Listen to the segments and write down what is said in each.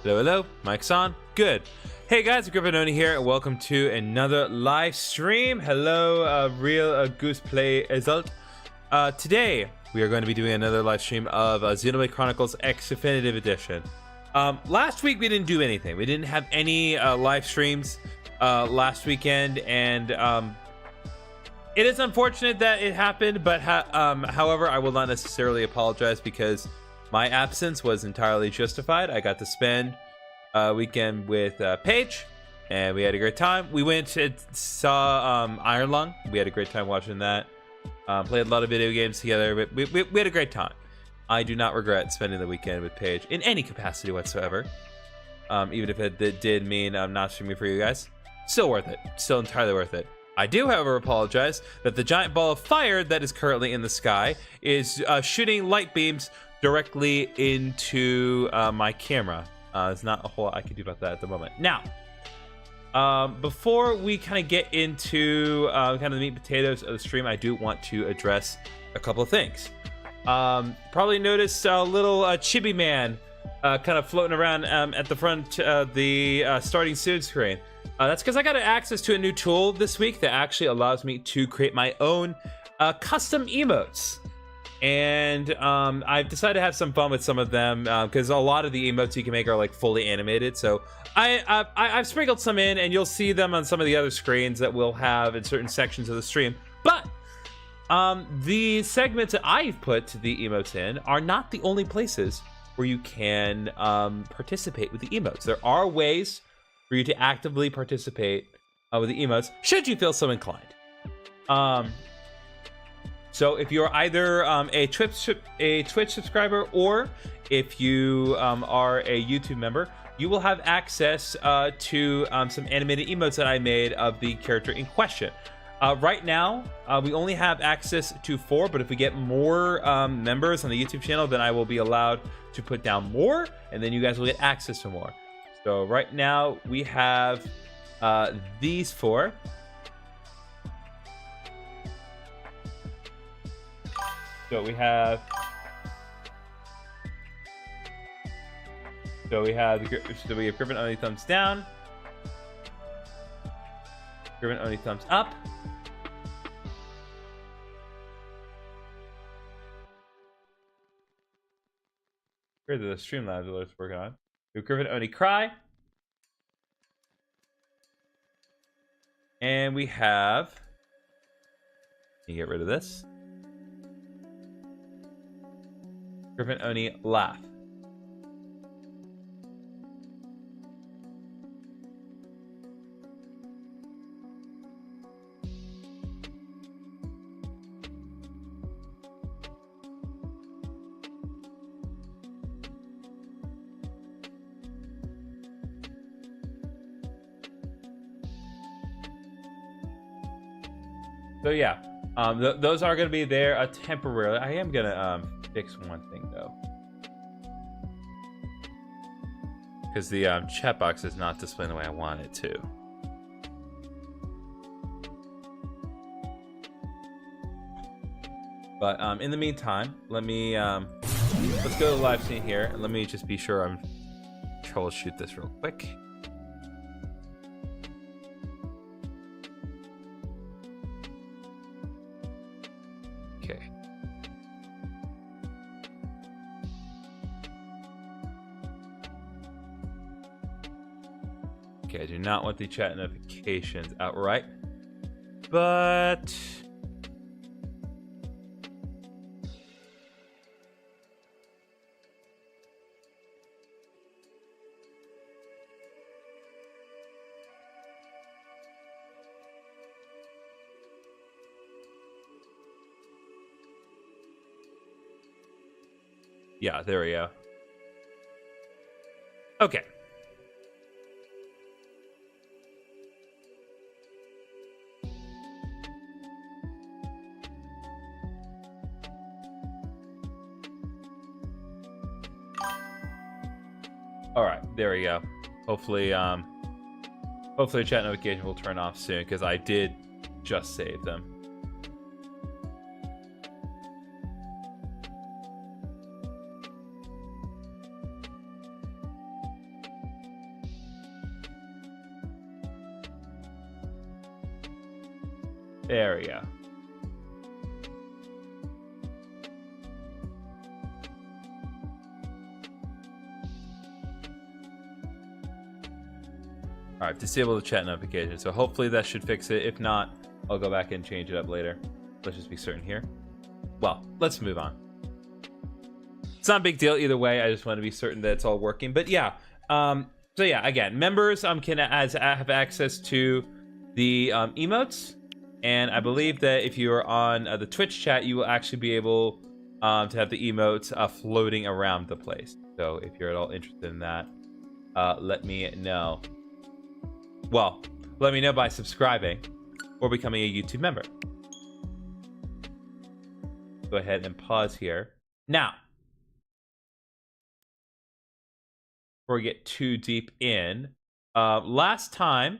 Hello, hello. Mic's on. Good. Hey guys, Griffinoni here, and welcome to another live stream. Hello, real Goose Play result. Today we are going to be doing another live stream of Xenoblade Chronicles X Definitive Edition. Last week we didn't do anything. We didn't have any live streams last weekend, and it is unfortunate that it happened. But however, I will not necessarily apologize because my absence was entirely justified. I got to spend a weekend with Paige, and we had a great time. We went and saw Iron Lung. We had a great time watching that. Played a lot of video games together. But we had a great time. I do not regret spending the weekend with Paige in any capacity whatsoever. Even if it did mean I'm not streaming for you guys. Still worth it. Still entirely worth it. I do, however, apologize that the giant ball of fire that is currently in the sky is shooting light beams directly into my camera. There's not a whole lot I can do about that at the moment. Now, before we kind of get into kind of the meat and potatoes of the stream, I do want to address a couple of things. Probably noticed a little chibi man kind of floating around at the front of the starting soon screen. That's because I got access to a new tool this week that actually allows me to create my own custom emotes. And I've decided to have some fun with some of them because a lot of the emotes you can make are like fully animated. So I've sprinkled some in, and you'll see them on some of the other screens that we'll have in certain sections of the stream. But the segments that I've put the emotes in are not the only places where you can participate with the emotes. There are ways for you to actively participate with the emotes, should you feel so inclined. So if you're either a Twitch subscriber, or if you are a YouTube member, you will have access to some animated emotes that I made of the character in question. Right now, we only have access to 4, but if we get more members on the YouTube channel, then I will be allowed to put down more, and then you guys will get access to more. So right now, we have these 4. So we have Griffin only thumbs down, Griffin only thumbs up, here's the Streamlabs alerts working on. Griffin only cry, and we have. You get rid of this. Griffin Oni laugh. So yeah, those are going to be there temporarily. I am going to fix one thing though, because the chat box is not displaying the way I want it to. But in the meantime, let me let's go to the live scene here, and let me just be sure I'm troubleshoot this real quick. Okay. Okay, I do not want the chat notifications outright, but yeah, there we go. Okay. All right, there we go. Hopefully chat notification will turn off soon, because I did just save them. There we go. All right, disable the chat notification. So hopefully that should fix it. If not, I'll go back and change it up later. Let's just be certain here. Well, let's move on. It's not a big deal either way. I just want to be certain that it's all working. But yeah, so yeah, again, members can have access to the emotes, and I believe that if you are on the Twitch chat, you will actually be able to have the emotes floating around the place. So if you're at all interested in that, let me know. Well, let me know by subscribing or becoming a YouTube member. Go ahead and pause here. Now, before we get too deep in, last time,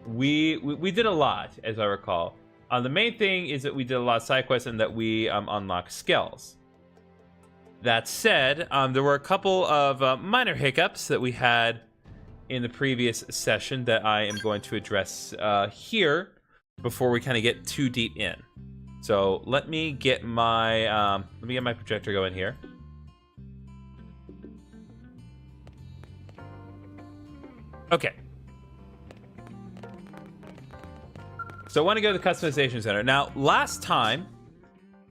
we did a lot, as I recall. The main thing is that we did a lot of side quests and that we unlocked Skells. That said, there were a couple of minor hiccups that we had in the previous session that I am going to address here before we kind of get too deep in. So let me get my projector going here. Okay. So I want to go to the customization center. Now, last time,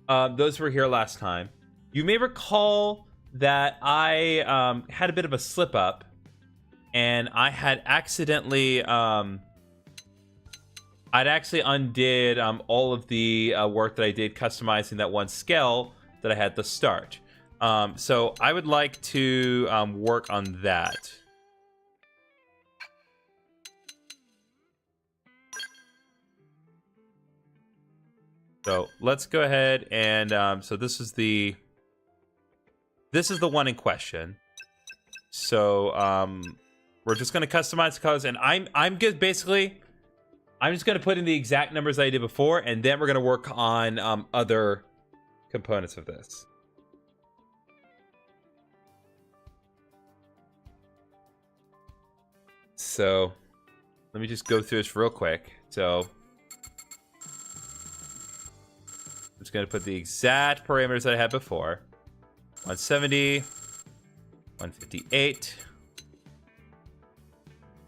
those who were here last time, you may recall that I had a bit of a slip up, and I had accidentally, I'd actually undid all of the work that I did customizing that one Skell that I had at the start. So I would like to work on that. So let's go ahead and so this is the one in question. So we're just going to customize the colors, and I'm good. Basically, I'm just going to put in the exact numbers I did before, and then we're going to work on other components of this. So let me just go through this real quick. So I'm just going to put the exact parameters that I had before. 170, 158,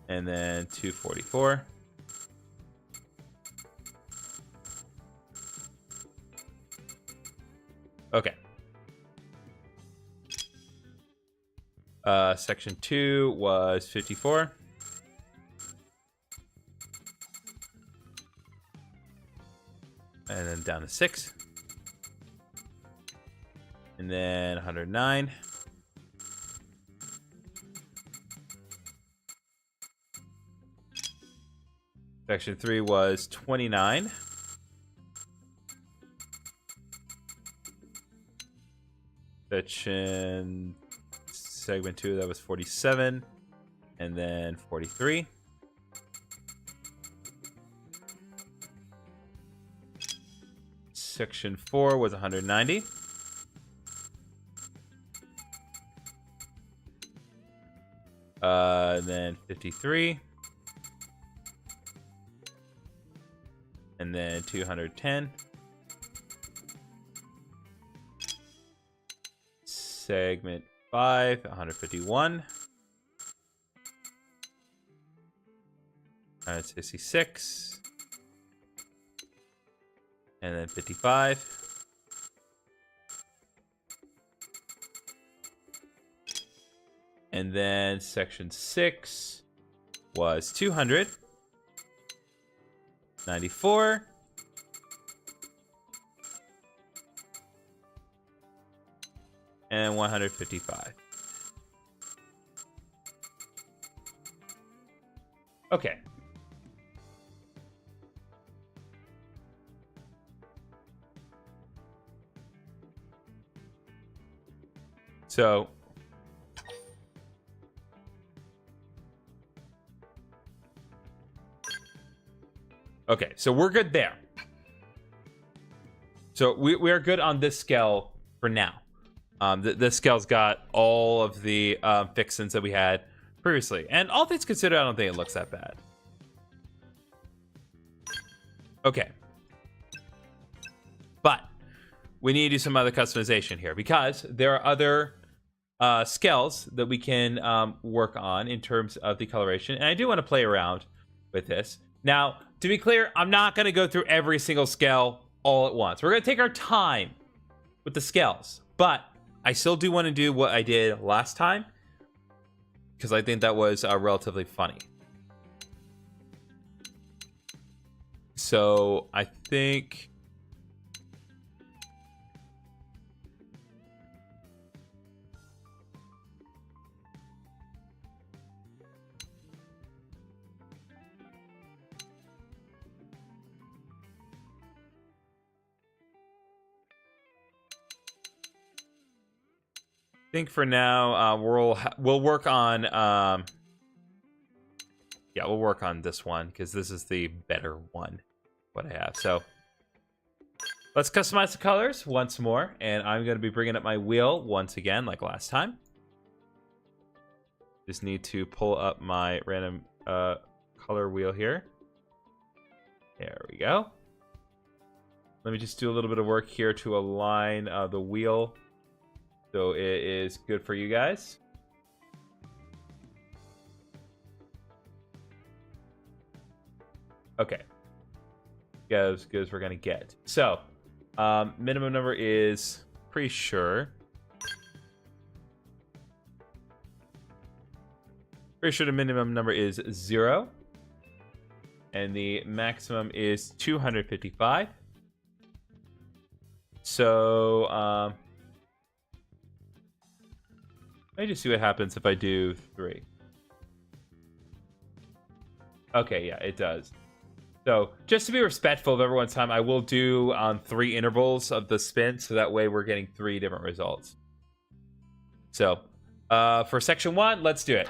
and then 244. Okay. Section 2 was 54. And then down to 6. And then 109. Section 3 was 29. Section segment 2, that was 47. And then 43. Section 4 was 190. Then 53. And then 210. Segment 5, 151. 166. And then 55. And then section 6 was 200. 94. And 155. Okay. So okay, so we're good there. So we are good on this Skell for now. This Skell's got all of the fixins that we had previously. And all things considered, I don't think it looks that bad. Okay. But we need to do some other customization here because there are other Skells that we can work on in terms of the coloration. And I do want to play around with this. Now, to be clear, I'm not going to go through every single Skell all at once. We're going to take our time with the Skells. But I still do want to do what I did last time because I think that was relatively funny. So I think... I think for now we'll work on we'll work on this one because this is the better one what I have. So let's customize the colors once more, and I'm going to be bringing up my wheel once again like last time. Just need to pull up my random color wheel here. There we go. Let me just do a little bit of work here to align the wheel so it is good for you guys. Okay. As good as we're gonna get. So, minimum number is pretty sure. Pretty sure the minimum number is 0. And the maximum is 255. So, let me just see what happens if I do 3. Okay, yeah, it does. So, just to be respectful of everyone's time, I will do 3 intervals of the spin, so that way we're getting 3 different results. So, for section 1, let's do it.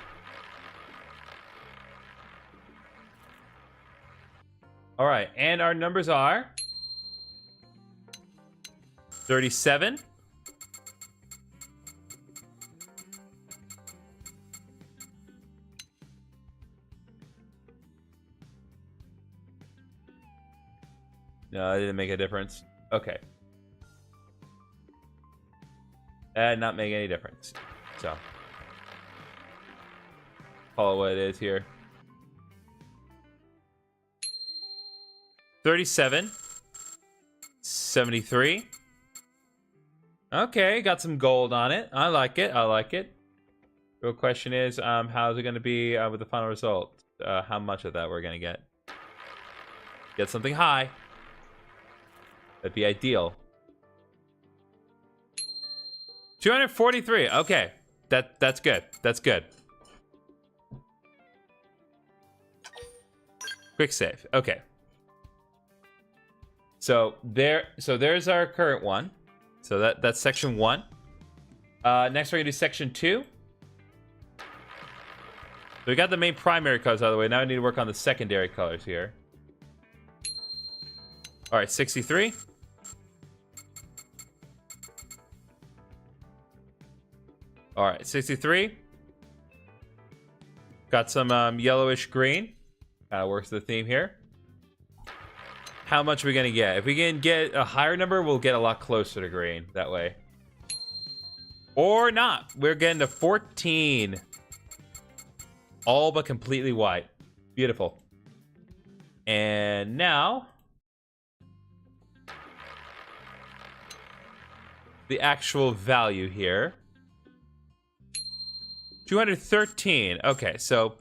All right, and our numbers are 37. No, it didn't make a difference. Okay. That did not make any difference. So, call it what it is here. 37. 73. Okay, got some gold on it. I like it. I like it. The real question is, how's it going to be with the final result? How much of that we're going to get? Get something high. That'd be ideal. 243. Okay. That's good. That's good. Quick save. Okay. So there's our current one. So that's section 1. Next we're gonna do section 2. So we got the main primary colors out of the way. Now we need to work on the secondary colors here. All right, 63. All right, 63. Got some yellowish green. Works the theme here. How much are we going to get? If we can get a higher number, we'll get a lot closer to green that way. Or not. We're getting to 14. All but completely white. Beautiful. And now... the actual value here. 213. Okay, so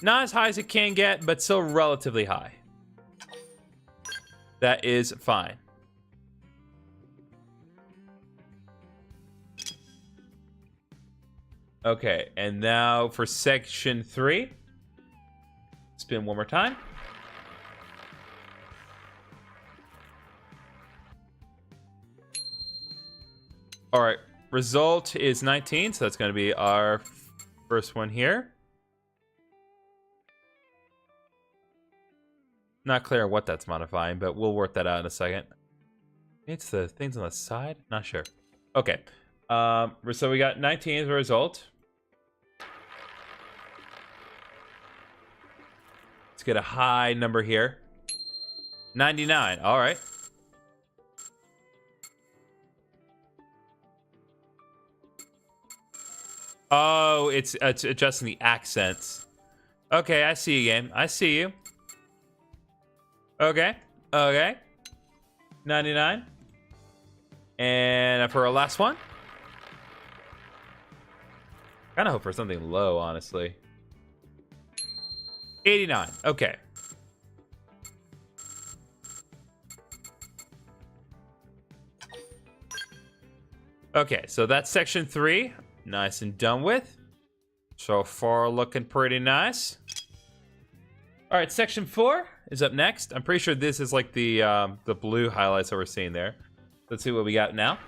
not as high as it can get, but still relatively high. That is fine. Okay, and now for section 3. Spin one more time. All right, result is 19, so that's going to be our first one here. Not clear what that's modifying, but we'll work that out in a second. It's the things on the side? Not sure. Okay. So we got 19 as a result. Let's get a high number here. 99. All right. Oh, it's adjusting the accents. Okay, I see you, game. I see you. Okay. Okay. 99. And for our last one. Kind of hope for something low, honestly. 89. Okay. Okay, so that's section 3. Nice and done with. So far, looking pretty nice. All right, section 4 is up next. I'm pretty sure this is like the blue highlights that we're seeing there. Let's see what we got now.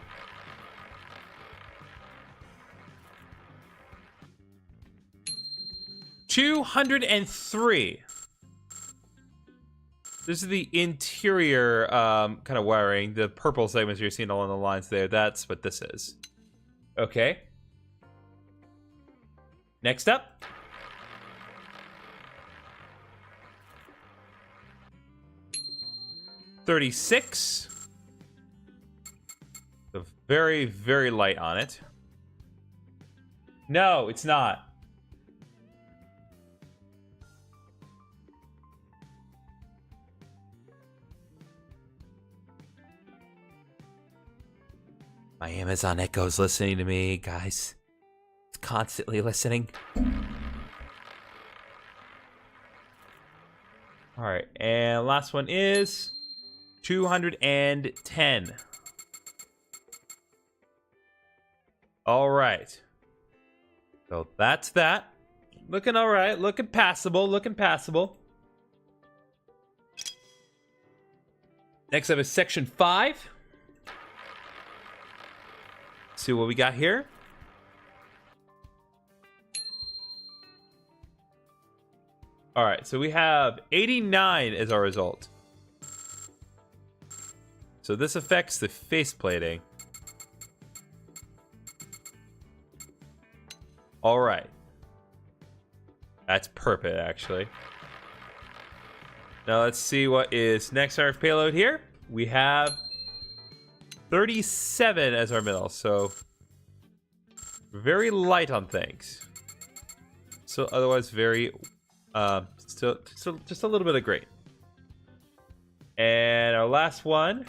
$203. This is the interior kind of wiring. The purple segments you're seeing along the lines there. That's what this is. Okay. Next up. $36. So very, very light on it. No, it's not. My Amazon Echo's listening to me, guys. It's constantly listening. All right, and last one is 210. All right. So that's that. Looking all right. Looking passable. Looking passable. Next up is section 5. See what we got here. All right, so we have 89 as our result. So this affects the face plating. All right. That's perfect, actually. Now let's see what is next on our payload here. We have 37 as our middle, so very light on things. So otherwise very, still just a little bit of gray. And our last one,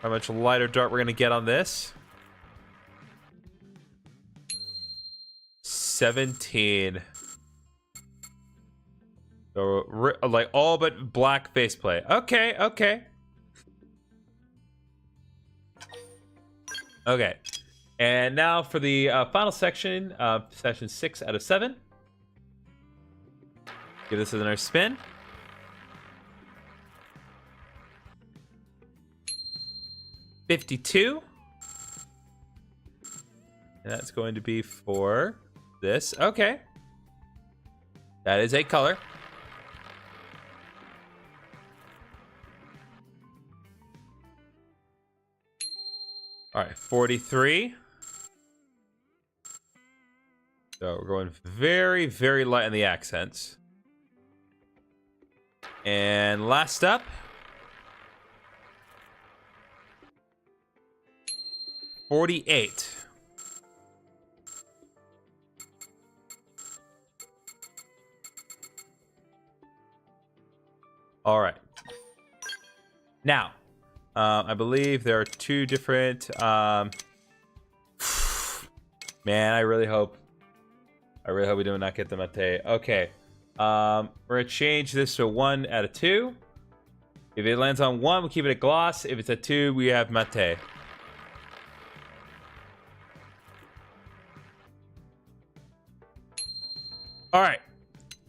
how much lighter dart we're gonna get on this? 17. So like all but black faceplate. Okay, okay. Okay, and now for the final section, section 6 out of 7. Give this another spin. $52. And that's going to be for this. Okay. That is a color. All right, 43. So we're going very, very light on the accents. And last up, 48. All right. Now, I believe there are two different. Man, I really hope we do not get the mate. Okay. We're gonna change this to 1 out of 2. If it lands on 1, we keep it a gloss. If it's a 2, we have mate. All right,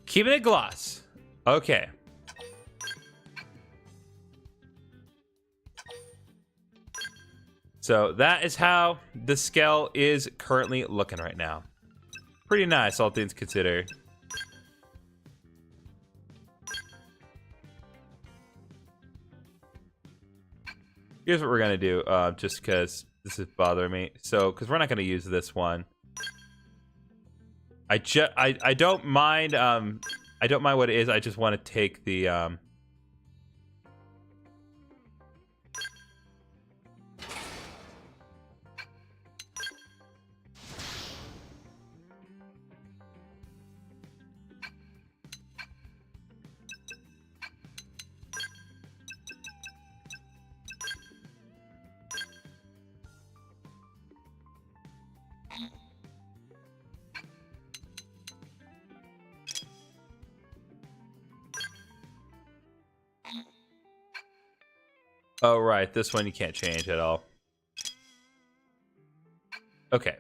keep it a gloss. Okay. So that is how the Skell is currently looking right now. Pretty nice, all things considered. Here's what we're gonna do, just because this is bothering me. So, because we're not gonna use this one. I don't mind. I don't mind what it is. I just want to take the Oh, right. This one you can't change at all. Okay.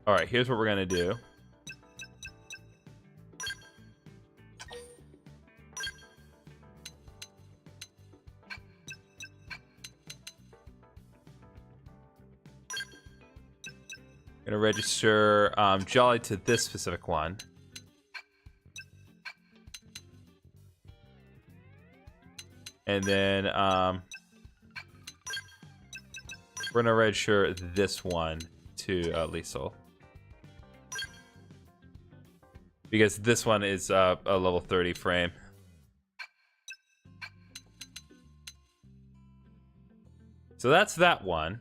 All right, here's what we're going to do. Going to register Jolly to this specific one. And then we're going to register this one to Liesel. Because this one is a level 30 frame. So that's that one.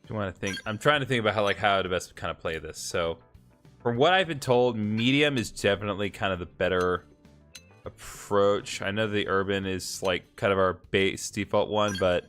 Do you want to think? I'm trying to think about how to best kind of play this. So, from what I've been told, medium is definitely kind of the better approach. I know the urban is like kind of our base default one, but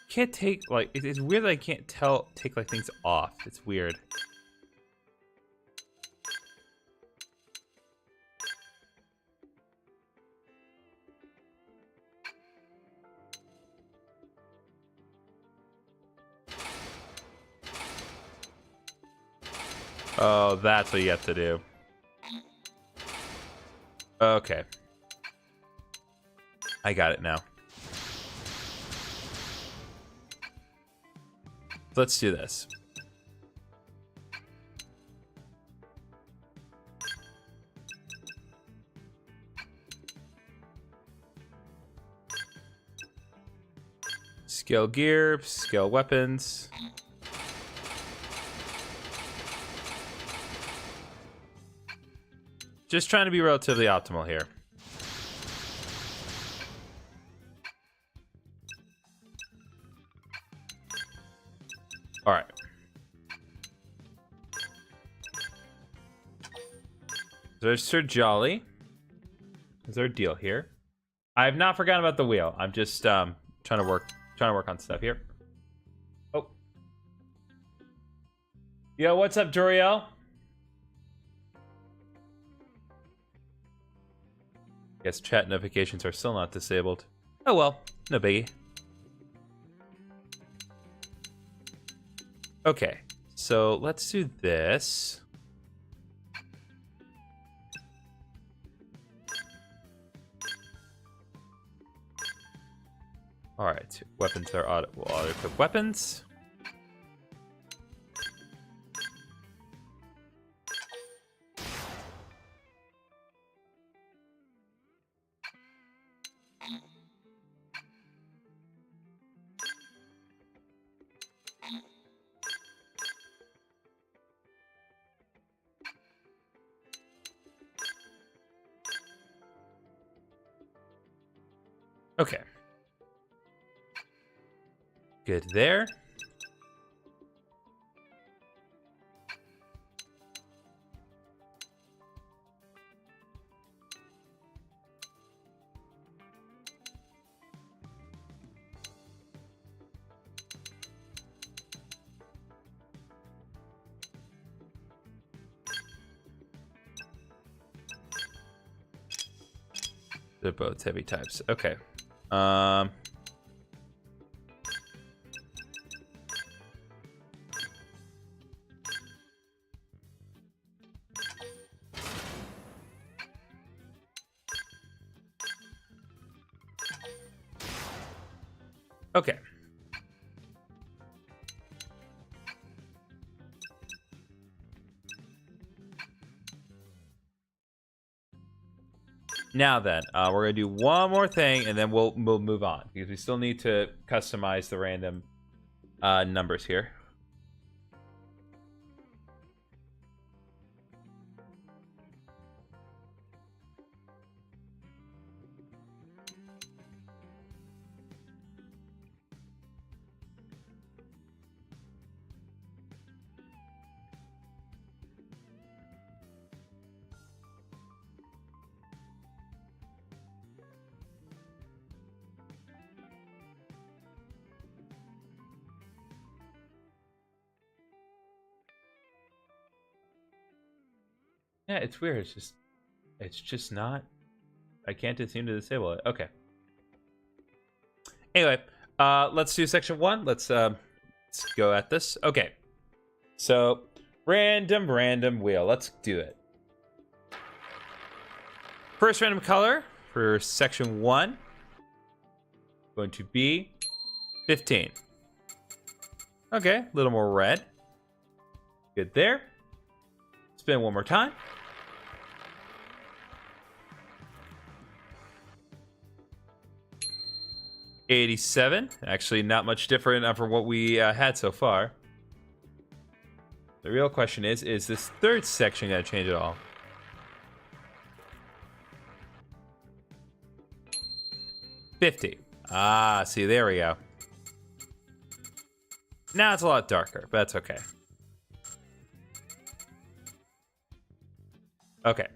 can't take like it's weird that I can't take like things off. It's weird. Oh, that's what you have to do. Okay. I got it now. Let's do this. Scale gear, scale weapons. Just trying to be relatively optimal here. All right. There's Sir Jolly. Is there a deal here? I have not forgotten about the wheel. I'm just trying to work on stuff here. Oh. Yo, what's up, Joriel? Guess chat notifications are still not disabled. Oh well, no biggie. Okay, so let's do this. All right, weapons are auto-equip weapons. Okay. Good there. They're both heavy types. Okay. Okay. Now then, we're gonna do one more thing, and then we'll move on because we still need to customize the random numbers here. Yeah, it's weird. It's just not. I can't seem to disable it. Okay. Anyway, let's do section 1. Let's go at this. Okay. So, random wheel. Let's do it. First random color for section 1 going to be 15. Okay, a little more red. Good there. Spin one more time. $87. Actually, not much different from what we had so far. The real question is this third section going to change at all? $50. Ah, see, there we go. Now it's a lot darker, but that's okay. Okay.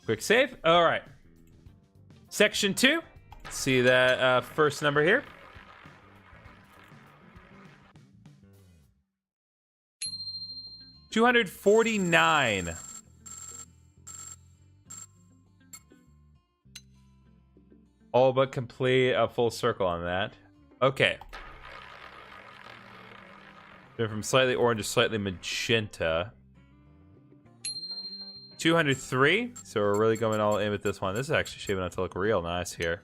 Quick save. All right. Section 2. See that first number here? $249. All but complete a full circle on that. Okay. Went from slightly orange to slightly magenta. 203. So we're really going all in with this one. This is actually shaping up to look real nice here.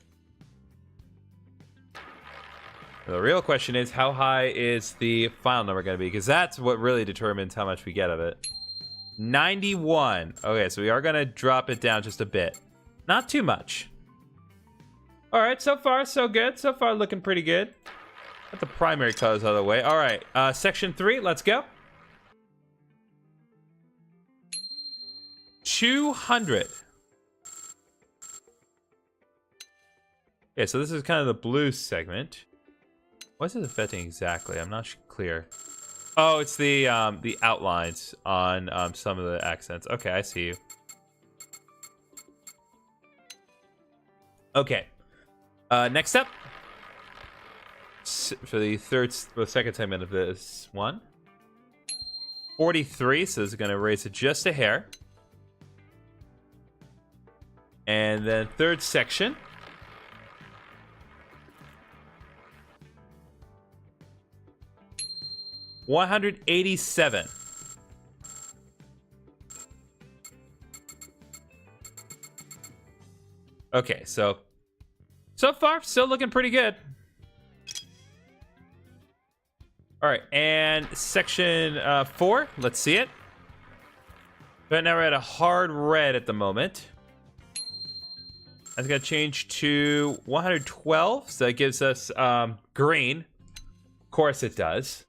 The real question is, how high is the final number going to be? Because that's what really determines how much we get of it. 91. Okay, so we are going to drop it down just a bit. Not too much. All right, so far, so good. So far, looking pretty good. Got the primary colors out of the way. All right, section 3, let's go. 200. Yeah, so this is kind of the blue segment. What's it affecting exactly? I'm not clear. Oh, it's the outlines on some of the accents. Okay, I see you. Okay. Next up, for the second segment of this one, 43. So this is going to raise it just a hair. And then third section. $187. Okay, so far still looking pretty good. All right, and section 4. Let's see it. But now we're at a hard red at the moment. That's gonna change to 112, so that gives us green. Of course it does.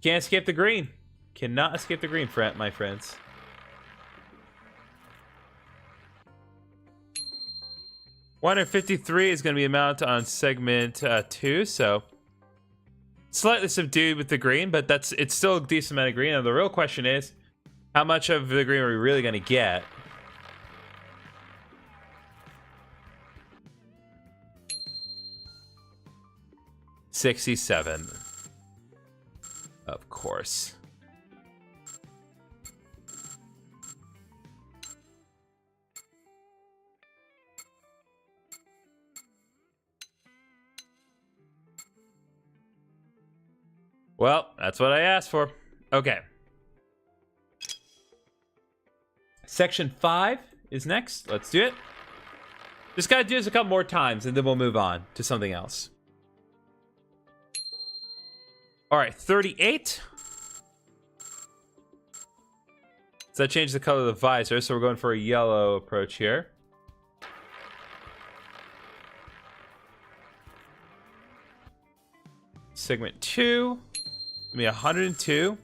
Can't escape the green. Cannot escape the green, my friends. $153 is going to be amount on segment 2, so slightly subdued with the green, but it's still a decent amount of green. And the real question is, how much of the green are we really going to get? $67. Of course. Well, that's what I asked for. Okay. Section 5 is next. Let's do it. Just gotta do this a couple more times and then we'll move on to something else. All right, 38. So that changed the color of the visor, so we're going for a yellow approach here. Segment 2. Give me 102.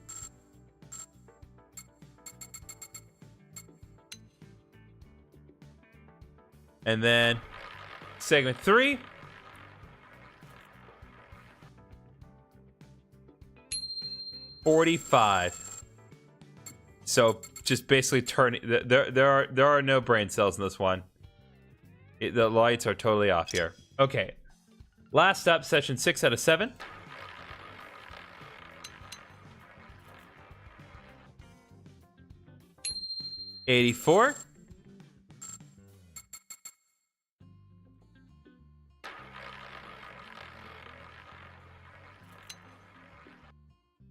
And then segment 3. $45. So just basically turning. There are no brain cells in this one. The lights are totally off here. Okay. Last up, session 6 out of 7. $84.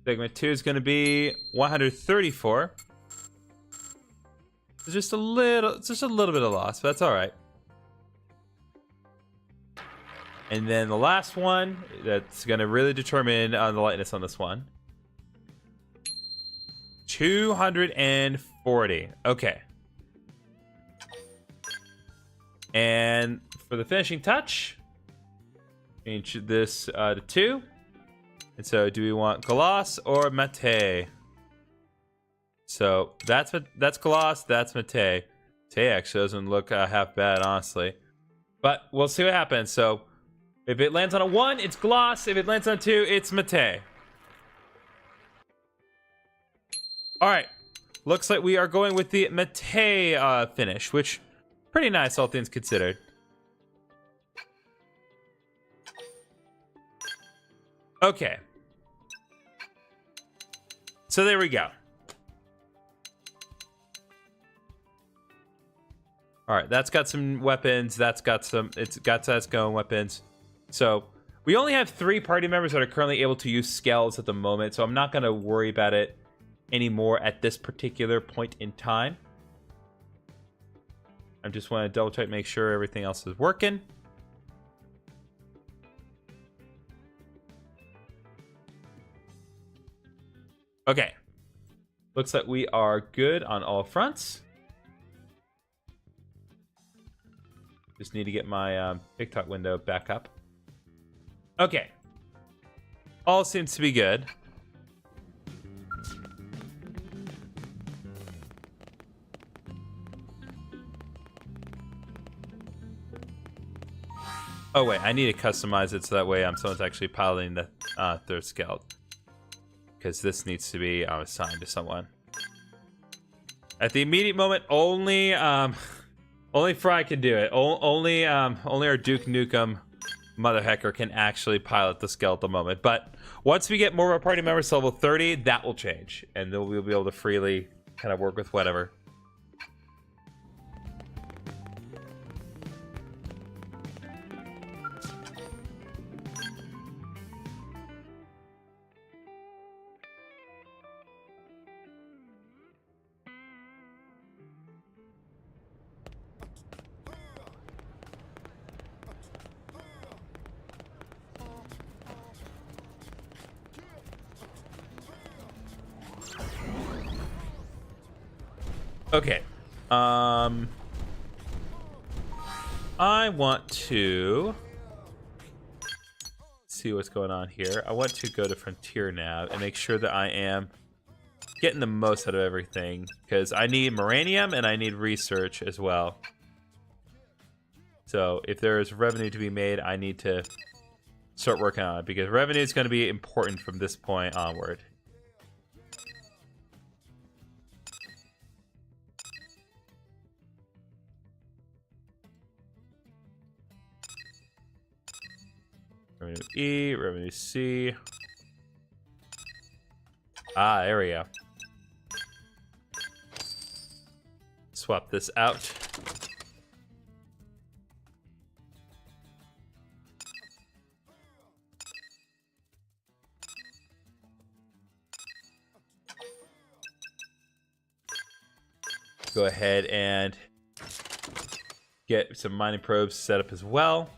Segment 2 is going to be 134. It's just a little bit of loss, but that's all right. And then the last one that's going to really determine the lightness on this one. 240. Okay. And for the finishing touch, change this to 2. And so, do we want gloss or matte? So that's gloss. That's matte. Matte actually doesn't look half bad, honestly. But we'll see what happens. So, if it lands on a 1, it's gloss. If it lands on 2, it's matte. All right. Looks like we are going with the matte finish, which pretty nice, all things considered. Okay. So there we go. All right, that's got some weapons. It's got going weapons. So we only have 3 party members that are currently able to use Skells at the moment, so I'm not going to worry about it anymore at this particular point in time. I just want to double check, make sure everything else is working. Okay. Looks like we are good on all fronts. Just need to get my TikTok window back up. Okay. All seems to be good. Oh wait, I need to customize it so that way someone's actually piloting the third Skeld. because this needs to be assigned to someone. At the immediate moment, only Fry can do it. Only our Duke Nukem Mother Hecker can actually pilot the Skell at the moment. But once we get more of our party members to level 30, that will change, and then we'll be able to freely kind of work with whatever. Okay, I want to see what's going on here. I want to go to Frontier Nav and make sure that I am getting the most out of everything, because I need Moranium and I need research as well. So if there is revenue to be made, I need to start working on it, because revenue is going to be important from this point onward. Revenue E, revenue C. Ah, there we go. Swap this out. Go ahead and get some mining probes set up as well.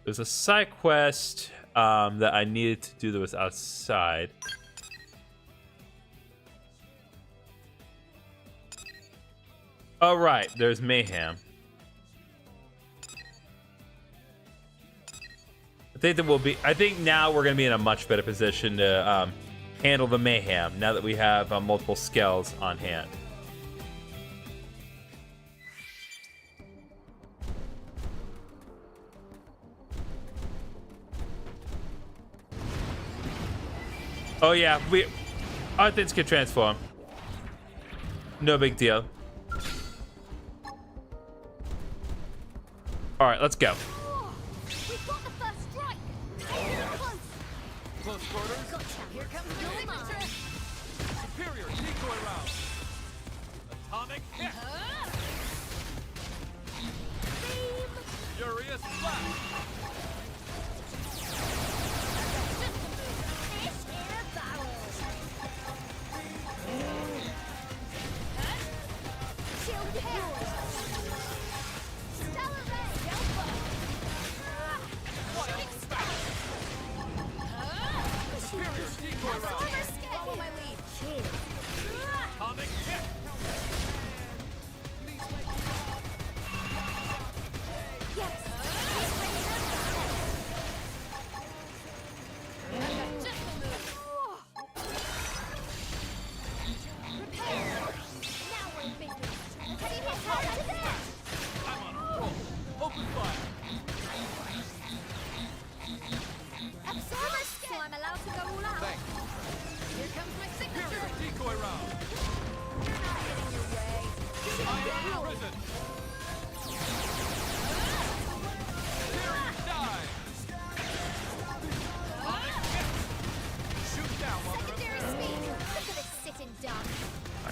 There's a side quest that I needed to do that was outside. Oh, right. There's Mayhem. I think now we're going to be in a much better position to handle the Mayhem now that we have multiple Skells on hand. Oh yeah, our things can transform. No big deal. All right, let's go. We've got the first strike. Close quarters. Gotcha. Here comes the signature. Superior decoy round. Atomic hit. Furious flash.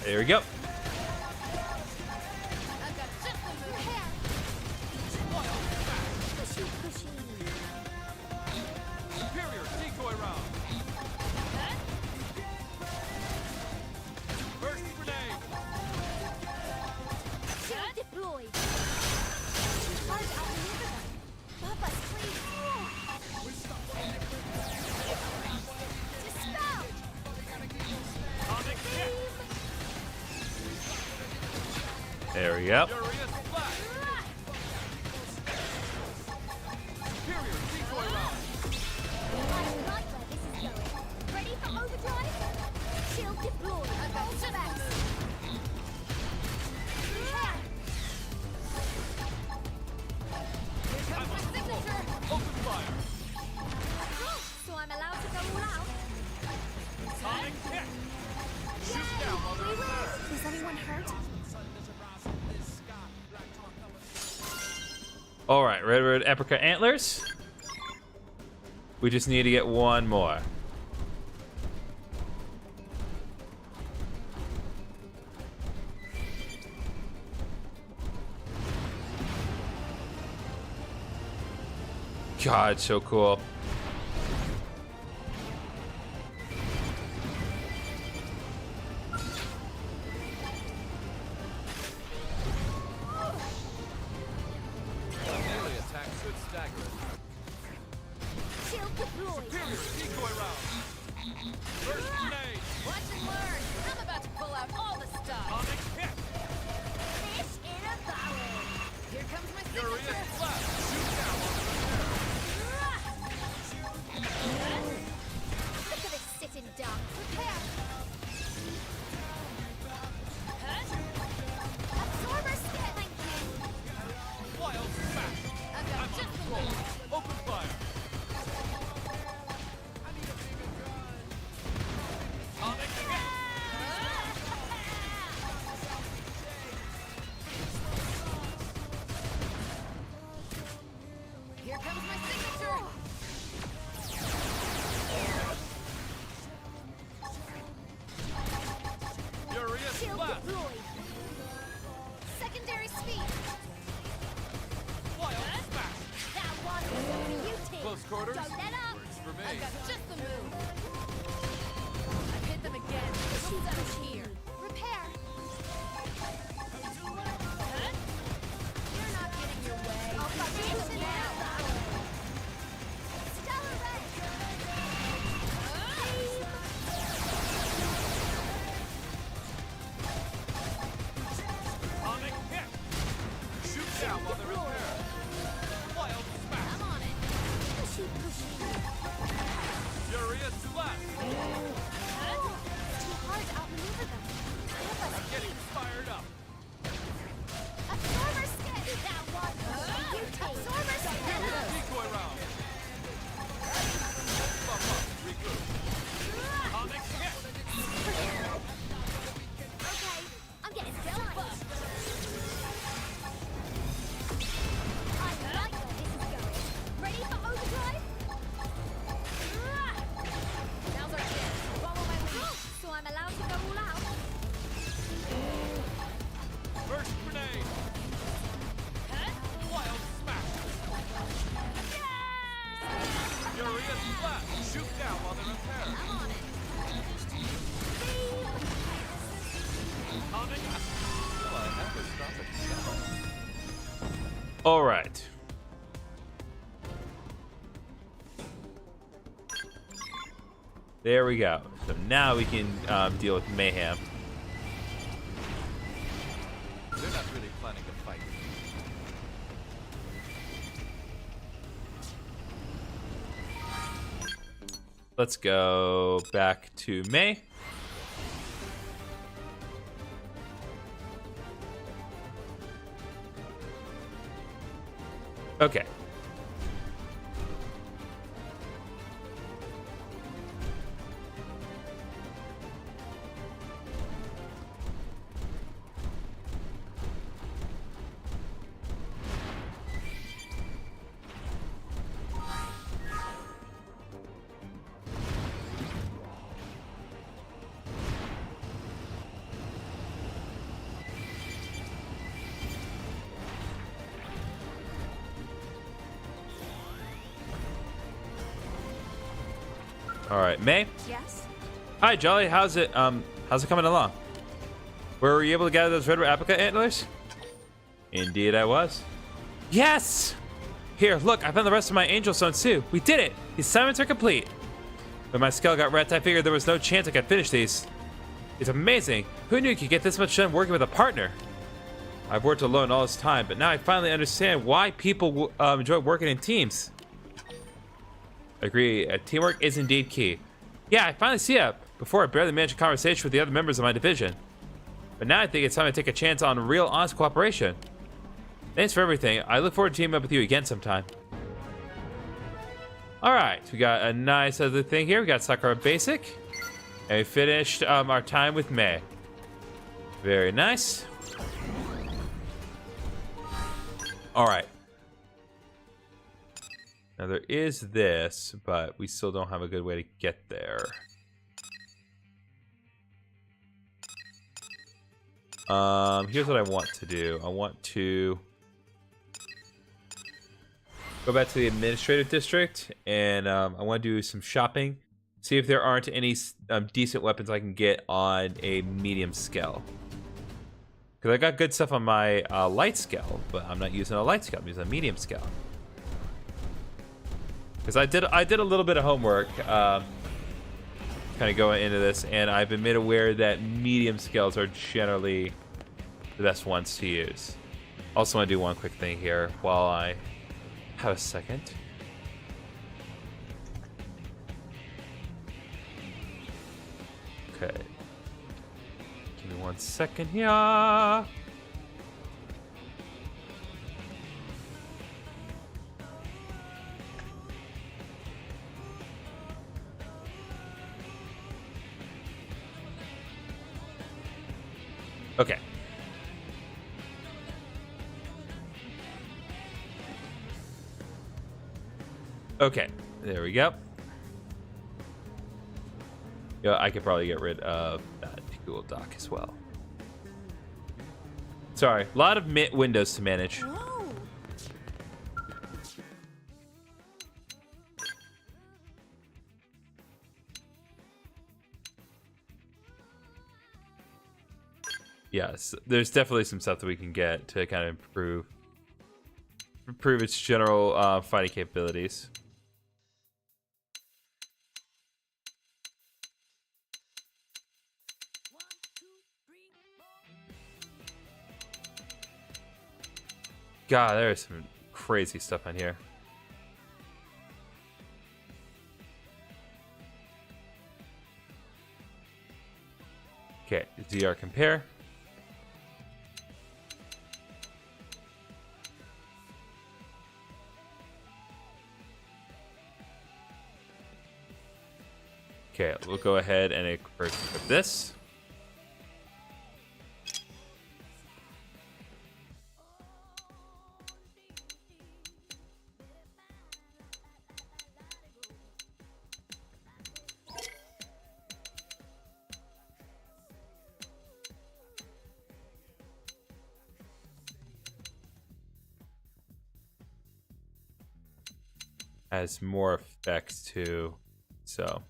There we go. Superior decoy round. Burst grenade. Shield deployed. Charge out the river. Papa's please. Dispel. Atomic hit. There we go. Furious flash. Superior decoy round. I like where this is going. Ready for Overdrive. Shield deployed. Hold back. Here comes my signature. Open fire. So I'm allowed to go all out. Sonic kick. Shoot down while they're in there. Is anyone hurt? All right, red apricot antlers. We just need to get one more. God, so cool. Melee attack should stagger. Shield deployed. Superior decoy round. First grenade. Watch and learn. I'm about to pull out all the stuff. Sonic kick. Fish in a barrel. Here comes my Furious signature. blast. Shoot down while they're in there. Look at this sitting duck. Prepare. Absorber skin. Thank you. Wild smash. I've got just the move. Open fire. Sonic kick. Here comes my signature. Furious Shield blast. deployed. Secondary speed. Wild smash. That one was beauty. Close quarters. Don't let up. Works for me. I've got just the move. I've hit them again. Who's out here? Repair. You're not getting your way. I'll finish them now. Stellar Ray. Sonic kick. Shoot down while they're in there. Wild smash. I'm on it. Pushy, pushy. Furious blast. It's too hard to outmaneuver them. I'm getting fired up. Absorber skin. That one was beauty. Absorber skin. Decoy round. Buff up. Regroup. Sonic kick. Okay, I'm getting done. I like where this is going. Ready for overdrive? Now's our chance. Follow my lead. So I'm allowed to go all out. First grenade. Wild smash. Furious blast. Shoot down while they're in there. I'm on it. Sonic. Will I ever stop at Skells? All right. There we go. So now we can deal with mayhem. They're not really planning to fight. Let's go back to May. Okay. All right, May. Yes? Hi, Jolly. How's it coming along? Were you able to gather those red apricot antlers? Indeed, I was. Yes! Here, look, I found the rest of my angel stones too. We did it! The assignments are complete. When my skull got wrecked, I figured there was no chance I could finish these. It's amazing. Who knew you could get this much done working with a partner? I've worked alone all this time, but now I finally understand why people enjoy working in teams. Agree, teamwork is indeed key. Yeah, I finally see it. Before, I barely managed a conversation with the other members of my division. But now I think it's time to take a chance on real, honest cooperation. Thanks for everything. I look forward to teaming up with you again sometime. Alright, we got a nice other thing here. We got Sakura Basic. And we finished our time with May. Very nice. Alright. Now there is this, but we still don't have a good way to get there. Here's what I want to do. I want to go back to the administrative district, and I want to do some shopping. See if there aren't any decent weapons I can get on a medium scale. Because I got good stuff on my light scale, but I'm not using a light scale. I'm using a medium scale. Because I did a little bit of homework, kind of going into this, and I've been made aware that medium scales are generally the best ones to use. Also, want to do one quick thing here while I have a second. Okay. Give me 1 second here. Okay. Okay, there we go. Yeah, I could probably get rid of that Google Doc as well. Sorry, a lot of windows to manage. Whoa. Yes, there's definitely some stuff that we can get to kind of improve its general fighting capabilities. God, there's some crazy stuff on here. Okay, ZR compare. Okay, we'll go ahead and equip this. Has more effects too, so.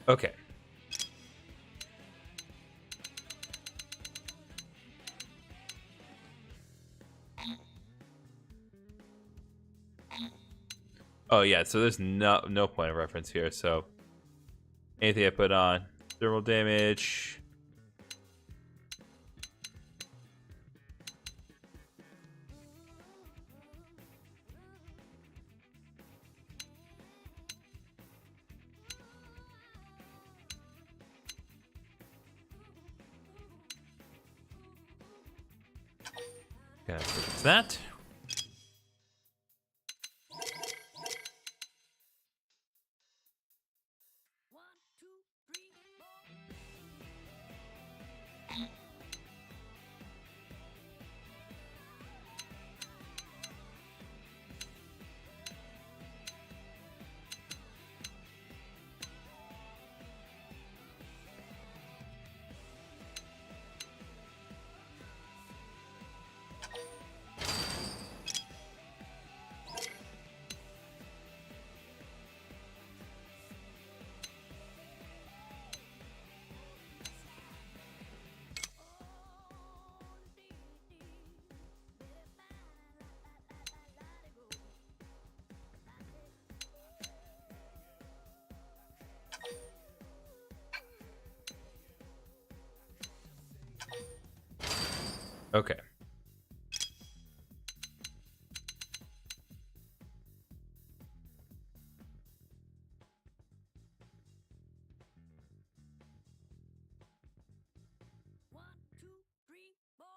Okay. Oh yeah, so there's no point of reference here. So anything I put on thermal damage. Gonna fix that. Okay. One, two, three, four.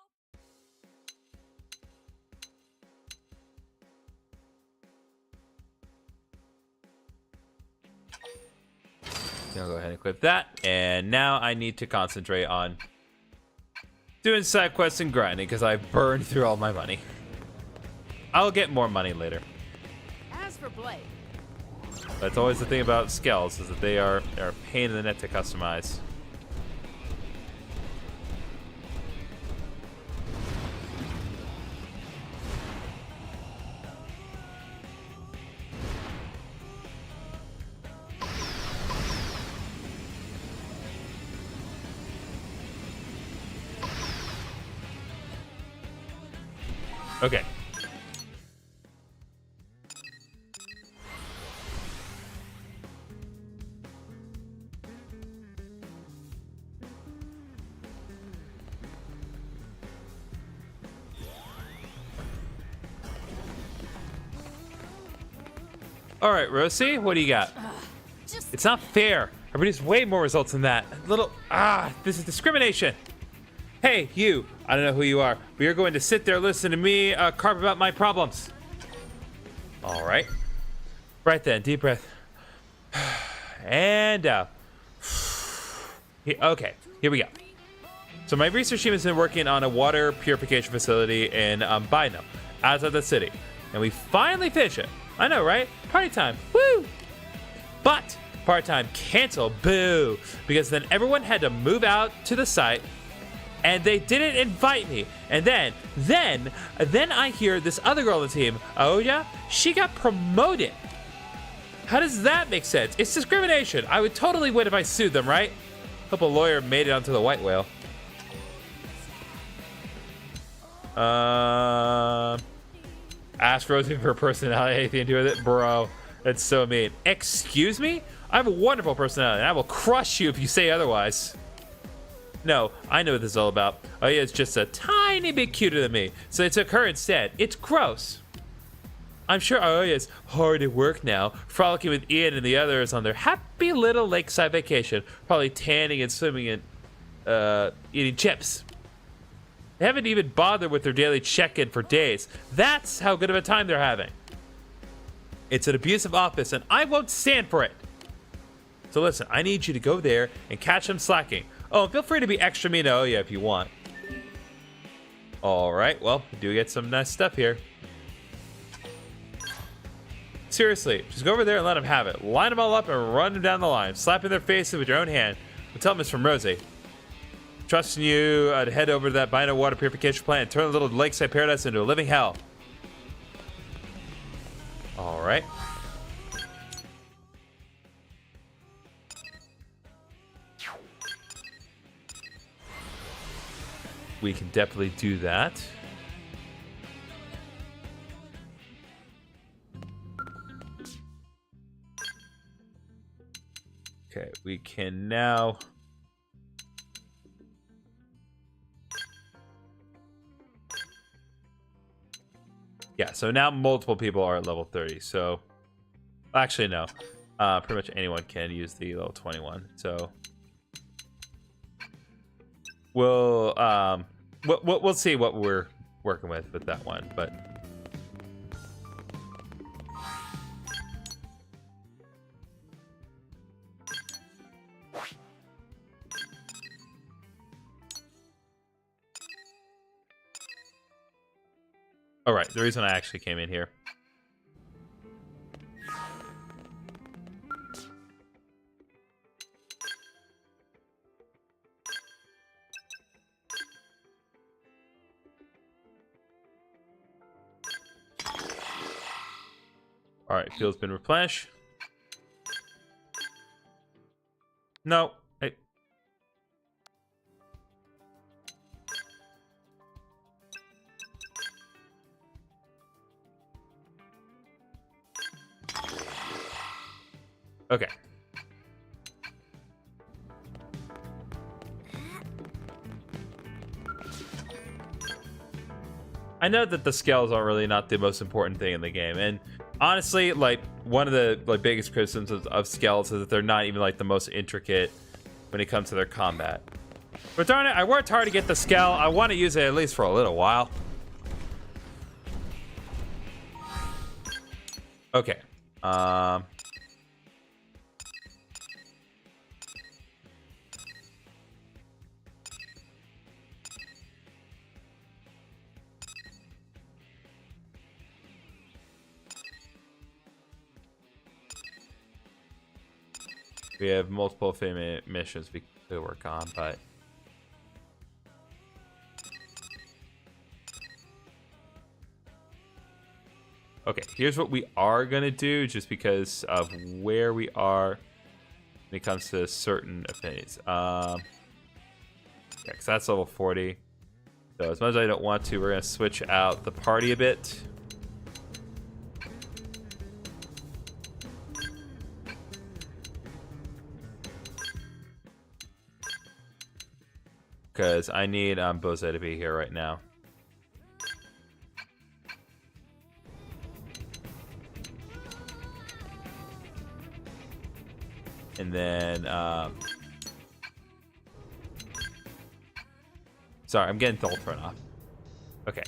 I'll go ahead and equip that. And now I need to concentrate on doing side quests and grinding because I burned through all my money. I'll get more money later. As for Blade, That's always the thing about Skells, is that they're a pain in the neck to customize. Okay. All right, Rosie, what do you got? just It's not fair. I produced way more results than that. This is discrimination. Hey, you. I don't know who you are, but you're going to sit there listening to me carve about my problems. All right. Right then, deep breath. And out. Okay, here we go. So my research team has been working on a water purification facility in Bino, outside the city. And we finally finished it. I know, right? Party time. Woo! But party time canceled. Boo! Because then everyone had to move out to the site, and they didn't invite me. And then I hear this other girl on the team. Oh yeah, she got promoted. How does that make sense? It's discrimination. I would totally win if I sued them, right? Hope a lawyer made it onto the white whale. Ask Rosie for her personality, anything to do with it? Bro, that's so mean. Excuse me? I have a wonderful personality, and I will crush you if you say otherwise. No, I know what this is all about. Oh yeah, it's just a tiny bit cuter than me, so they took her instead. It's gross. I'm sure Aoya's hard at work now, frolicking with Ian and the others on their happy little lakeside vacation, probably tanning and swimming and eating chips. They haven't even bothered with their daily check-in for days. That's how good of a time they're having. It's an abusive office, and I won't stand for it. So listen, I need you to go there and catch them slacking. Oh, and feel free to be extra mean to Aoya if you want. All right, well, we do get some nice stuff here. Seriously, just go over there and let them have it. Line them all up and run them down the line, slapping their faces with your own hand. And tell them it's from Rosie. Trusting you to head over to that Bino water purification plant and turn the little lakeside paradise into a living hell. All right. We can definitely do that. Okay, we can now... Yeah, so now multiple people are at level 30. So, actually, no. Pretty much anyone can use the level 21. So, we'll see what we're working with that one. But all right, the reason I actually came in here. All right, field's been replenished. No. Hey. Okay. I know that the Skells are really not the most important thing in the game, and honestly, like one of the biggest criticisms of Skells is that they're not even like the most intricate when it comes to their combat. But darn it, I worked hard to get the Skell. I want to use it at least for a little while. Okay. We have multiple famous missions we could work on, but okay, here's what we are gonna do, just because of where we are when it comes to certain affinities. Yeah, because that's level 40. So as much as I don't want to, we're gonna switch out the party a bit. Because I need Bose to be here right now. And then, sorry, I'm getting Thol thrown off. Okay.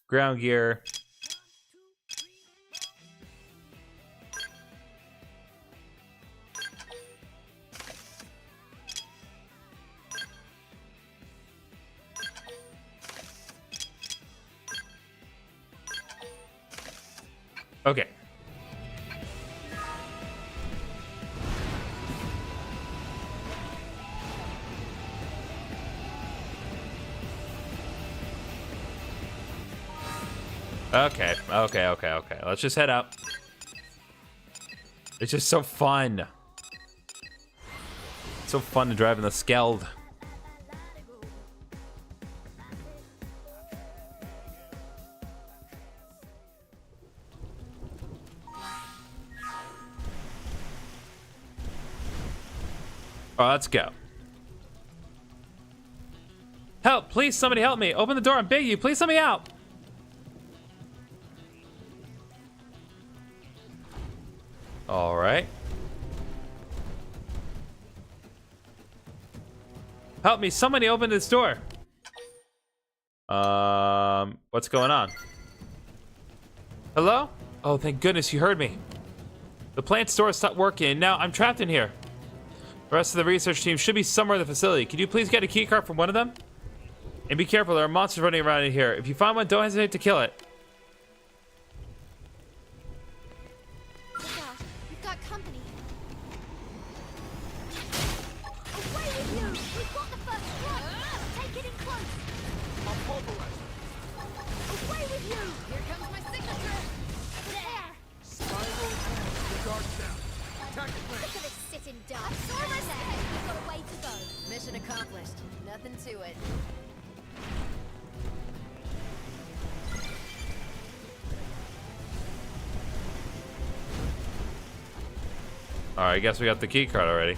Ground gear. Okay. Okay. Let's just head up. It's just so fun. So fun to drive in the Skeld. Oh, let's go. Help, please, somebody help me. Open the door, I'm begging you. Please let me out. All right. Help me, somebody open this door. What's going on? Hello? Oh, thank goodness you heard me. The plant store stopped working, and now I'm trapped in here. The rest of the research team should be somewhere in the facility. Could you please get a keycard from one of them? And be careful, there are monsters running around in here. If you find one, don't hesitate to kill it. Look out, we've got company. Away with you! We've got the first strike! Take it in close! I'm pulverized. Away with you! Here comes my signature! There! Spiral the guard down. Attack the Look plane. at it sitting duck! Absorber's there! We've got a way to go! Mission accomplished. Nothing to it. Alright, I guess we got the key card already.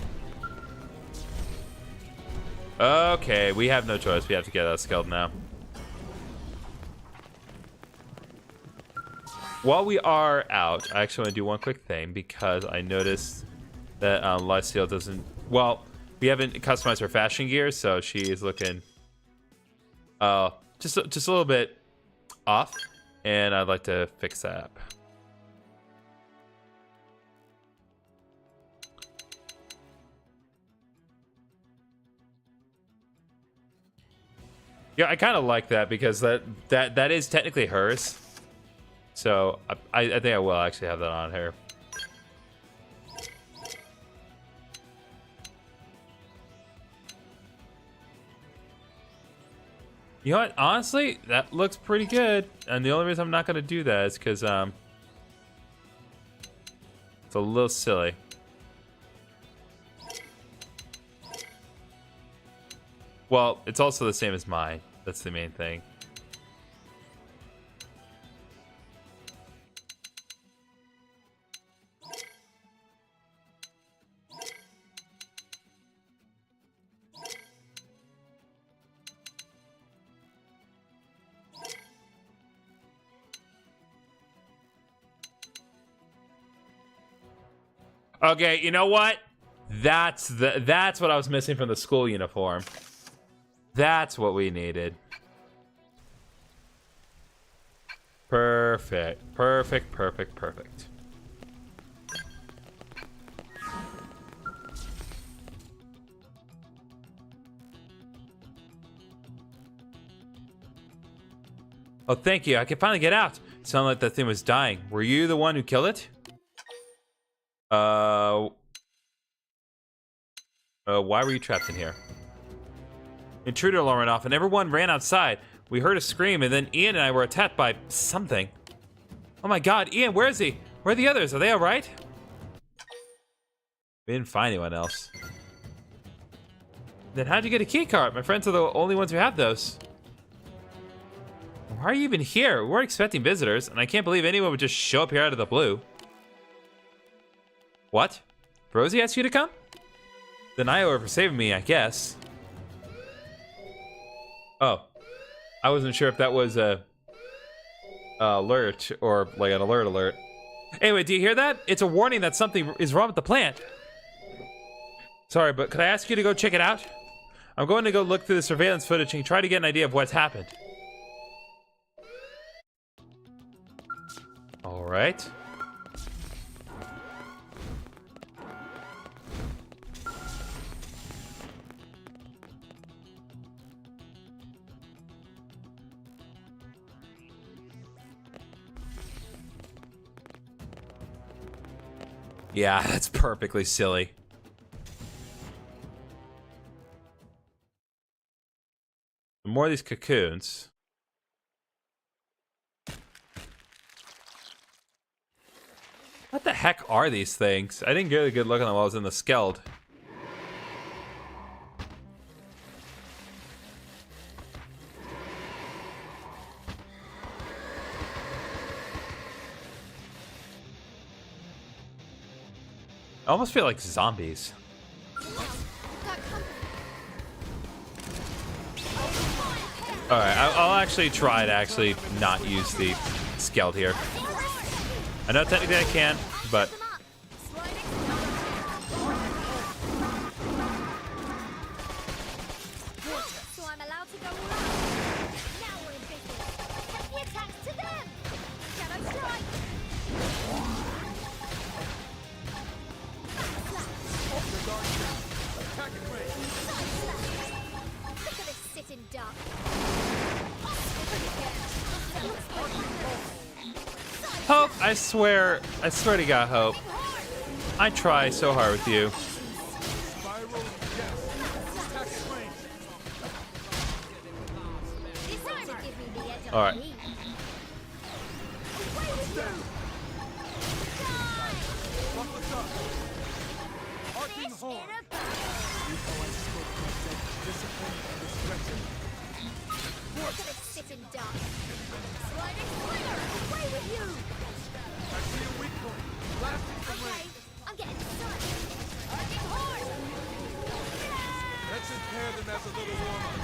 Okay, we have no choice. We have to get that skeleton now. While we are out, I actually want to do one quick thing, because I noticed that Lifesteal doesn't... Well, we haven't customized her fashion gear, so she is looking just a little bit off, and I'd like to fix that up. Yeah, I kind of like that, because that is technically hers. So I think I will actually have that on her. You know what? Honestly, that looks pretty good. And the only reason I'm not going to do that is because it's a little silly. Well, it's also the same as mine. That's the main thing. Okay, you know what? That's what I was missing from the school uniform. That's what we needed. Perfect. Perfect, perfect, perfect. Oh, thank you. I can finally get out. It sounded like that thing was dying. Were you the one who killed it? Why were you trapped in here? Intruder alarm went off and everyone ran outside. We heard a scream and then Ian and I were attacked by something. Oh my god, Ian, where is he? Where are the others? Are they alright? We didn't find anyone else. Then how'd you get a key card? My friends are the only ones who have those. Why are you even here? We weren't expecting visitors, and I can't believe anyone would just show up here out of the blue. What? Rosie asked you to come? Then I owe her for saving me, I guess. Oh. I wasn't sure if that was a alert or like an alert. Anyway, do you hear that? It's a warning that something is wrong with the plant. Sorry, but could I ask you to go check it out? I'm going to go look through the surveillance footage and try to get an idea of what's happened. All right. Yeah, that's perfectly silly. More of these cocoons. What the heck are these things? I didn't get a good look at them while I was in the Skeld. I almost feel like zombies. Alright, I'll actually try to actually not use the Skeld here. I know technically I can, but... So I'm allowed to go around. Now we're in business. Get the attacks to them. Shadow strike. Look at this sitting duck. Hope, I swear to God, Hope. I try so hard with you. Alright. I'm getting started. Working hard. Let's impair them as a little warm-up.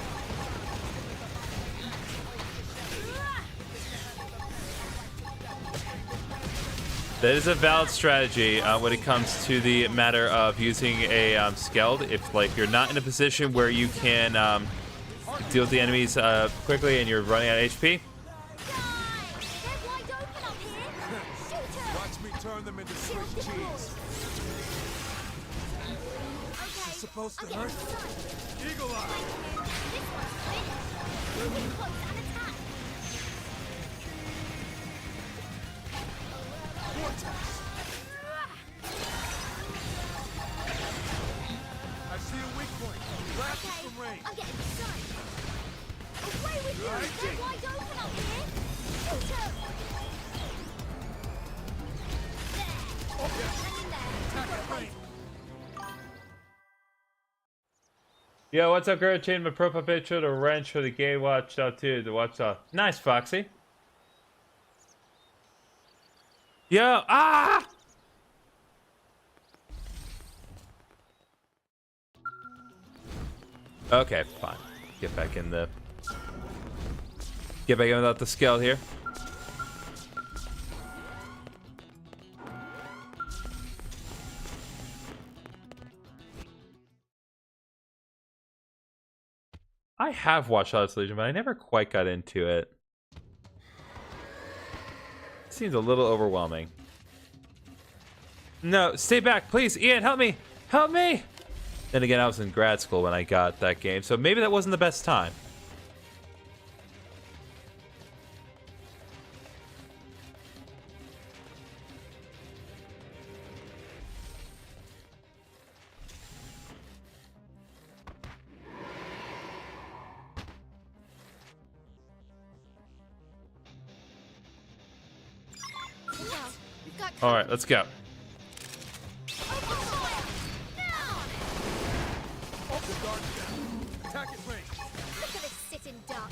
That is a valid strategy when it comes to the matter of using a Skeld. If like you're not in a position where you can deal with the enemies quickly and you're running out of HP. Watch me turn them into Swiss cheese. Is this supposed to hurt? Eagle eye. I see a weak point. Blasting from range. I'm getting started. Away with you! They're wide open up here! Shoot her! There! Hang in there! Attack at range. Yo, what's up, girl? Change my profile picture to wrench for the gay watch out too. To watch out. Nice, Foxy. Yo, ah! Okay, fine. Get back in without the Skeld here. I have watched Lost Legion, but I never quite got into it. Seems a little overwhelming. No, stay back, please. Ian, help me. Help me. Then again, I was in grad school when I got that game, so maybe that wasn't the best time. Now, we've got All right, let's go. open fire! Now! Off the guard down. Attack at range. Look at it sitting duck.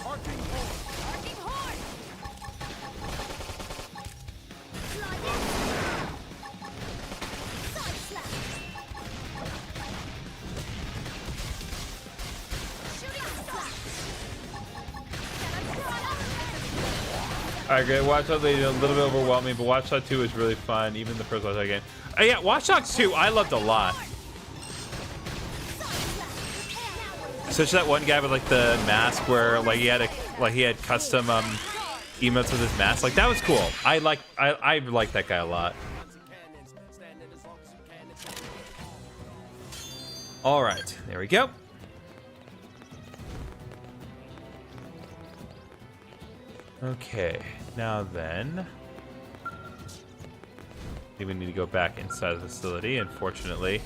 Arcing hold. Arcing horn! Slide in! Side slap! Shooting slap! Cannon fire! Alright, great. Watch Dogs Legion, a little bit overwhelming, but Watch Dogs 2 was really fun, even the first Watch Dogs game. Yeah, Watch Dogs 2, I loved a lot. Especially that one guy with like the mask where like he had custom emotes with his mask. Like that was cool. I like that guy a lot. All right, there we go. Okay, now then, I think we need to go back inside the facility. Unfortunately,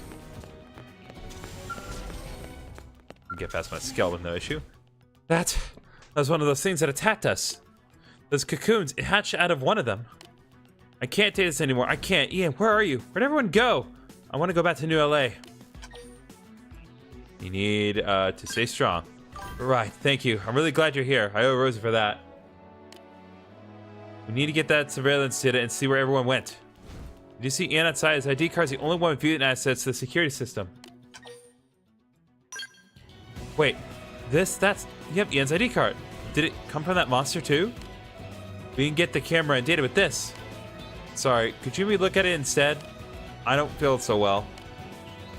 get past my Skell with no issue. That was one of those things that attacked us. Those cocoons, it hatched out of one of them. I can't take this anymore. I can't. Ian, where are you? Where'd everyone go? I want to go back to New LA. You need to stay strong. Right, thank you. I'm really glad you're here. I owe Rosie for that. We need to get that surveillance data and see where everyone went. Did you see Ian outside? His ID card's the only one with viewing access to the security system. Wait, you have Ian's ID card. Did it come from that monster too? We can get the camera and data with this. Sorry, could you look at it instead? I don't feel so well.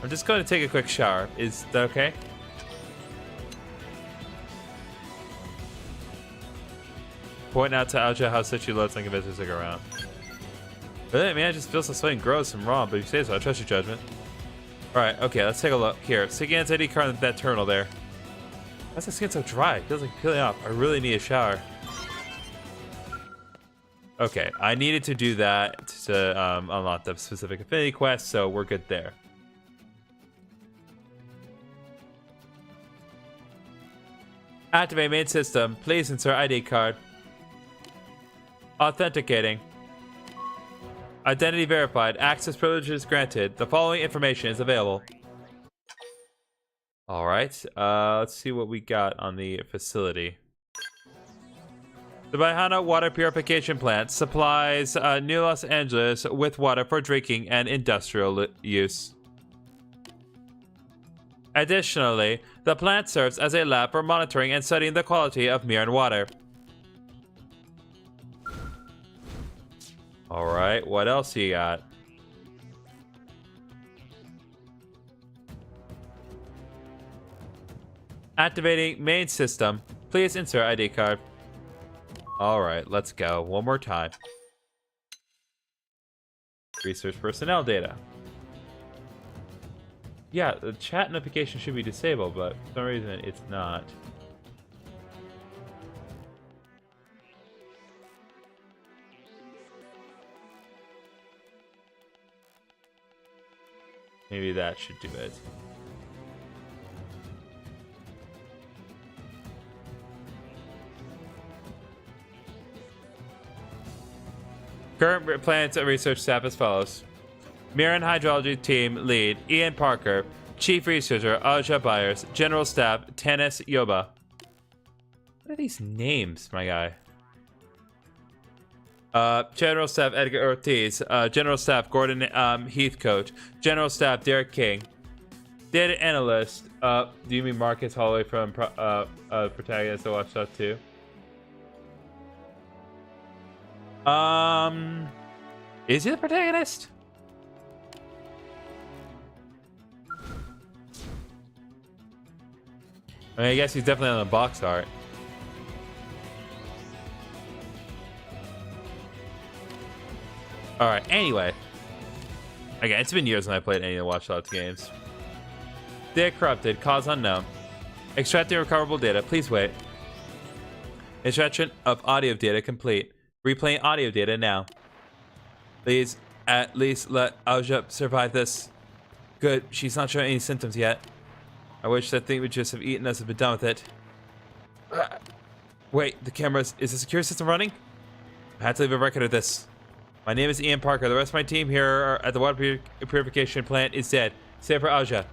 I'm just going to take a quick shower. Is that okay? Point out to Alja how such you loads like a visitor stick around. Really? Man, I just feel so something gross and wrong, but you say so. I trust your judgment. Alright, okay, let's take a look. Here, stick Ian's ID card in that terminal there. Why's the skin so dry? It feels like peeling off. I really need a shower. Okay, I needed to do that to unlock the specific affinity quest, so we're good there. Activate main system. Please insert ID card. Authenticating. Identity verified. Access privileges granted. The following information is available. All right. Let's see what we got on the facility. The Baihana Water Purification Plant supplies New Los Angeles with water for drinking and industrial use. Additionally, the plant serves as a lab for monitoring and studying the quality of Miran water. All right, what else you got? Activating main system. Please insert ID card. All right, let's go. One more time. Research personnel data. Yeah, the chat notification should be disabled, but for some reason it's not. Maybe that should do it. Current plans and research staff as follows. Miran Hydrology Team Lead, Ian Parker. Chief Researcher, Aja Byers. General Staff, Tanis Yoba. What are these names, my guy? General Staff, Edgar Ortiz. General Staff, Gordon Heathcote. General Staff, Derek King. Data Analyst, do you mean Marcus Holloway from Protagonist of Watch Dogs 2? Is he the protagonist? I mean, I guess he's definitely on the box art. All right. Anyway, again, it's been years since I played any of the Watch Dogs games. Data corrupted. Cause unknown. Extracting recoverable data. Please wait. Extraction of audio data complete. Replaying audio data now. Please, at least let Aja survive this. Good. She's not showing any symptoms yet. I wish that thing would just have eaten us and been done with it. Wait, the cameras. Is the security system running? I had to leave a record of this. My name is Ian Parker. The rest of my team here at the water purification plant is dead. Save for Aja.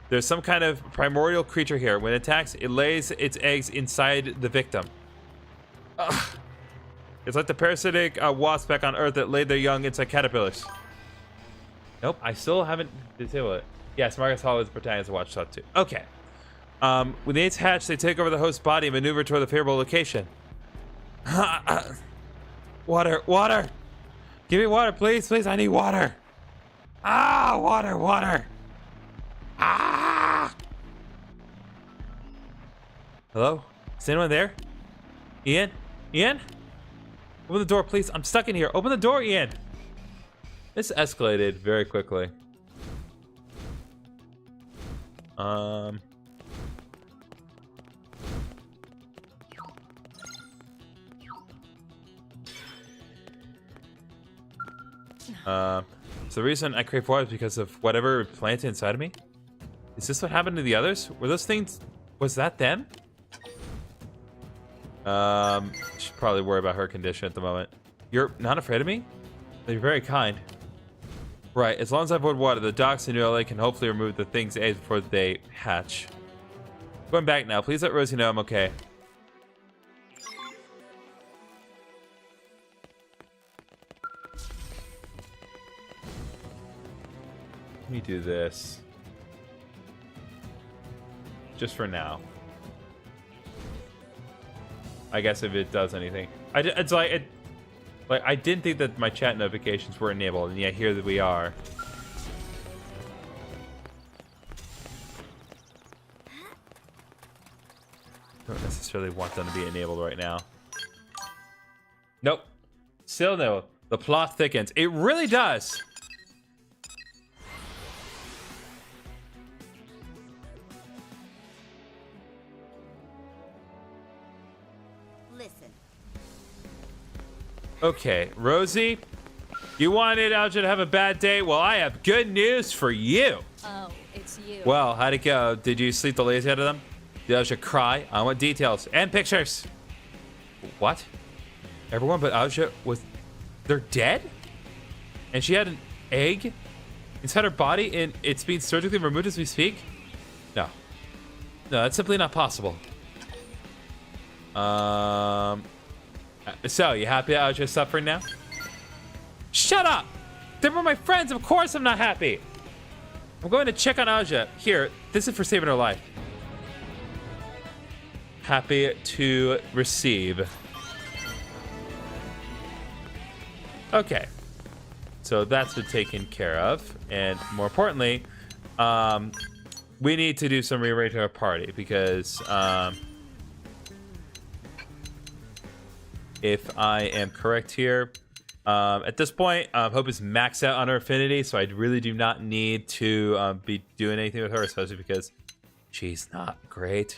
There's some kind of primordial creature here. When it attacks, it lays its eggs inside the victim. Ugh. It's like the parasitic wasp back on Earth that laid their young inside caterpillars. Nope, I still haven't disabled it. Yes, Marcus Hall is the protagonist of Watch Dogs 2. Okay. When the eggs hatch, they take over the host's body and maneuver toward the favorable location. Water, water! Give me water, please, please, I need water! Ah, water, water! Ah! Hello? Is anyone there? Ian? Ian? Open the door, please. I'm stuck in here. Open the door, Ian. This escalated very quickly. So the reason I crave water is because of whatever planted inside of me. Is this what happened to the others? Were those things? Was that them? Should probably worry about her condition at the moment. You're not afraid of me? You're very kind. Right, as long as I avoid water, the docks in New LA can hopefully remove the thing's eggs before they hatch. Going back now. Please let Rosie know I'm okay. Let me do this. Just for now. I guess if it does anything. It's like I didn't think that my chat notifications were enabled, and yet here that we are. Don't necessarily want them to be enabled right now. Nope. Still no. The plot thickens. It really does. Listen. Okay, Rosie, you wanted Alja to have a bad day? Well, I have good news for you. Oh, it's you. Well, how'd it go? Did you sleep the lazy out of them? Did Alja cry? I want details and pictures. What? Everyone but Alja was... They're dead? And she had an egg inside her body and it's being surgically removed as we speak? No. No, that's simply not possible. So, you happy Alja's suffering now? Shut up! They were my friends, of course I'm not happy! I'm going to check on Alja. Here, this is for saving her life. Happy to receive. Okay. So that's been taken care of. And more importantly, we need to do some rearranging our party because if I am correct here, at this point, Hope is maxed out on her affinity, so I really do not need to be doing anything with her, especially because she's not great.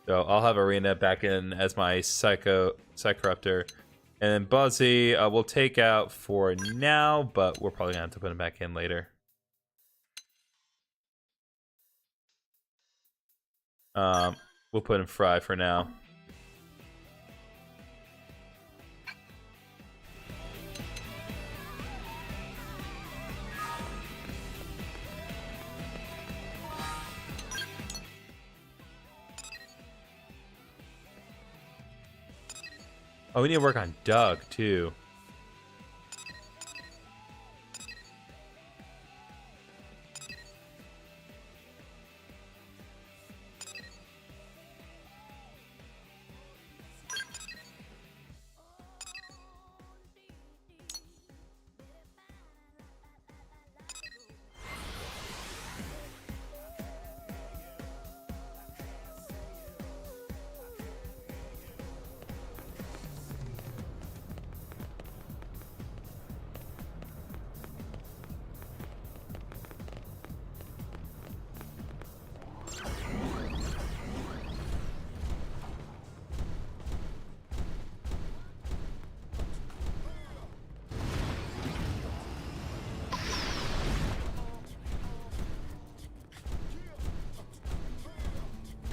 So I'll have Arena back in as my Psycorruptor. And then Buzzy, we'll take out for now, but we're probably going to have to put him back in later. We'll put in Fry for now. Oh, we need to work on Doug, too.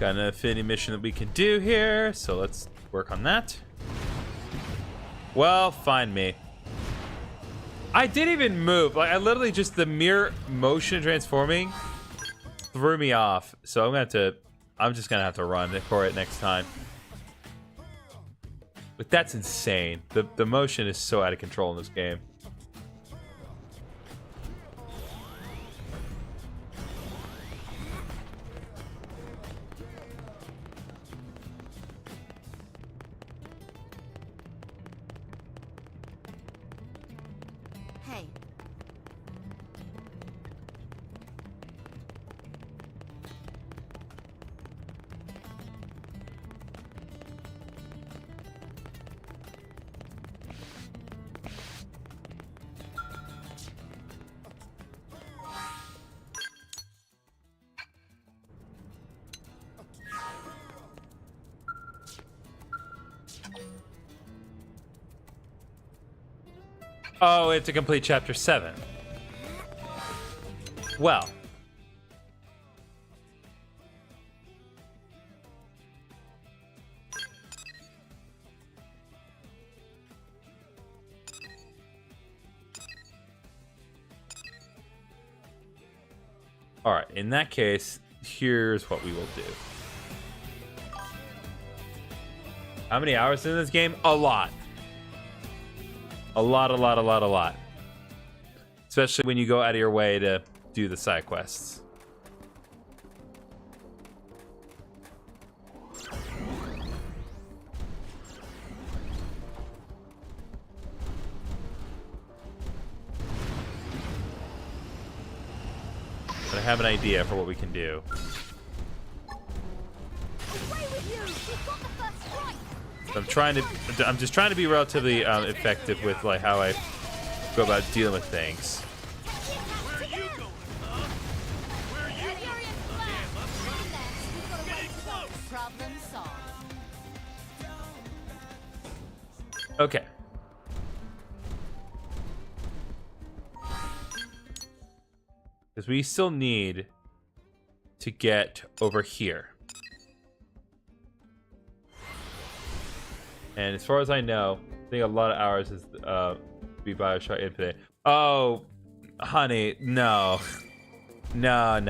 Got an affinity mission that we can do here, so let's work on that. Well, find me. I didn't even move. Like, I literally just, the mere motion transforming threw me off. So I'm just gonna have to run for it next time. But that's insane. The motion is so out of control in this game. Hey. Oh, we have to complete chapter 7. Well. All right, in that case, here's what we will do. How many hours in this game? A lot. A lot. Especially when you go out of your way to do the side quests. But I have an idea for what we can do. Away with you! We've got the first strike! I'm just trying to be relatively effective with like how I go about dealing with things. Where are you going, huh? Where are you going? Getting close. Problem solved. Okay. Because we still need to get over here. And as far as I know, I think a lot of hours is be BioShock Infinite. Oh, honey, no. No.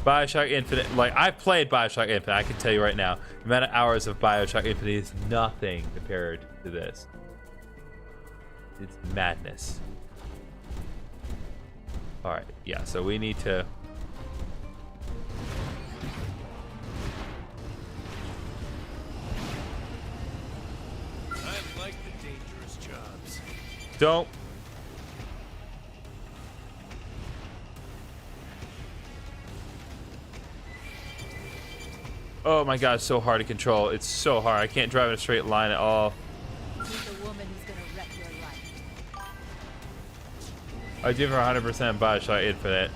BioShock Infinite, like, I've played BioShock Infinite, I can tell you right now, the amount of hours of BioShock Infinite is nothing compared to this. It's madness. Alright, yeah, so we need to... I like the dangerous jobs. Don't. Oh my god, it's so hard to control. It's so hard. I can't drive in a straight line at all. Meet the woman who's gonna wreck your life. I do for 100% BioShock Infinite.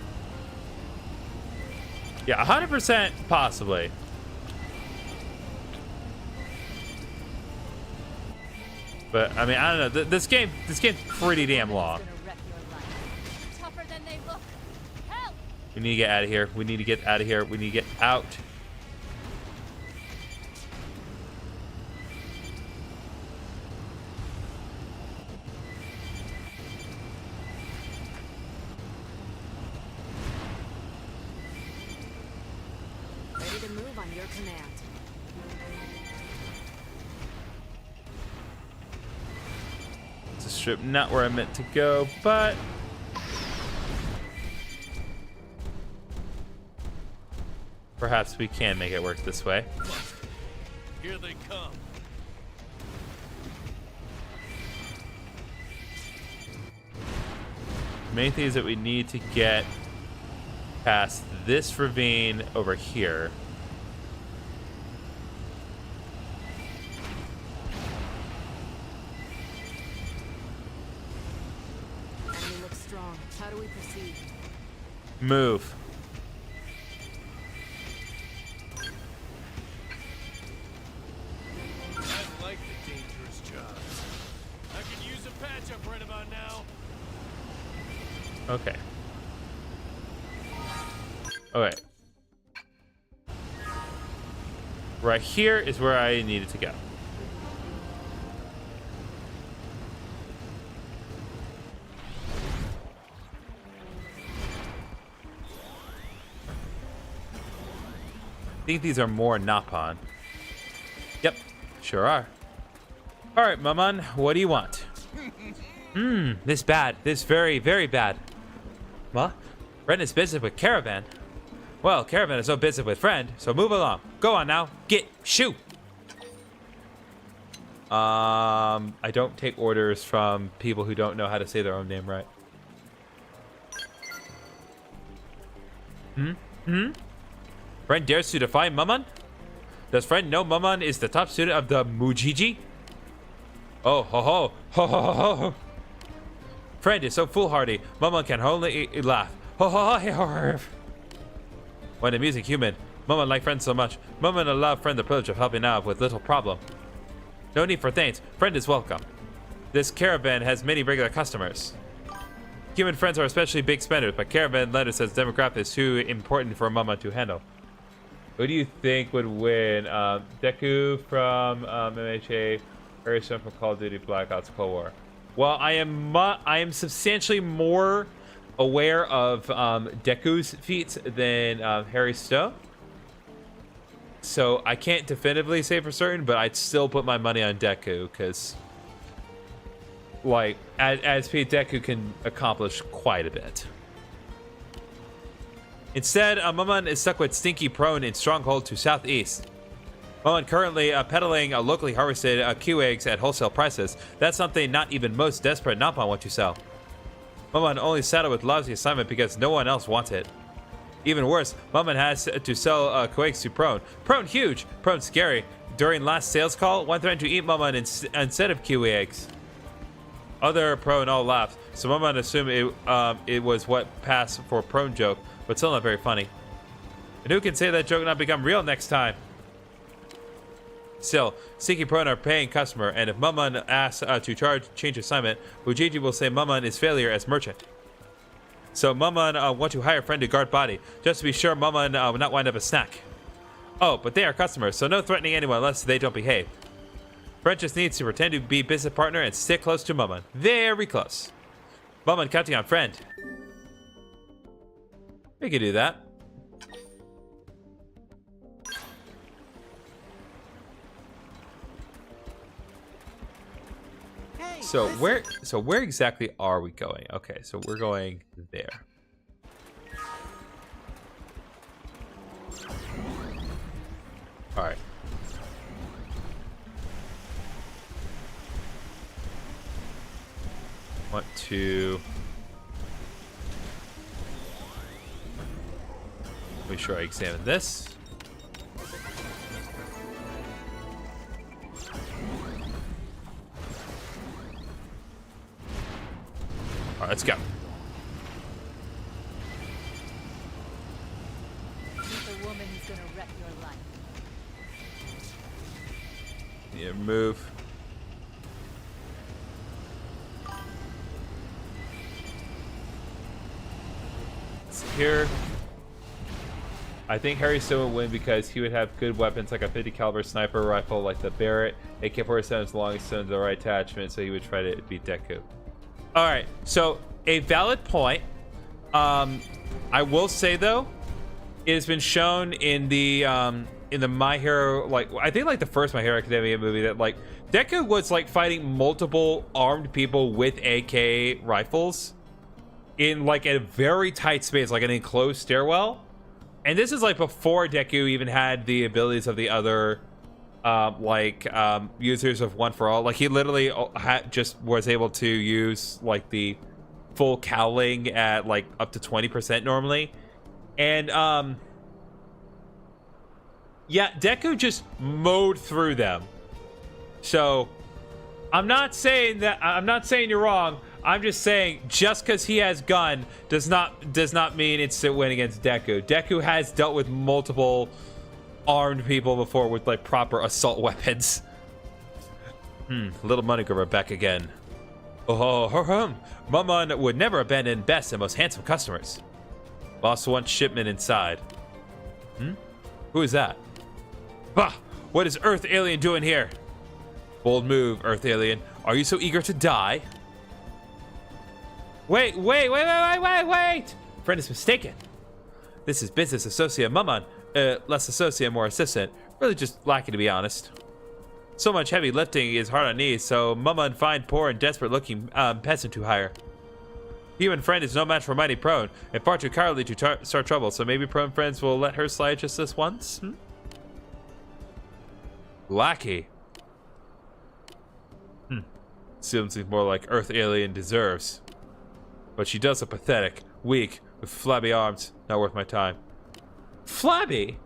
Yeah, 100% possibly. But I mean, I don't know. This game's pretty damn long. Gonna wreck your life. Tougher than they look. Help! We need to get out of here. We need to get out of here. We need to get out. Ready to move on your command. It's a strip not where I meant to go, but perhaps we can make it work this way. Here they come. The main thing is that we need to get past this ravine over here. Enemy looks strong. How do we proceed? Move. I like the dangerous jobs. I could use a patch up right about now. Okay. Okay. Right here is where I needed to go. I think these are more Napon. Yep, sure are. All right, Maman, what do you want? This bad. This very, very bad. What? Friend is busy with Caravan. Well, Caravan is so busy with Friend, so move along. Go on now. Get, shoot. I don't take orders from people who don't know how to say their own name right. Friend dares to defy Maman? Does Friend know Maman is the top student of the Mujiji? Oh, ho, ho, ho, ho, ho, ho. Friend is so foolhardy, Maman can only laugh. Ho, ho, ho, ho, ho. What an amusing human. Maman like Friend so much. Maman allowed Friend the privilege of helping out with little problem. No need for thanks. Friend is welcome. This Caravan has many regular customers. Human friends are especially big spenders, but Caravan letter says demographic is too important for Maman to handle. Who do you think would win? Deku from MHA, Harrison from Call of Duty Black Ops Cold War. Well, I am substantially more aware of Deku's feats than Harry Stowe. So I can't definitively say for certain, but I'd still put my money on Deku because, like, as Pete, Deku can accomplish quite a bit. Instead, Maman is stuck with Stinky Prone in Stronghold to southeast. Maman currently peddling locally harvested Q eggs at wholesale prices. That's something not even most desperate Napon want to sell. Maman only saddled with lousy assignment because no one else wants it. Even worse, Maman has to sell Q eggs to Prone. Prone huge, Prone scary. During last sales call, one threatened to eat Maman instead of Q eggs. Other Prone all laughed, so Maman assumed it was what passed for Prone joke, but still not very funny. And who can say that joke not become real next time? Still, Stinky Prone are paying customer, and if Maman asks to change assignment, Ujiji will say Maman is failure as merchant. So Maman want to hire a friend to guard body, just to be sure Maman will not wind up a snack. Oh, but they are customers, so no threatening anyone unless they don't behave. Friend just needs to pretend to be business partner and stick close to Maman. Very close. Maman counting on Friend. We could do that. So where exactly are we going? Okay, so we're going there. All right. Want to make sure I examine this. All right, let's go. Meet the woman who's gonna wreck your life. Need to move. Here, I think Harry still would win because he would have good weapons like a 50 caliber sniper rifle like the Barrett, AK-47 is long stones, the right attachment, so he would try to beat Deku. All right, so a valid point. I will say though, it has been shown in the My Hero, like I think like the first My Hero Academia movie, that like Deku was like fighting multiple armed people with AK rifles in like a very tight space, like an enclosed stairwell. And this is like before Deku even had the abilities of the other users of One for All. Like he literally just was able to use like the full cowling at like up to 20% normally. And yeah, Deku just mowed through them. So I'm not saying you're wrong. I'm just saying, just because he has gun does not mean instant win against Deku. Deku has dealt with multiple armed people before with like proper assault weapons. Little money grabber back again. Oh, Maman would never abandon best and most handsome customers. Boss wants shipment inside. Who is that? Bah! What is Earth Alien doing here? Bold move, Earth Alien. Are you so eager to die? Wait! Friend is mistaken. This is business associate Maman. Less associate, more assistant. Really just lucky, to be honest. So much heavy lifting is hard on knees, so Maman find poor and desperate looking peasant to hire. Human friend is no match for mighty prone, and far too cowardly to start trouble, so maybe prone friends will let her slide just this once? Lackey. Seems more like Earth Alien deserves. But she does look pathetic, weak, with flabby arms. Not worth my time. Flabby?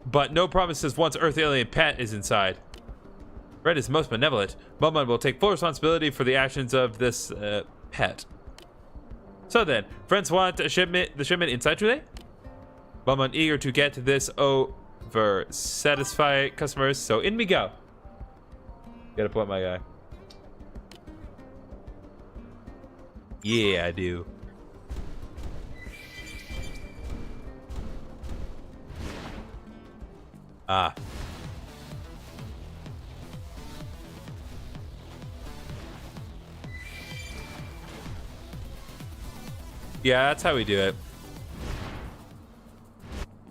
But no promises once Earth Alien pet is inside. Red is most benevolent. Maman will take full responsibility for the actions of this pet. So then, friends want the shipment inside today? Maman eager to get this over. Satisfy customers, so in we go. Gotta point my guy. Yeah, I do. Ah. Yeah, that's how we do it.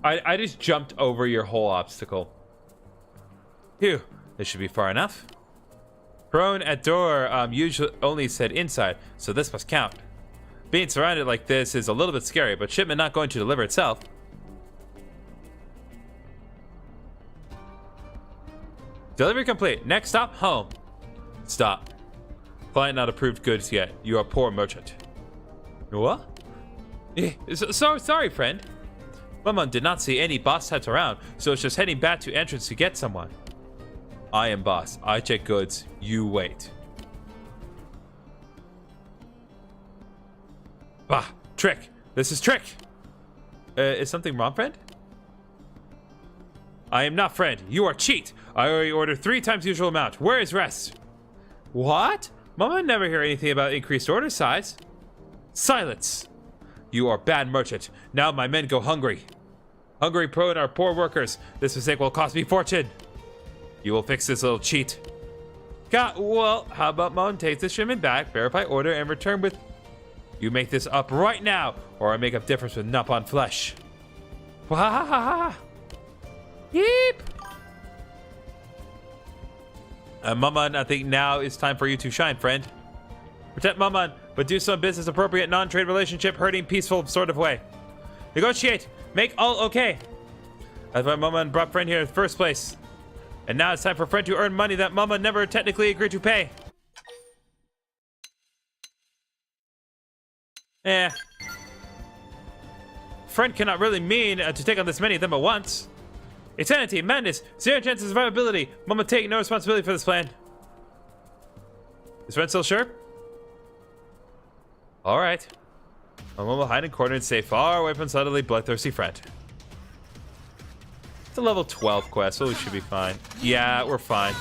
I just jumped over your whole obstacle. Phew, this should be far enough. Prone at door usually only said inside, so this must count. Being surrounded like this is a little bit scary, but shipment not going to deliver itself. Delivery complete. Next stop, home. Stop. Client not approved goods yet. You are poor merchant. What? So sorry, friend. Maman did not see any boss types around, so it's just heading back to entrance to get someone. I am boss. I check goods. You wait. Bah! Trick! This is trick! Is something wrong, friend? I am not friend. You are cheat. I already ordered 3 times usual amount. Where is rest? What? Mama never hear anything about increased order size. Silence! You are bad merchant. Now my men go hungry. Hungry prone are poor workers. This mistake will cost me fortune. You will fix this little cheat. Well, how about Mom takes the shipment back, verify order, and return with... You make this up right now, or I make up difference with nap on flesh. Wahahaha! Yeep! Maman, I think now is time for you to shine, friend. Protect Maman, but do some business appropriate, non-trade relationship, hurting, peaceful sort of way. Negotiate! Make all okay! That's why Maman brought friend here in the first place. And now it's time for friend to earn money that Mama never technically agreed to pay. Friend cannot really mean to take on this many of them at once. Insanity, madness, 0 chance of survivability. Mama take no responsibility for this plan. Is friend still sure? Alright. Mama will hide in a corner and stay far away from suddenly bloodthirsty friend. It's a level 12 quest, so we should be fine. Yeah, we're fine.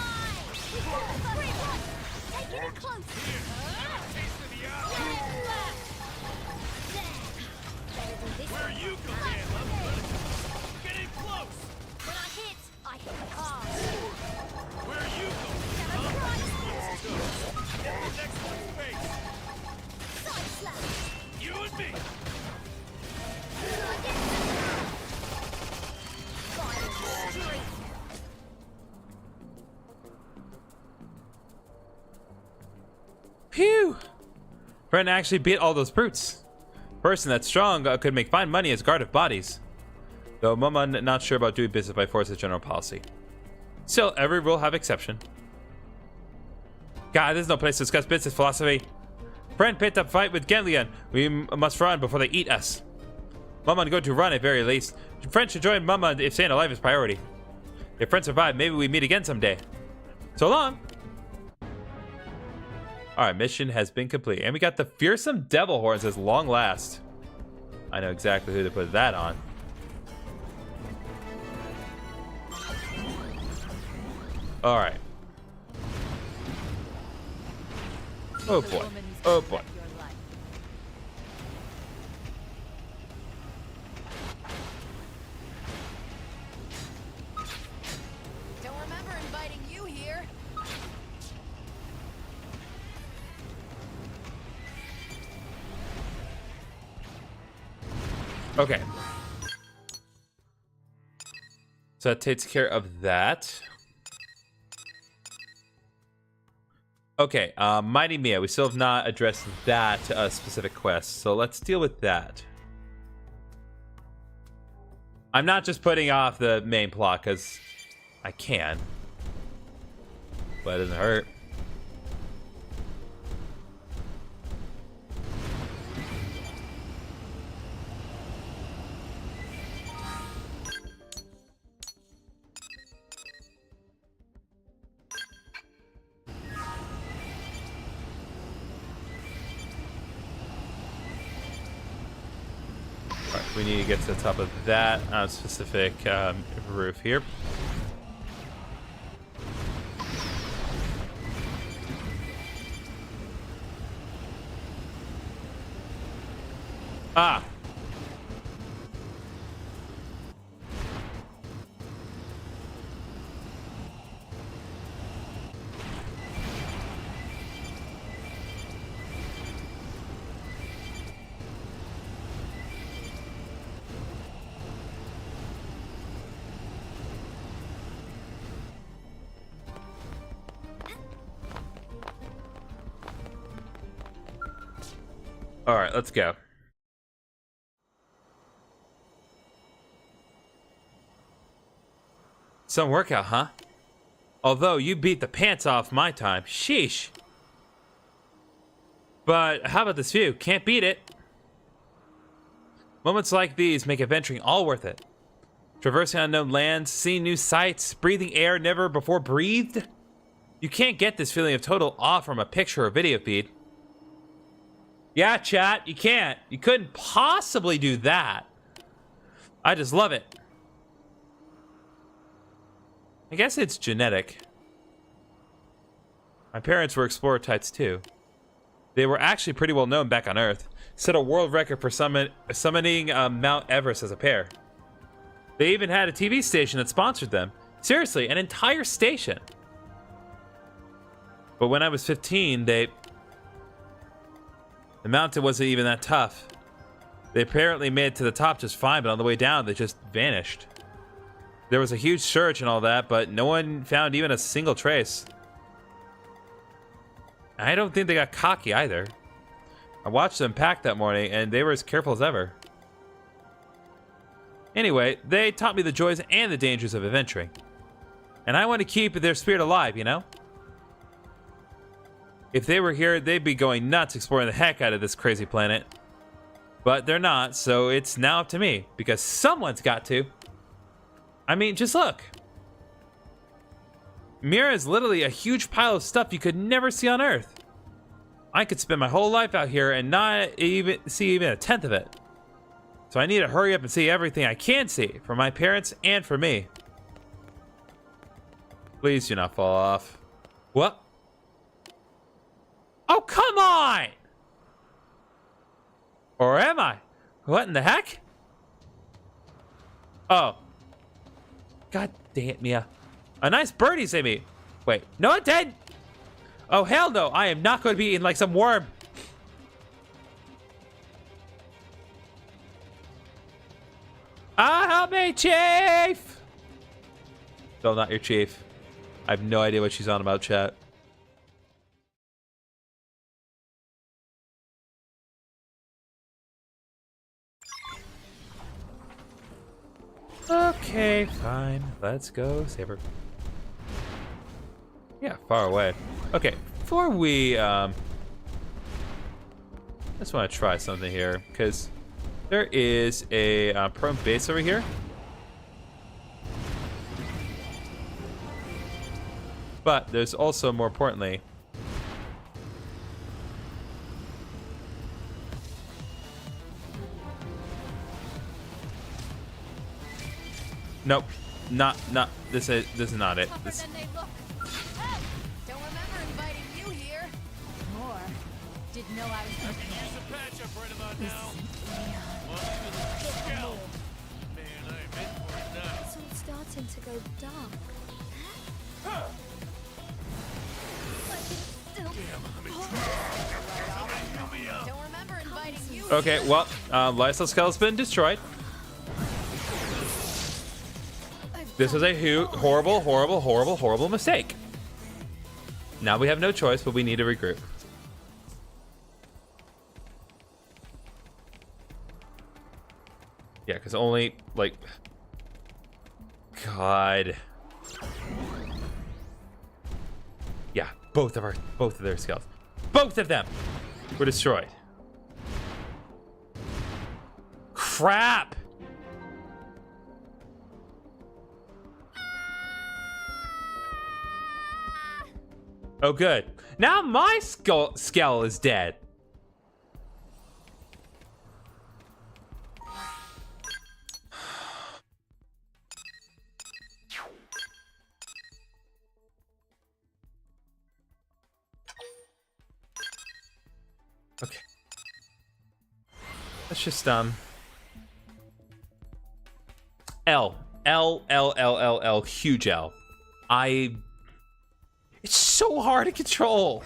Phew! Friend actually beat all those brutes. Person that's strong could make fine money as guard of bodies. Though Mama not sure about doing business by force as general policy. Still, every rule have exception. God, there's no place to discuss business philosophy. Friend picked up fight with Genlian. We must run before they eat us. Mama going to run at very least. Friend should join Mama if staying alive is priority. If friends survive, maybe we meet again someday. So long! Alright, mission has been complete. And we got the fearsome devil horns as long last. I know exactly who to put that on. Alright. Oh boy. Oh boy. Okay. So that takes care of that. Okay, Mighty Mia. We still have not addressed that specific quest, so let's deal with that. I'm not just putting off the main plot, because I can. But it doesn't hurt. We need to get to the top of that specific roof here. Ah! All right, let's go. Some workout, huh? Although you beat the pants off my time. Sheesh. But how about this view? Can't beat it. Moments like these make adventuring all worth it. Traversing unknown lands, seeing new sights, breathing air never before breathed. You can't get this feeling of total awe from a picture or video feed. Yeah, chat, you can't. You couldn't possibly do that. I just love it. I guess it's genetic. My parents were explorer types too. They were actually pretty well known back on Earth. Set a world record for summiting Mount Everest as a pair. They even had a TV station that sponsored them. Seriously, an entire station. But when I was 15, the mountain wasn't even that tough. They apparently made it to the top just fine, but on the way down, they just vanished. There was a huge search and all that, but no one found even a single trace. I don't think they got cocky either. I watched them pack that morning, and they were as careful as ever. Anyway, they taught me the joys and the dangers of adventuring. And I want to keep their spirit alive, you know? If they were here, they'd be going nuts exploring the heck out of this crazy planet. But they're not, so it's now up to me, because someone's got to. I mean, just look. Mira is literally a huge pile of stuff you could never see on Earth. I could spend my whole life out here and not even see even a tenth of it. So I need to hurry up and see everything I can see for my parents and for me. Please do not fall off. What? Oh, come on! Or am I? What in the heck? Oh. God dang it, Mia. A nice birdie saved me. Wait, no, it did. Oh, hell no. I am not going to be eaten like some worm. Ah, help me, Chief! No, not your chief. I have no idea what she's on about, chat. Okay, fine. Let's go save her. Yeah, far away. Okay, before we I just want to try something here, because there is a prone base over here. But there's also, more importantly, nope, not this is not it. This, Tougher than they look. Oh, don't remember inviting you here. More. Didn't know I was I can use the patch up right about now. Well, even the Skells. Man, I am in for it now. It's all starting to go dark. But it's still Damn, I'm in trouble. Somebody help me out. Don't remember inviting you Okay, well, Lysol Skells been destroyed. This was a horrible, horrible, horrible, horrible mistake. Now we have no choice, but we need to regroup. Yeah, because only, like... God. Yeah, both of their Skells. Both of them were destroyed. Crap! Oh, good. Now my Skell is dead. Okay. Let's just L, huge L. It's so hard to control.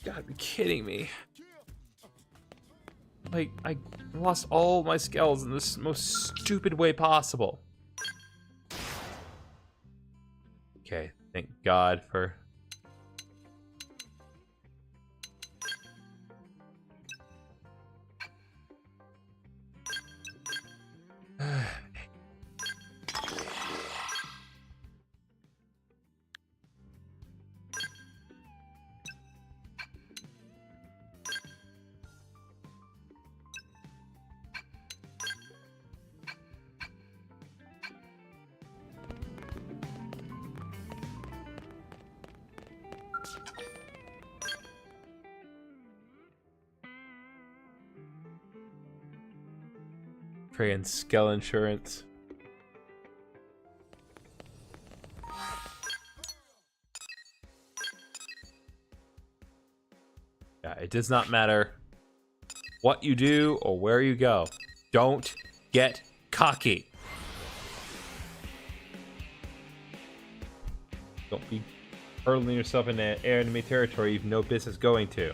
Gotta be kidding me. Like, I lost all my Skells in this most stupid way possible. Okay, thank God for... Friggin' Skell insurance. Yeah, it does not matter what you do or where you go. Don't get cocky. Don't be hurling yourself into enemy territory you've no business going to.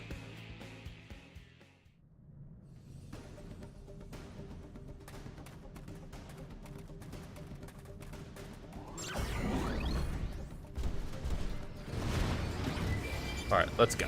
All right, let's go.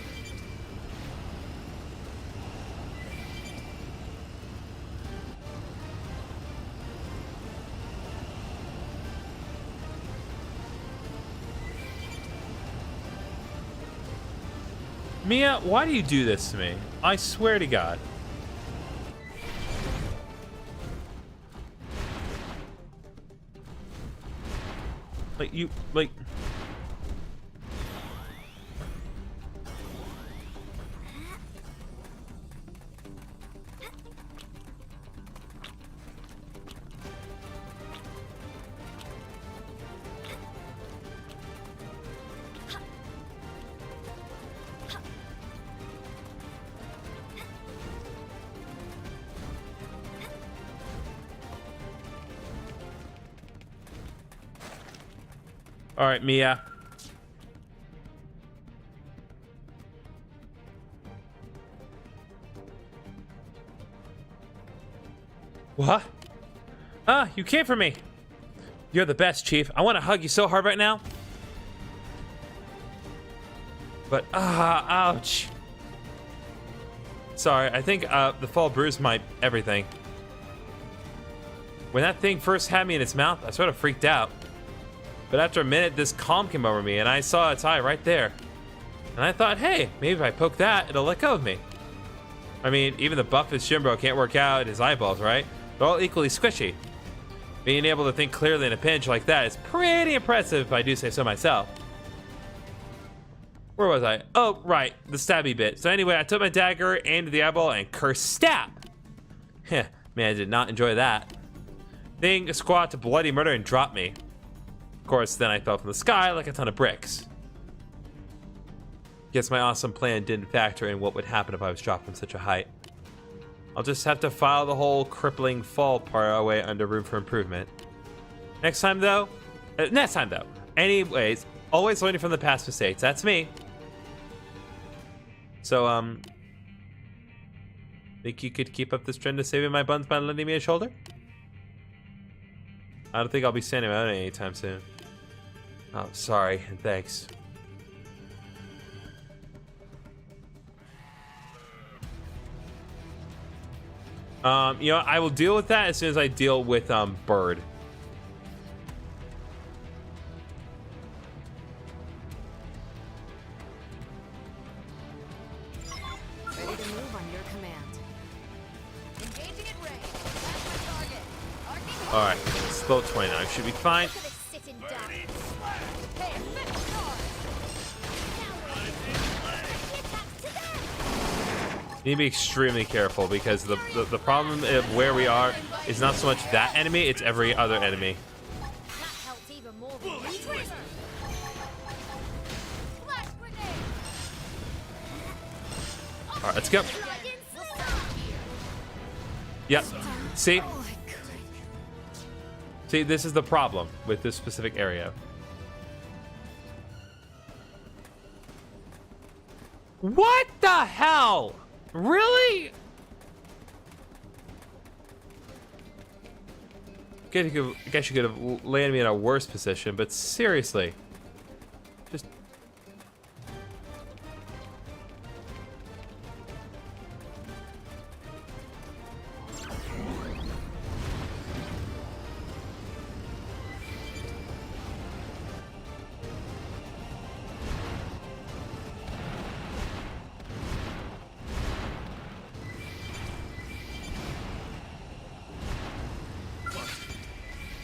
Mia, why do you do this to me? I swear to God. Like, you, like... All right, Mia. What? Ah, you came for me. You're the best, Chief. I want to hug you so hard right now. But, ouch. Sorry, I think the fall bruised my everything. When that thing first had me in its mouth, I sort of freaked out. But after a minute, this calm came over me, and I saw its eye right there. And I thought, hey, maybe if I poke that, it'll let go of me. I mean, even the buffest Shinbro can't work out his eyeballs, right? They're all equally squishy. Being able to think clearly in a pinch like that is pretty impressive, if I do say so myself. Where was I? Oh, right, the stabby bit. So anyway, I took my dagger, aimed at the eyeball, and cursed stab. Heh, man, I did not enjoy that. Thing squat to bloody murder and dropped me. Of course, then I fell from the sky like a ton of bricks. Guess my awesome plan didn't factor in what would happen if I was dropped from such a height. I'll just have to file the whole crippling fall part away under room for improvement. Next time though. Anyways, always learning from the past mistakes. That's me. So, think you could keep up this trend of saving my buns by lending me a shoulder? I don't think I'll be standing out anytime soon. Oh, sorry, and thanks. You know, I will deal with that as soon as I deal with, Bird. Ready to move on your command. Engaging at range. That's my target. Arcing Alright, slow 29. Should be fine. Look at this sitting duck. Hey, finish hard. Now we're in business. The attacks to them. Need to be extremely careful because the problem of where we are is not so much that enemy, it's every other enemy. That helped even more than you trigger. Flash grenade. Alright, let's go. Dragon slam. Yep. See? See, this is the problem with this specific area. What the hell? Really? I guess you could have landed me in a worse position, but seriously. Just...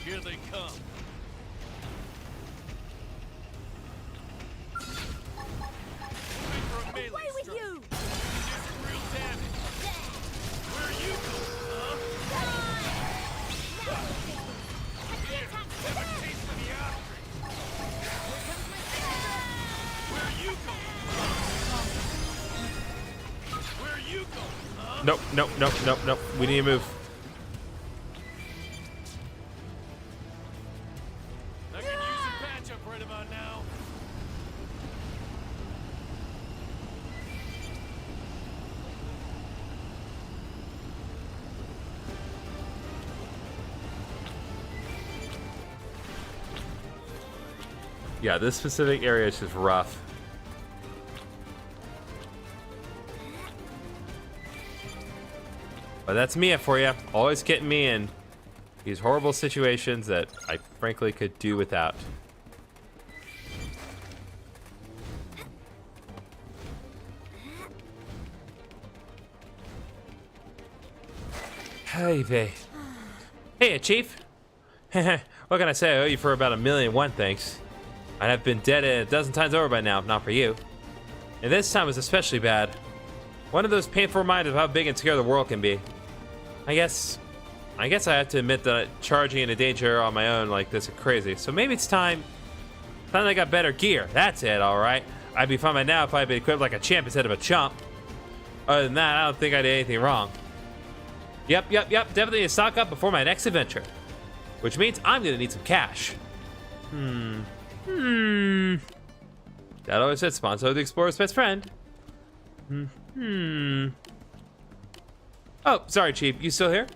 Here they come. Wait for a melee Away with strike. you. Do some real damage. Where are you going, huh? Here, have a taste of the ostrich. Where are you going? Where are you going, huh? Nope, nope, nope, nope, nope. We need to move. I can use a patch-up right about now. Yeah, this specific area is just rough. But that's Mia for you. Always getting me in these horrible situations that I frankly could do without. Hey, vey. Hey, Chief. What can I say? I owe you for about 1,000,001 thanks. I'd have been dead a dozen times over by now, if not for you. And this time was especially bad. One of those painful reminders of how big and scary the world can be. I guess I have to admit that charging into danger on my own like this is crazy. So maybe it's time I got better gear. That's it, all right. I'd be fine by now if I'd been equipped like a champ instead of a chump. Other than that, I don't think I did anything wrong. Yep. Definitely need to stock up before my next adventure. Which means I'm gonna need some cash. That always said sponsor the explorer's best friend. Oh, sorry, Chief. You still here?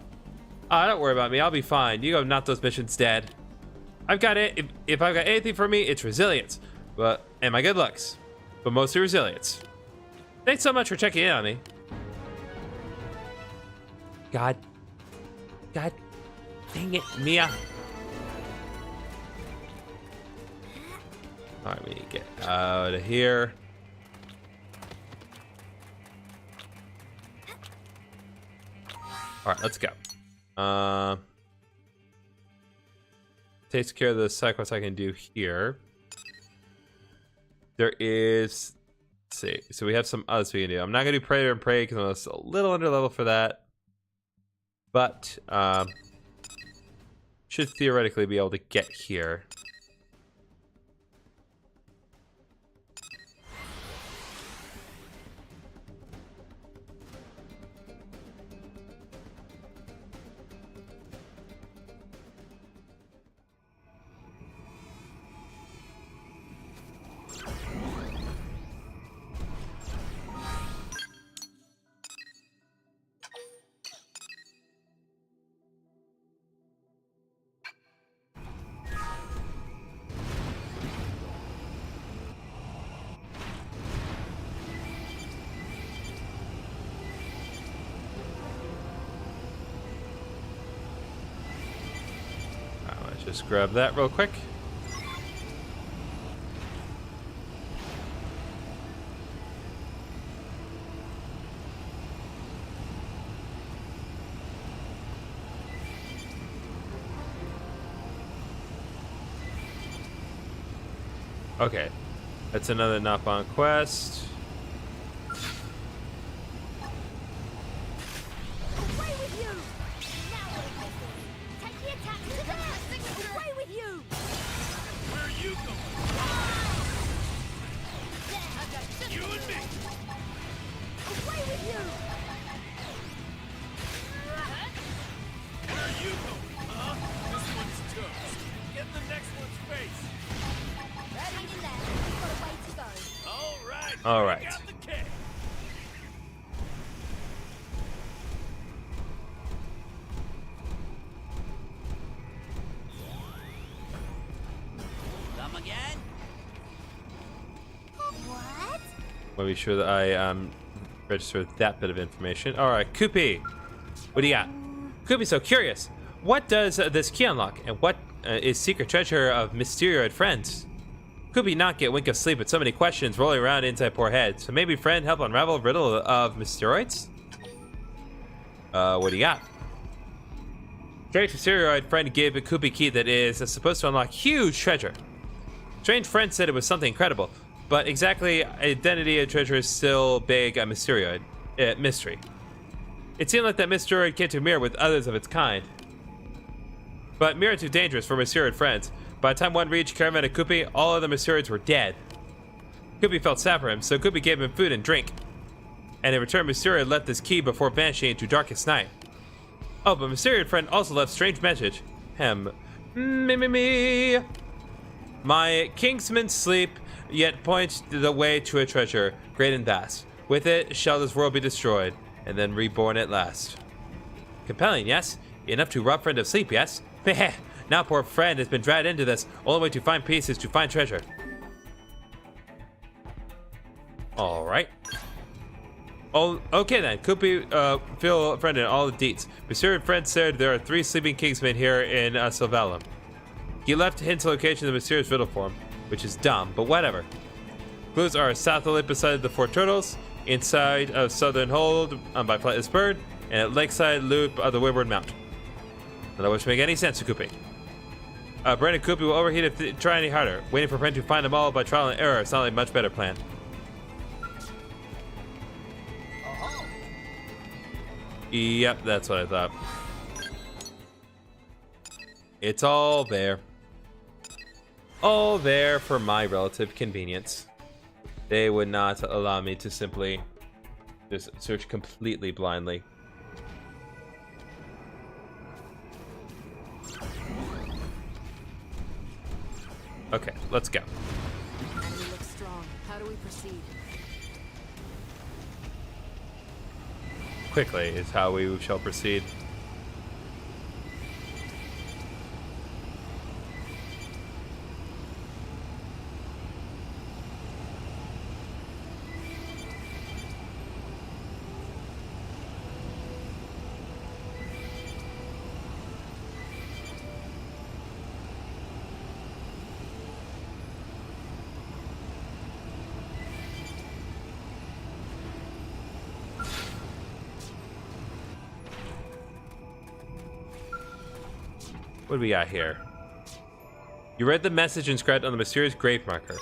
Don't worry about me. I'll be fine. You go knock those missions dead. I've got it. If I've got anything for me, it's resilience. And my good looks. But mostly resilience. Thanks so much for checking in on me. God dang it, Mia. Alright, we need to get out of here. Alright, let's go. Takes care of the side quest I can do here. There is... Let's see. So we have some others we can do. I'm not going to do Predator and Prey because I'm a little under level for that. But, should theoretically be able to get here. Just grab that real quick. Okay, that's another knock-on quest. Away with you! Now what is this? Take the attack to there! Away with you! Where are you going? There, I've got just You and me. away with you! Where are you going? Huh? This one's toast. Get in the next one's face. Hang in there. We've got a way to go. All right. All break right. out the cake. Come again? What? Want to be sure that I register that bit of information. All right, Koopy, what do you got? Koopy's so curious. What does this key unlock, and what is secret treasure of Mysterioid friends? Koopy not get wink of sleep with so many questions rolling around inside poor head. So maybe friend help unravel riddle of Mysterioids? What do you got? Strange Mysterioid friend gave a Koopy key that is supposed to unlock huge treasure. Strange friend said it was something incredible, but exactly identity of treasure is still big a Mysterioid mystery. It seemed like that Mysterioid came to Mira with others of its kind. But Mira too dangerous for Mysterioid friends. By the time one reached Caravan of Koopy, all other Mysterioids were dead. Koopy felt sad for him, so Koopy gave him food and drink. And in return, Mysterioid left this key before vanishing into darkest night. Oh, but Mysterioid friend also left strange message. Me. My kingsmen sleep, yet point the way to a treasure, great and vast. With it, shall this world be destroyed, and then reborn at last. Compelling, yes? Enough to rob friend of sleep, yes? Meh. Now poor friend has been dragged into this. Only way to find peace is to find treasure. All right. Oh, okay then. Koopy, fill friend in all the deets. Mysterioid friend said there are 3 sleeping kingsmen here in Sylvalum. He left hints location of the mysterious riddle form, which is dumb, but whatever. Clues are south of the lake beside the 4 turtles, inside of Southern Hold by Flightless Bird, and at Lakeside Loop of the Windward Mount. None of which make any sense to Koopy. Brandon Koopy will overheat if try any harder. Waiting for friend to find them all by trial and error sounds like a much better plan. Yep, that's what I thought. It's all there. All there for my relative convenience. They would not allow me to simply just search completely blindly. Okay, let's go. Enemy looks strong. How do we proceed? Quickly is how we shall proceed. What do we got here? You read the message inscribed on the mysterious grave marker.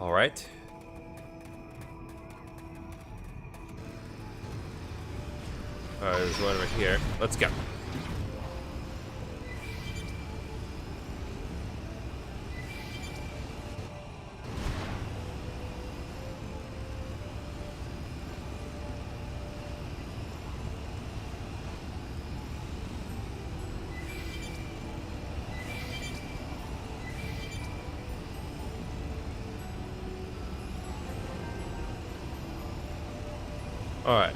All right. There's one over here. Let's go. All right.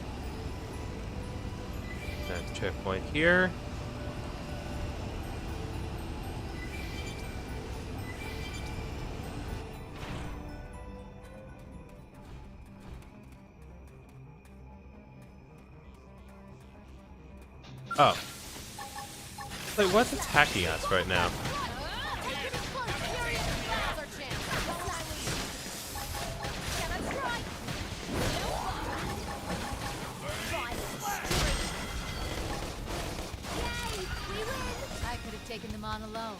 That checkpoint here. Oh. Like, what's attacking us right now? I could have taken them on alone.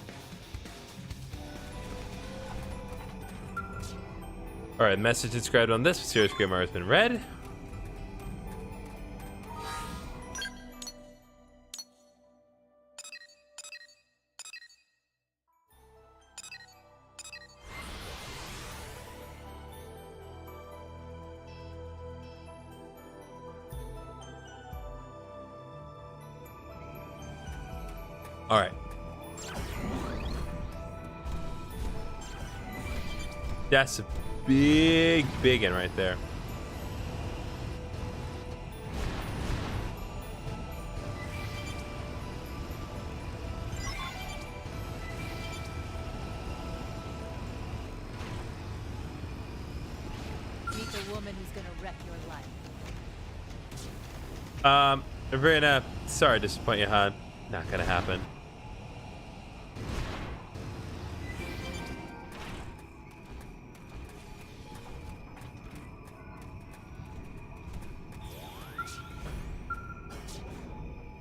Alright, message inscribed on this mysterious grimoire has been read. Alright. That's a big one right there. Meet the woman who's gonna wreck your life. Verena, sorry to disappoint you, hon. Not gonna happen.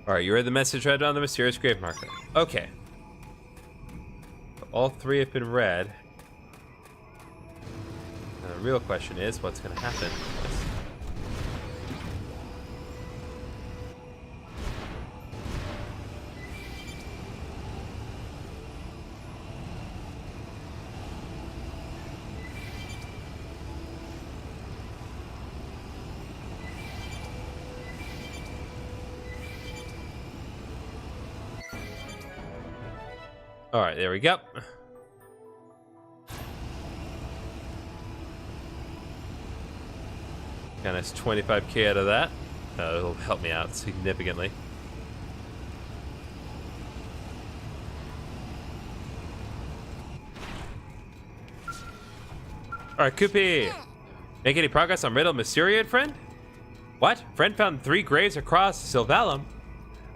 Alright, you read the message read on the mysterious grave marker. Okay. All three have been read. Now the real question is, what's gonna happen? All right, there we go. Got us 25k out of that. It'll help me out significantly. All right, Koopy. Make any progress on Riddle Mysteriad, friend? What? Friend found 3 graves across Sylvalum.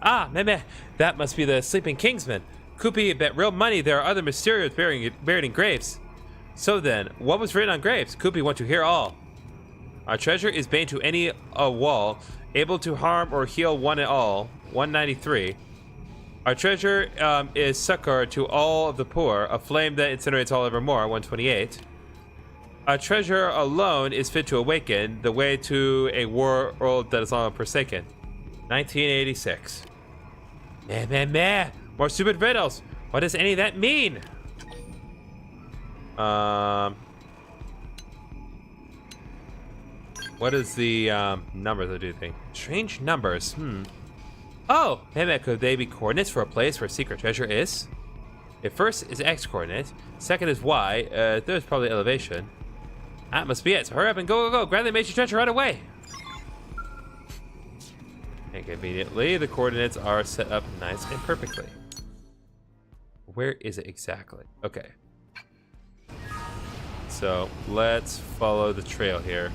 Ah, meh. That must be the Sleeping Kingsman. Koopy bet real money there are other Mysterios buried in graves. So then, what was written on graves? Koopy want to hear all. Our treasure is bane to any wall, able to harm or heal one and all, 193. Our treasure is succor to all of the poor, a flame that incinerates all evermore, 128. Our treasure alone is fit to awaken, the way to a world that is long forsaken, 1986. Meh. More stupid riddles. What does any of that mean? What is the numbers I do think? Strange numbers. Oh, maybe could they be coordinates for a place where secret treasure is? If first is X coordinate, second is Y, third is probably elevation. That must be it. So hurry up and go. Grab the major treasure right away. And conveniently, the coordinates are set up nice and perfectly. Where is it exactly? Okay. So let's follow the trail here.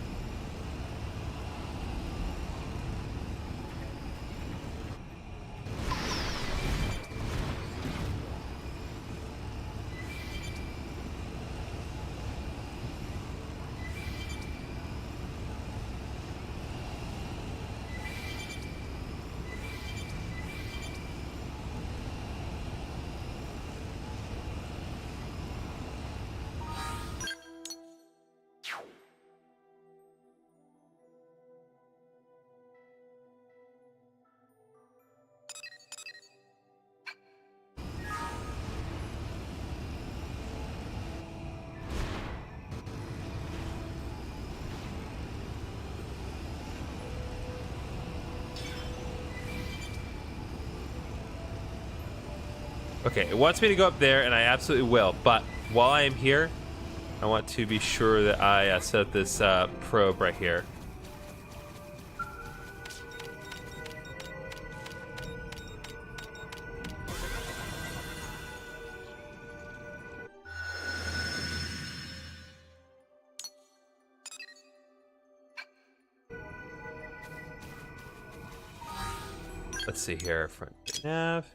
Okay, it wants me to go up there, and I absolutely will. But while I am here, I want to be sure that I set up this probe right here. Let's see here, front nav.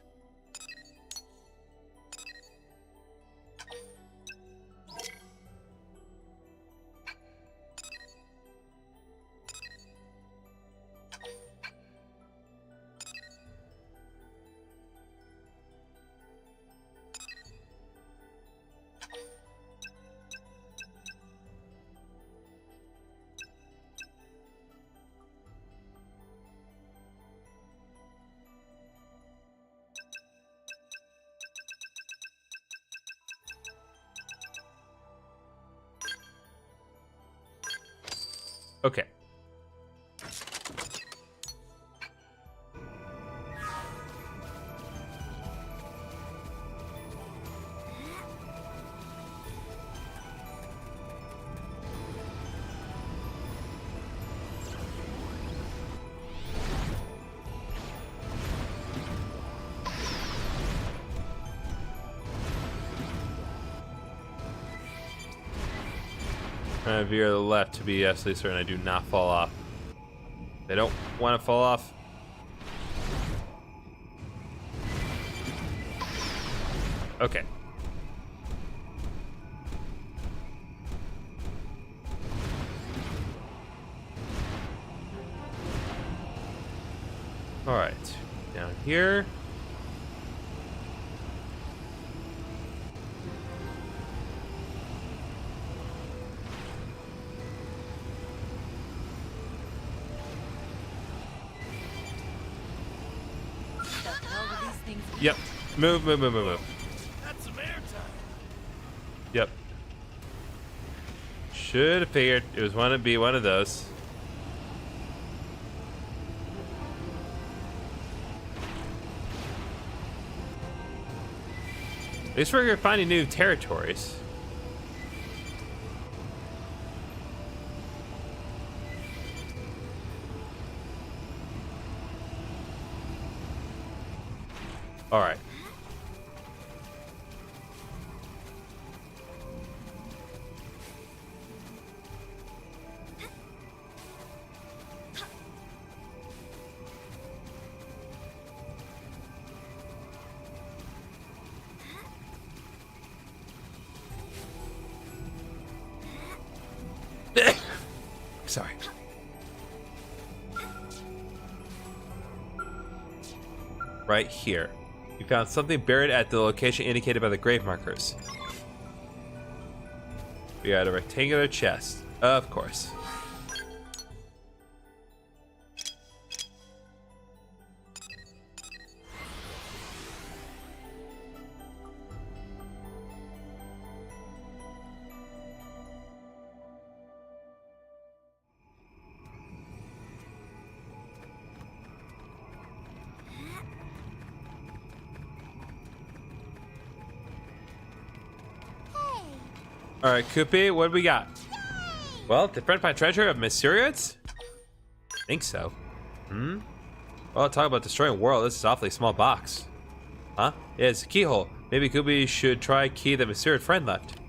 Okay. Trying to veer to the left to be absolutely certain I do not fall off. They don't want to fall off. Okay. All right, down here. The hell do these things Yep. Move, move, move, move, move. That's some airtime. Yep. Should have figured it was one to be one of those. At least we're finding new territories. All right. Sorry. Right here. We found something buried at the location indicated by the grave markers. We got a rectangular chest. Of course. All right, Koopy, what do we got? Well, the friend find treasure of Mysterious? Think so. Well, talk about destroying a world. This is an awfully small box. Huh? Yeah, it's a keyhole. Maybe Koopy should try a key that Mysterious friend left.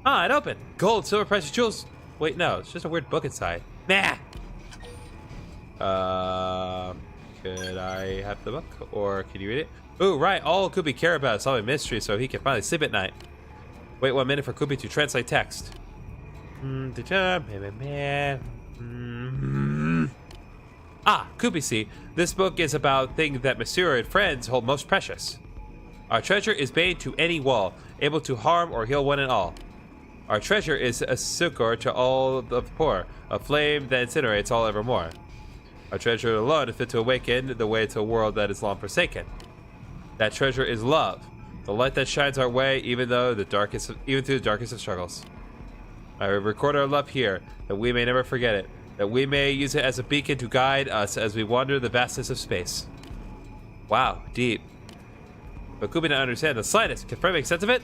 Ah, it opened. Gold, silver, precious jewels. Wait, no, it's just a weird book inside. Nah. Could I have the book, or can you read it? Ooh, right. All Koopy care about is solving mysteries, so he can finally sleep at night. Wait 1 minute for Koopy to translate text. Ah, Koopy, see, this book is about things that Monsieur and friends hold most precious. Our treasure is bane to any wall, able to harm or heal one and all. Our treasure is a succor to all the poor, a flame that incinerates all evermore. Our treasure alone is fit to awaken the way to a world that is long forsaken. That treasure is love. The light that shines our way, even through the darkest of struggles. I record our love here, that we may never forget it, that we may use it as a beacon to guide us as we wander the vastness of space. Wow, deep. But Koopy not understand the slightest. Can Fred make sense of it?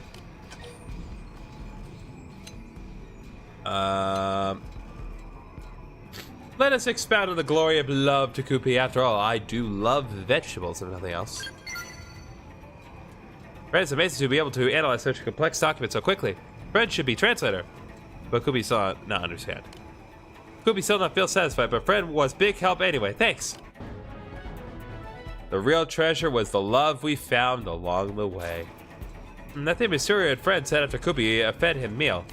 Let us expound on the glory of love to Koopy. After all, I do love vegetables, if nothing else. Fred, it's amazing to be able to analyze such a complex document so quickly. Fred should be translator. But Koopy still not understand. Koopy still not feel satisfied, but Fred was big help anyway. Thanks. The real treasure was the love we found along the way. Nothing Monsieur and Fred said after Koopy fed him meal.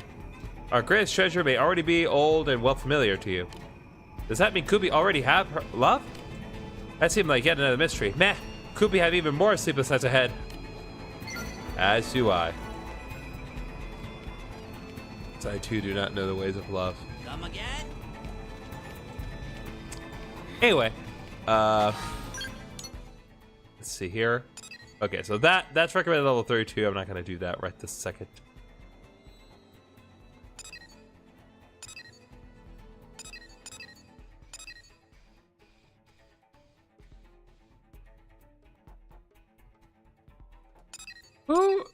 Our greatest treasure may already be old and well familiar to you. Does that mean Koopy already have her love? That seemed like yet another mystery. Meh, Koopy have even more sleepless nights ahead. As do I. I too do not know the ways of love. Come again? Anyway, let's see here. Okay, so that's recommended level 32. I'm not gonna do that right this second. Who?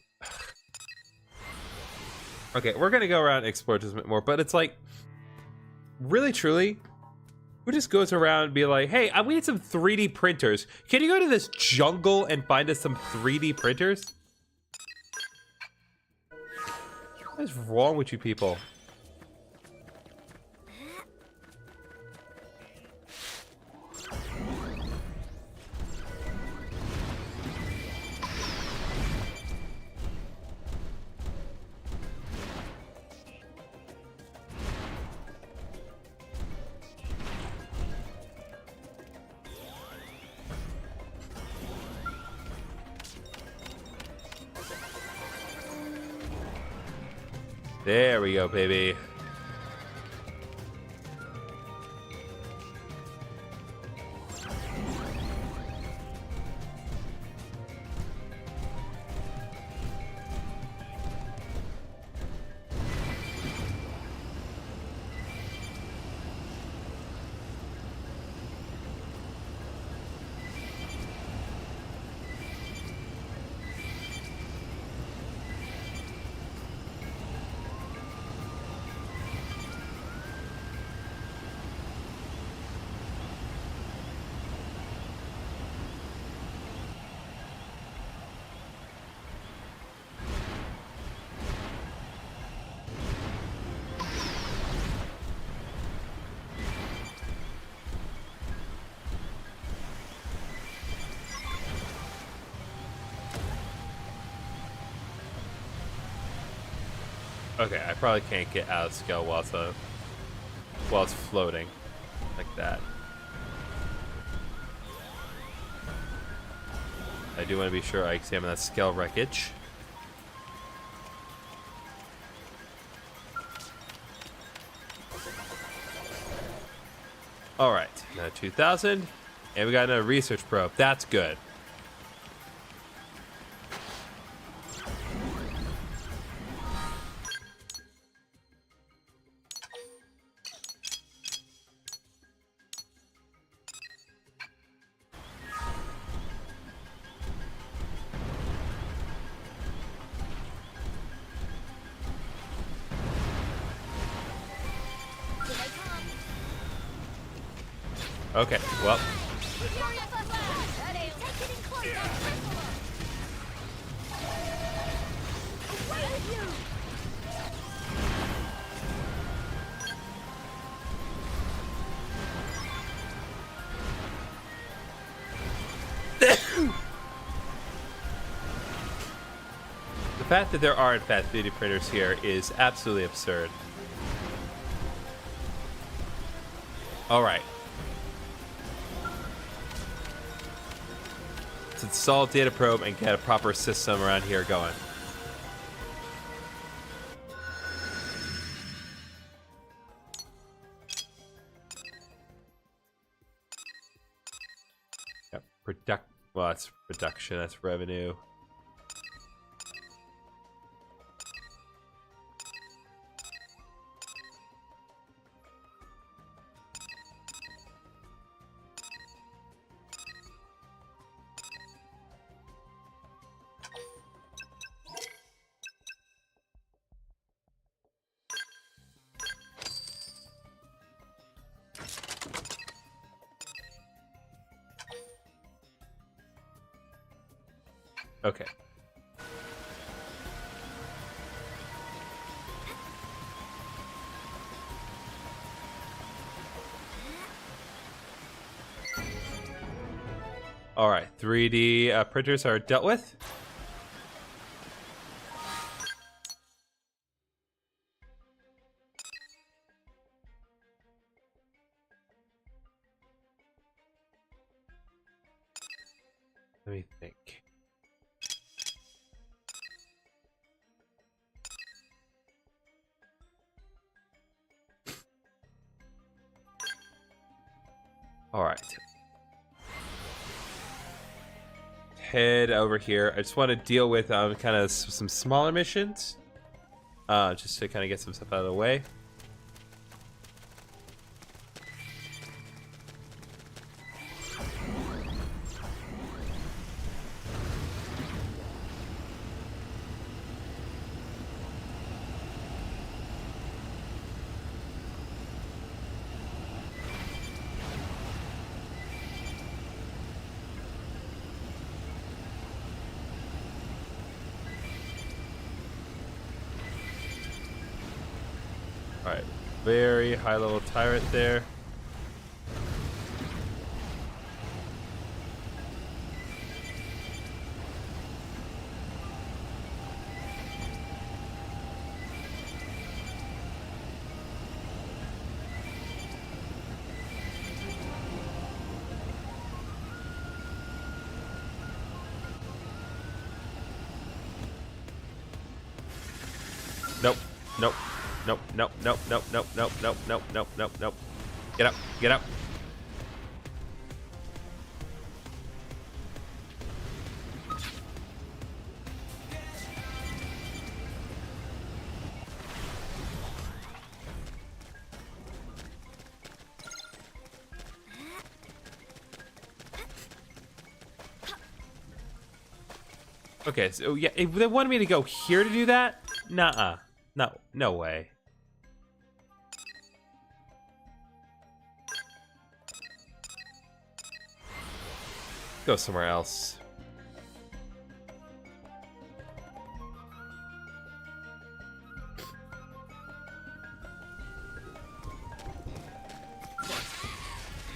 Okay, we're gonna go around and explore just a bit more, but it's like, really, truly, who just goes around and be like, hey, we need some 3D printers. Can you go to this jungle and find us some 3D printers? What is wrong with you people? There we go, baby. Okay, I probably can't get out of Skell while it's floating like that. I do want to be sure I examine that Skell wreckage. All right, now 2,000, and we got another research probe. That's good. Okay, well. The fact that there are in fact 3D printers here is absolutely absurd. All right. Let's install data probe and get a proper system around here going. Yep, well, that's production, that's revenue. Okay. All right, 3D printers are dealt with. Let me think. All right. Head over here. I just want to deal with kind of some smaller missions, just to kind of get some stuff out of the way. Alright, very high level tyrant there. Nope, nope, nope, nope, nope, nope, nope, nope, nope, nope, nope, nope, nope. Get up, get up. Okay, so yeah, they wanted me to go here to do that? Nuh-uh. No, no way. Go somewhere else.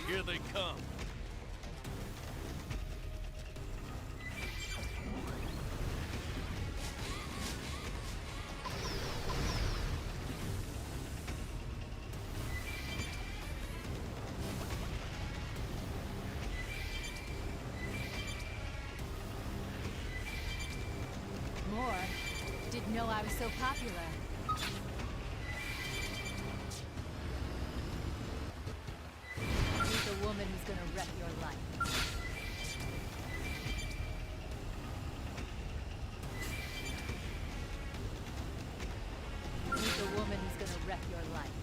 Here they come. More. Didn't know I was so popular. Meet the woman who's gonna wreck your life. Meet the woman who's gonna wreck your life.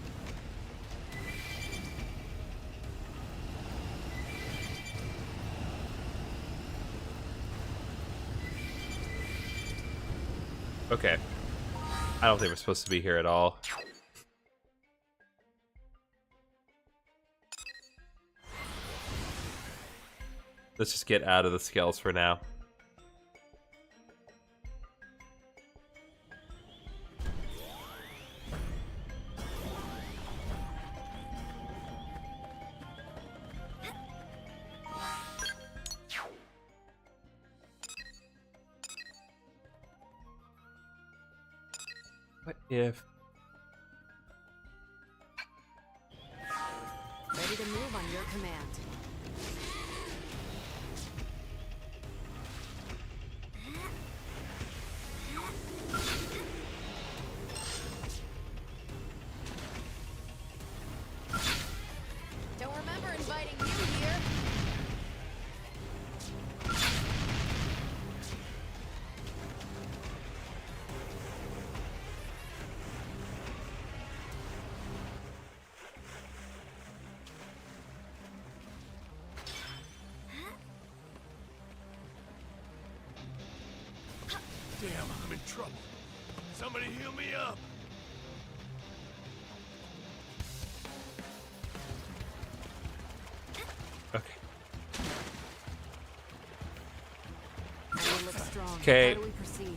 Okay. I don't think we're supposed to be here at all. Let's just get out of the Skells for now. What if... Ready to move on your command. Don't remember inviting you here. Damn, I'm in trouble. Somebody heal me up. Okay. I will look strong. Okay. How do we proceed?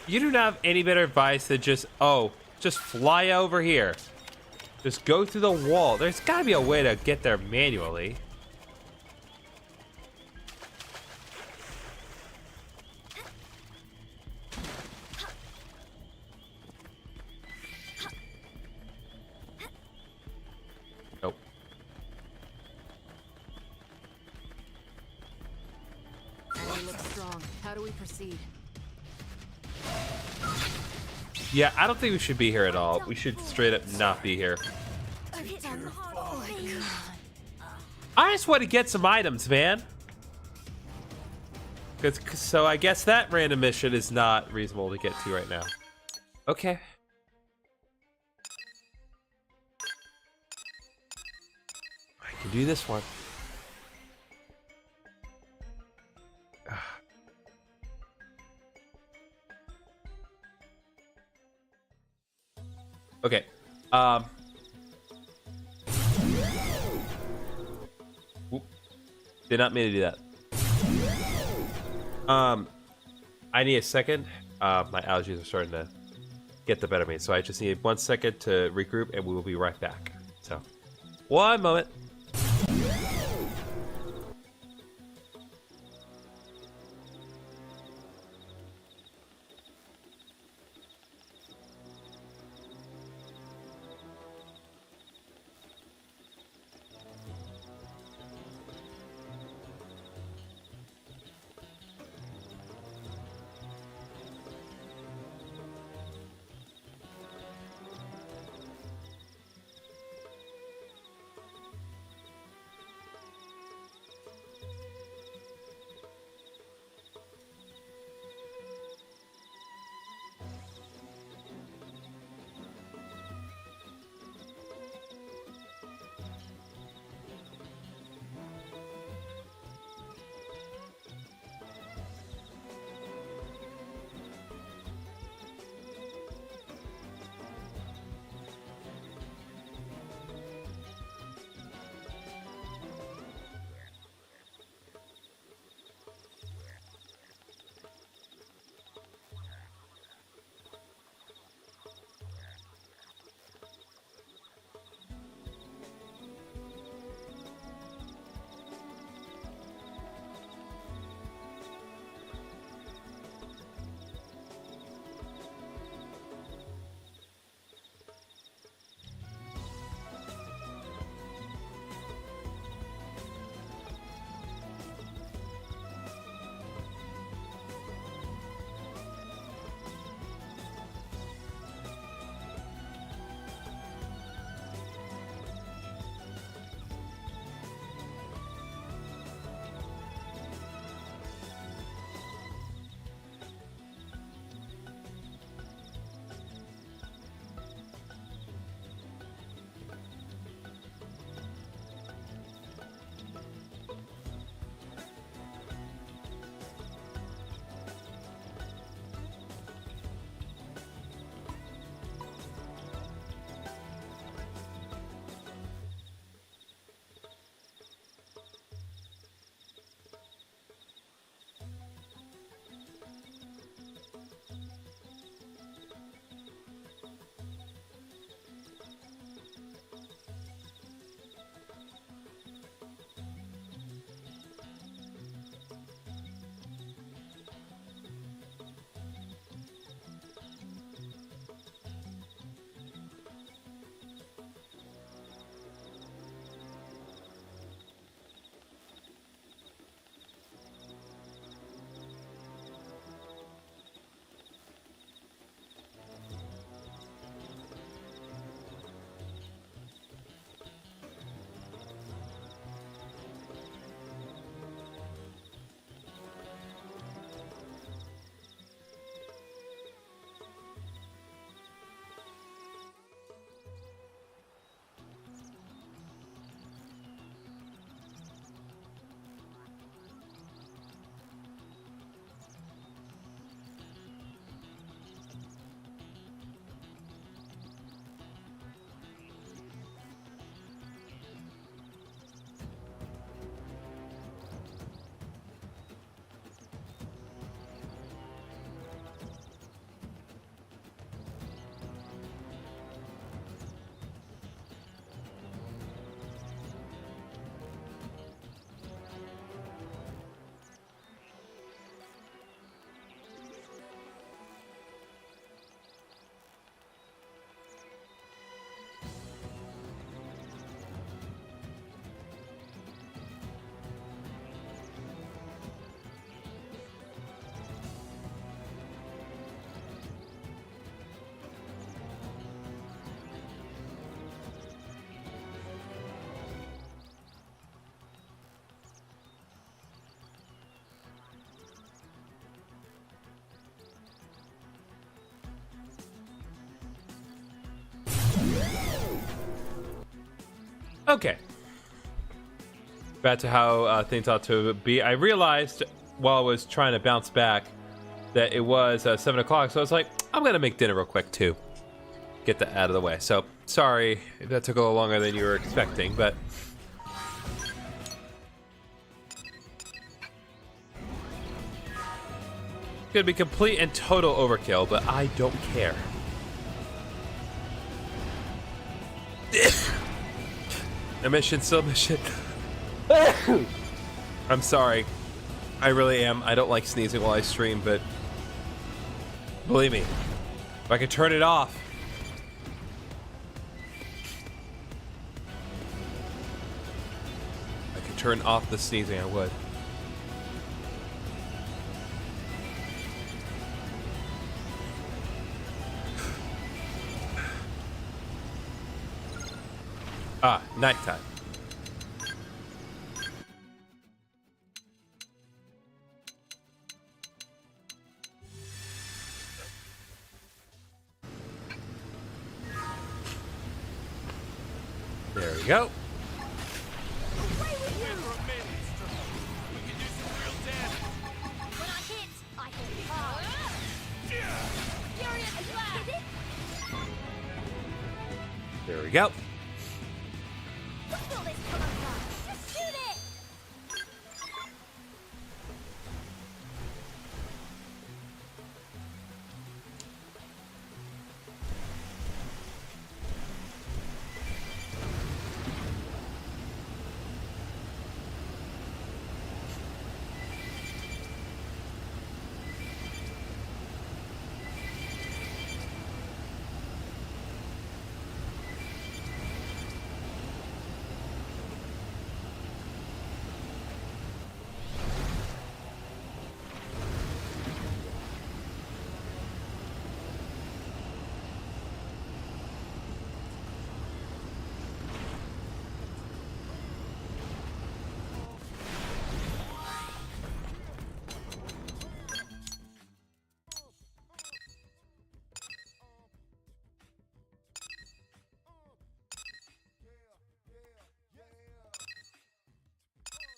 You do not have any better advice than just, oh, just fly over here. Just go through the wall. There's gotta be a way to get there manually. Nope. I will look strong. How do we proceed? Yeah, I don't think we should be here at all. We should straight up not be here. I've done all things. I just want to get some items, man. So I guess that random mission is not reasonable to get to right now. Okay. I can do this one. Okay. Whoop. Did not mean to do that. I need a second. My allergies are starting to get the better of me, so I just need 1 second to regroup, and we will be right back. So, 1 moment. Okay. Back to how things ought to be. I realized while I was trying to bounce back that it was 7 o'clock, so I was like, I'm gonna make dinner real quick too. get that out of the way. So sorry if that took a little longer than you were expecting, but it's gonna be complete and total overkill, but I don't care. A mission, still a mission. I'm sorry. I really am. I don't like sneezing while I stream, but believe me, if I could turn it off. I could turn off the sneezing, I would. Ah, nighttime. There we go. When I hit, I hit hard. Furious blast. There we go. What will this come from? Just shoot it.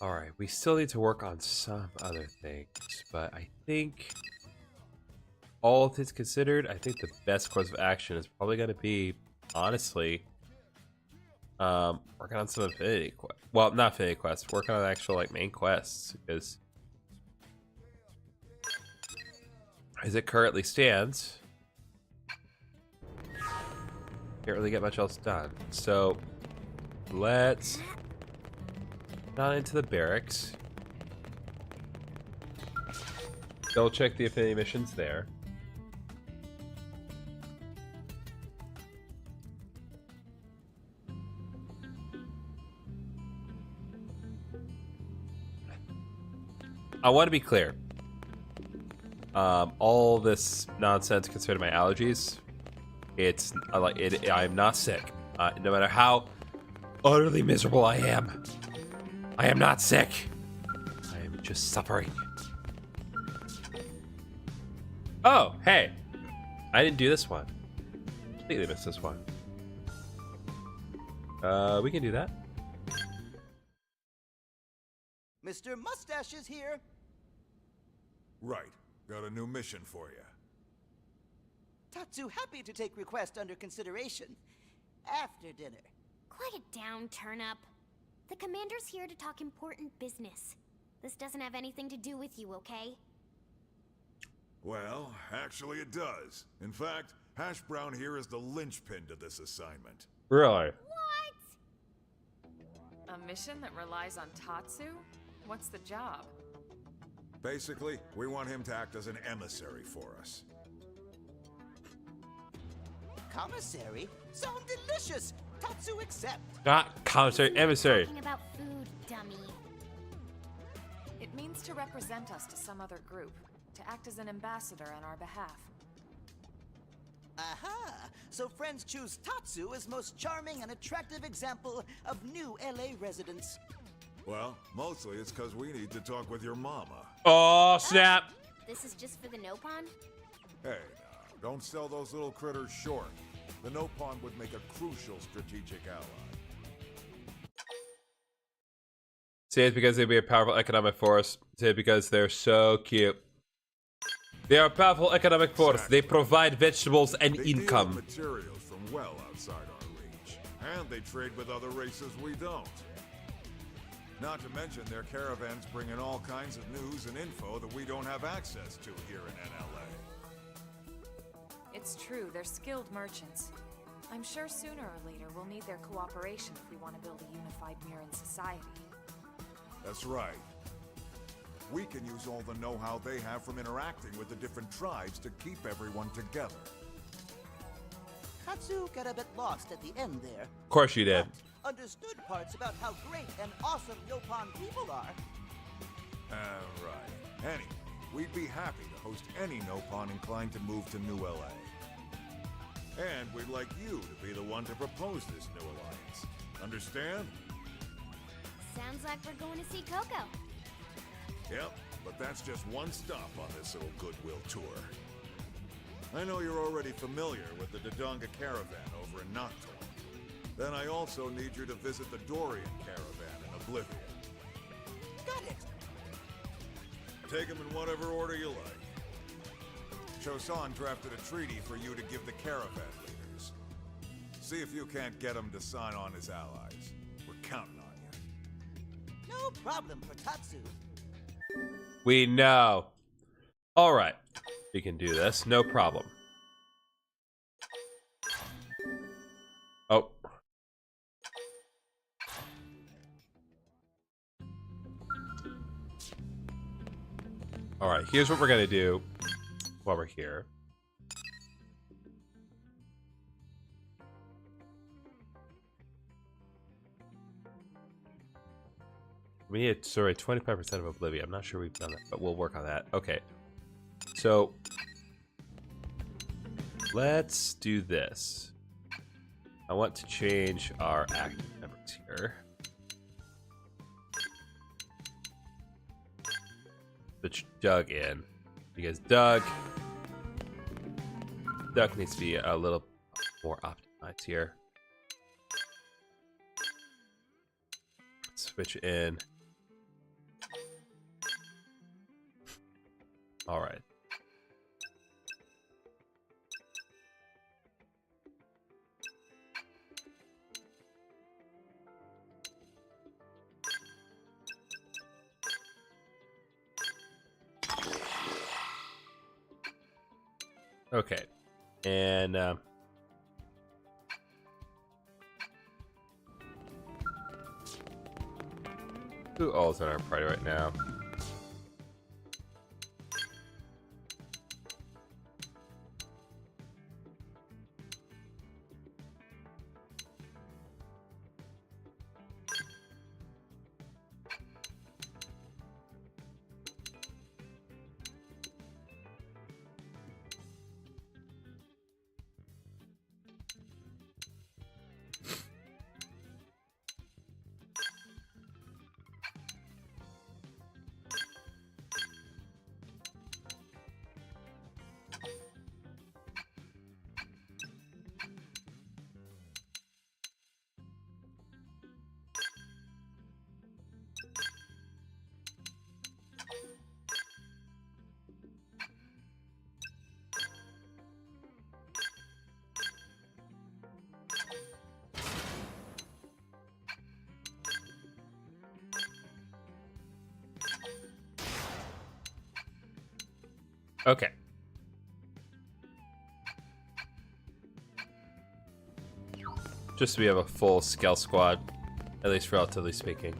All right, we still need to work on some other things, but I think all things considered, I think the best course of action is probably going to be, honestly, working on some affinity quests. Well, not affinity quests, working on actual like main quests, because as it currently stands, can't really get much else done. So let's not into the barracks. Double check the affinity missions there. I want to be clear. All this nonsense concerning my allergies, it's like it. I'm not sick. No matter how utterly miserable I am not sick. I am just suffering. Oh, hey. I didn't do this one. Completely missed this one. We can do that. Mr. Mustache is here. Right. Got a new mission for you. Tatsu happy to take request under consideration. After dinner. Quiet down, Turnip. The commander's here to talk important business. This doesn't have anything to do with you, okay? Well, actually it does. In fact, Hash Brown here is the linchpin to this assignment. Really? What? A mission that relies on Tatsu? What's the job? Basically, we want him to act as an emissary for us. Commissary? Sound delicious! Tatsu accept! Not commissary, emissary. Talking about food, dummy. It means to represent us to some other group, to act as an ambassador on our behalf. Aha! So friends choose Tatsu as most charming and attractive example of new LA residents. Well, mostly it's because we need to talk with your mama. Oh, snap. This is just for the Nopon? Hey, now, don't sell those little critters short. The Nopon would make a crucial strategic ally. Say it's because they'd be a powerful economic force. Say it because they're so cute. They are a powerful economic force. They provide vegetables and They deal with income. materials from well outside our reach. And they trade with other races we don't. Not to mention their caravans bring in all kinds of news and info that we don't have access to here in NLA. It's true, they're skilled merchants. I'm sure sooner or later we'll need their cooperation if we want to build a unified Miran society. That's right. We can use all the know-how they have from interacting with the different tribes to keep everyone together. Tatsu got a bit lost at the end there. Of course you did. But understood parts about how great and awesome Nopon people are. Right. Anyway, we'd be happy to host any Nopon inclined to move to New LA. And we'd like you to be the one to propose this new alliance. Understand? Sounds like we're going to see Coco. Yep, but that's just one stop on this little goodwill tour. I know you're already familiar with the Dodonga caravan over in Nocturne. Then I also need you to visit the Dorian caravan in Oblivion. Got it! Take them in whatever order you like. Chosan drafted a treaty for you to give the caravan leaders. See if you can't get them to sign on as allies. We're counting on you. No problem for Tatsu. We know. All right. We can do this. No problem. Oh. All right. Here's what we're going to do while we're here. We need, sorry, 25% of Oblivion. I'm not sure we've done that, but we'll work on that. Okay. So, let's do this. I want to change our active members here. Switch Doug in. Because Doug needs to be a little more optimized here. Switch in. All right. Okay. And who all's in our party right now? Okay. Just so we have a full Skells squad, at least relatively speaking.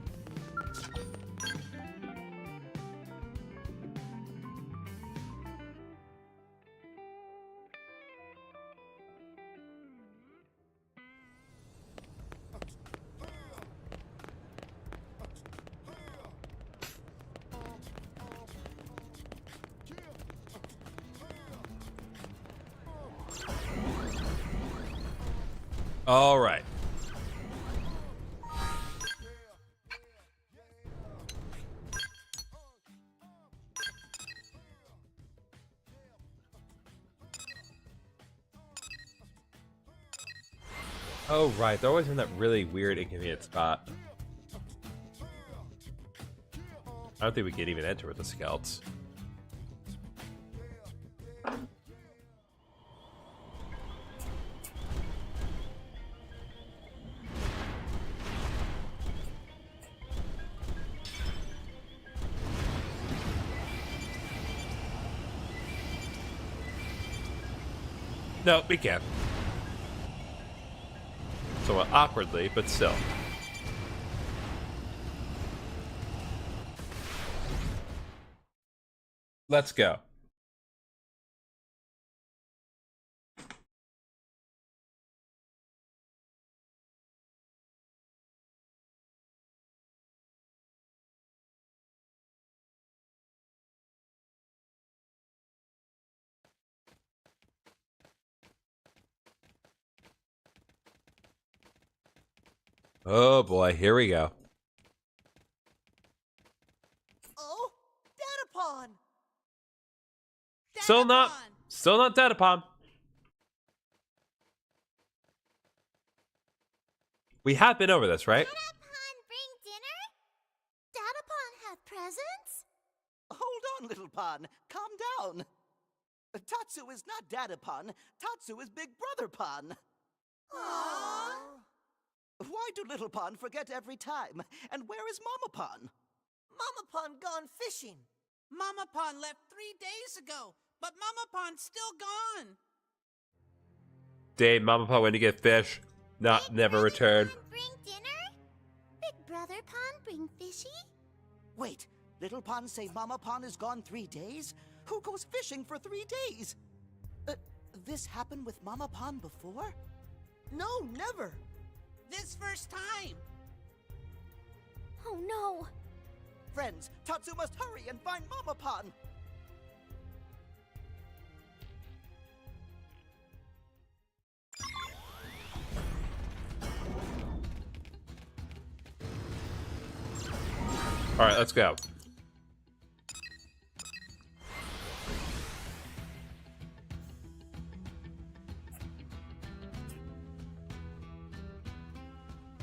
All right. Oh, right. They're always in that really weird, inconvenient spot. I don't think we can even enter with the scouts. No, we can't. Somewhat awkwardly, but still. Let's go. Oh boy, here we go. Oh, Datapon! Still not Datapon. We have been over this, right? Datapon bring dinner? Datapon have presents? Hold on, little Pon. Calm down. Tatsu is not Datapon. Tatsu is Big Brother Pon. Aww. Why do Little Pon forget every time? And where is Mama Pon? Mama Pon gone fishing. Mama Pon left 3 days ago, but Mama Pon's still gone. Dave, Mama Pon went to get fish. Never return. Pon bring dinner? Big Brother Pon bring fishy? Wait, Little Pon say Mama Pon is gone 3 days? Who goes fishing for 3 days? This happened with Mama Pon before? No, never. This first time. Oh no. Friends, Tatsu must hurry and find Mama Pon. All right, let's go.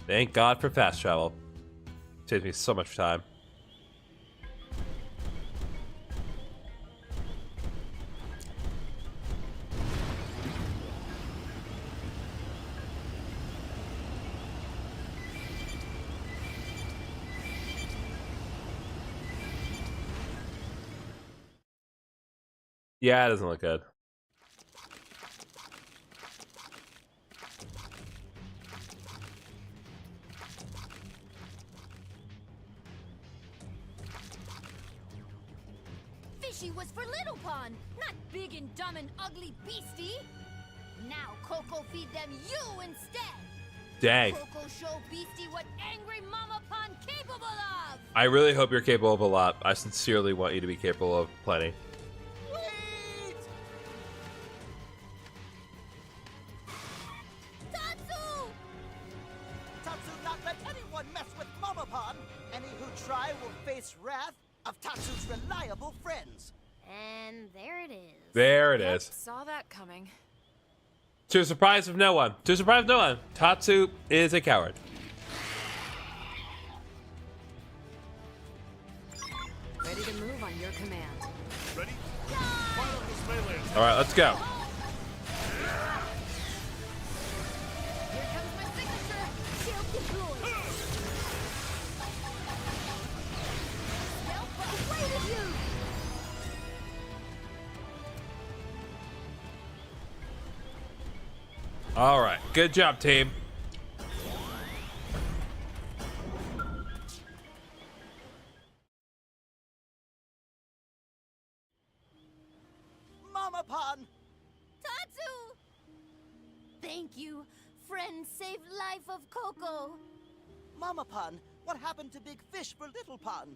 Thank God for fast travel. Saves me so much time. Yeah, it doesn't look good. Fishy was for Little Pon, not big and dumb and ugly beastie. Now Coco feed them you instead. Dang. Coco show beastie what angry Mama Pon capable of. I really hope you're capable of a lot. I sincerely want you to be capable of plenty. Wait! Tatsu! Tatsu not let anyone mess with Mama Pon. Any who try will face wrath of Tatsu's reliable friends. And there it is. There it Yep, is. saw that coming. To the surprise of no one. To the surprise of no one. Tatsu is a coward. Ready to move on your command. Ready? Fire up this melee attack. All right, let's go. Here comes my signature. Shield deployed. Stealth awaited you. All right, good job, team. Mama Pon! Tatsu! Thank you. Friend saved life of Coco. Mama Pon, what happened to Big Fish for Little Pon?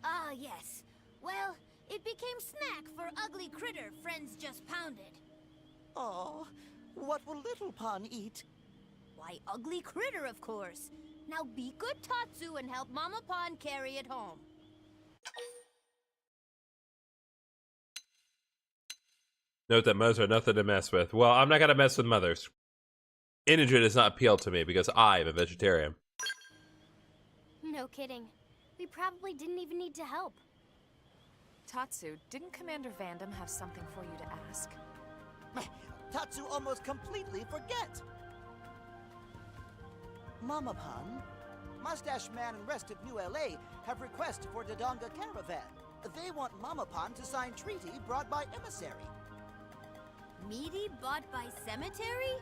Ah, yes. Well, it became snack for ugly critter friends just pounded. Oh, what will Little Pon eat? Why, ugly critter, of course. Now be good Tatsu and help Mama Pon carry it home. Note that mothers are nothing to mess with. Well, I'm not gonna mess with mothers. Integer does not appeal to me because I am a vegetarian. No kidding. We probably didn't even need to help. Tatsu, didn't Commander Vandam have something for you to ask? Tatsu almost completely forget. Mama Pon, Mustache Man and rest of New LA have request for Dodonga Caravan. They want Mama Pon to sign treaty brought by emissary. Meaty bought by cemetery?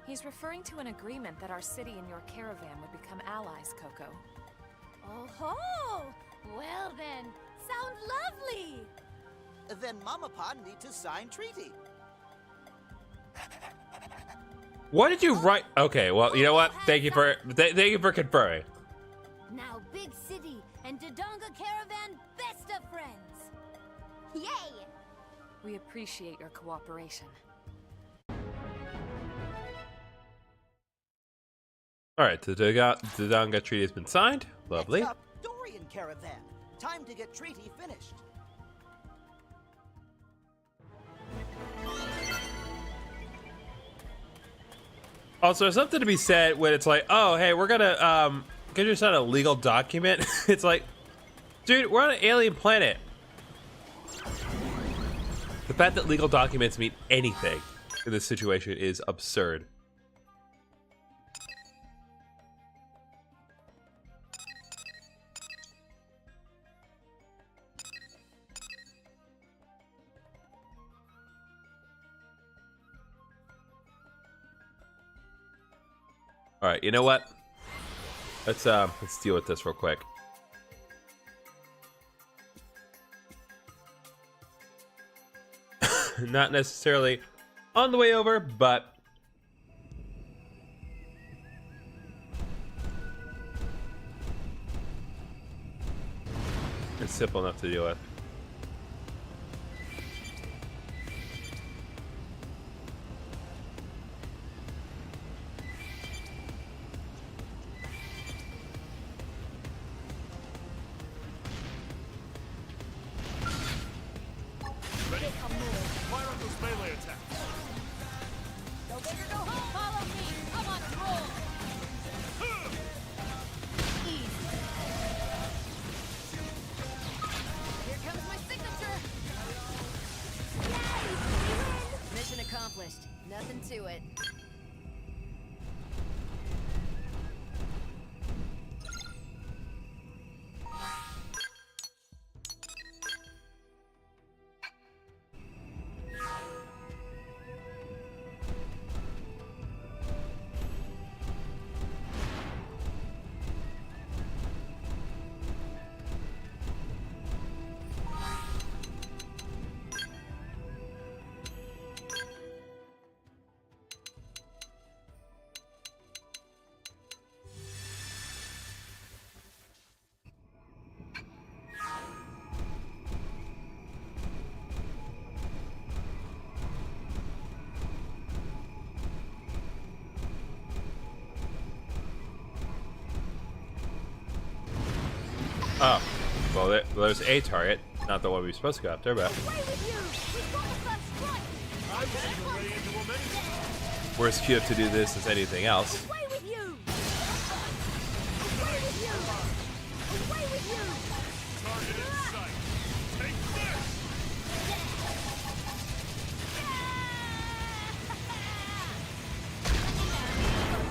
He's referring to an agreement that our city and your caravan would become allies, Coco. Oh ho! Well then, sound lovely! Then Mama Pond needs to sign treaty. What did you write? Okay, well, you know what? Thank you for confirming. Now Big City and Dodonga Caravan best of friends! Yay! We appreciate your cooperation. All right, the Dodonga Treaty has been signed. Lovely. Next up, Dorian Caravan. Time to get treaty finished. Also, there's something to be said when it's like, oh, hey, we're gonna get you sign a legal document. It's like, dude, we're on an alien planet. The fact that legal documents mean anything in this situation is absurd. All right, you know what? Let's deal with this real quick. Not necessarily on the way over, but it's simple enough to deal with. Ready? Fire on those melee attacks. Go big or go home! Follow me! I'm on a roll! Easy. Here comes my signature! Yay! We win! Mission accomplished. Nothing to it. Oh, well, there's a target, not the one we were supposed to go after, but Away with you! We've got the first strike! I was in the way into them anyway. worst cue to do this is anything else. Away with you! Away with you! Away with you! Target in sight. Take this!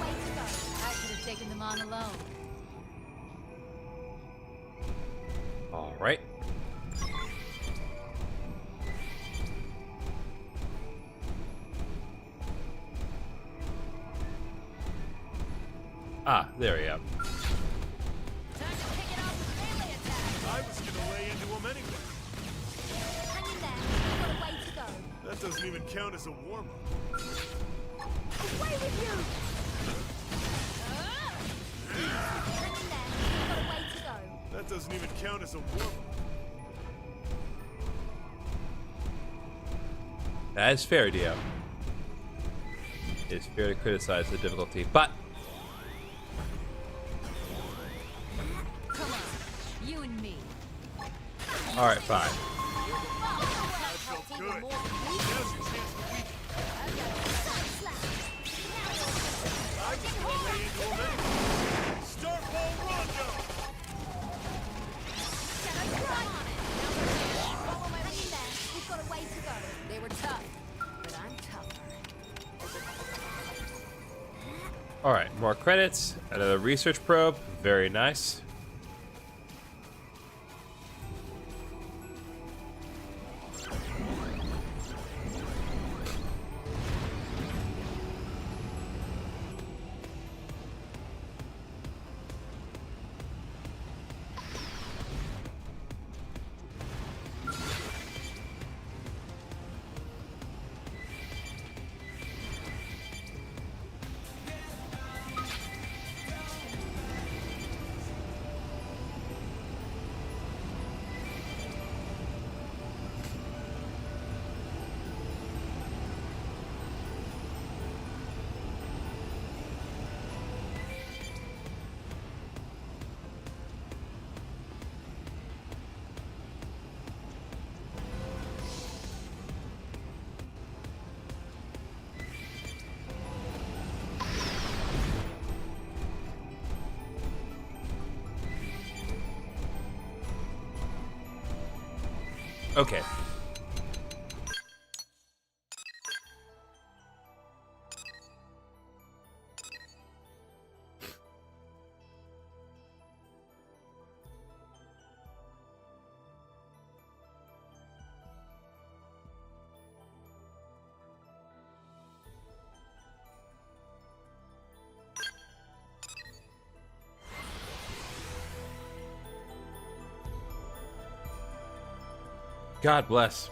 Way to go. I could have taken them on alone. All right. Ah, there we go. Time to kick it off with melee attack. I was gonna lay into them anyway. Hang in there. We've got a way to go. That doesn't even count as a warm-up. Away with you! Hang in there. We've got a way to go. That doesn't even count as a warm-up. That is fair, Dio. It is fair to criticize the difficulty, but Come on. You and me. all right, fine. That felt good. Now's your chance to weaken. I was gonna lay into them anyway. Start ball rondo! Follow my lead there. We've got a way to go. They were tough, but I'm tougher. All right, more credits. Another research probe. Very nice. Okay. God bless.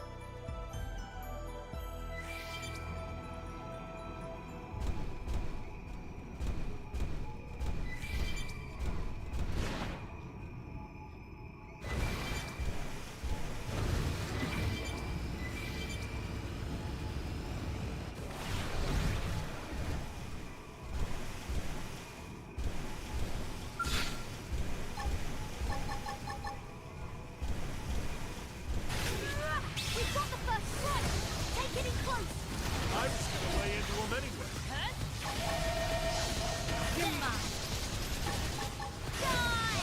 We've got the first strike! Take it in close! I was gonna lay into him anyway. You're mine! Die!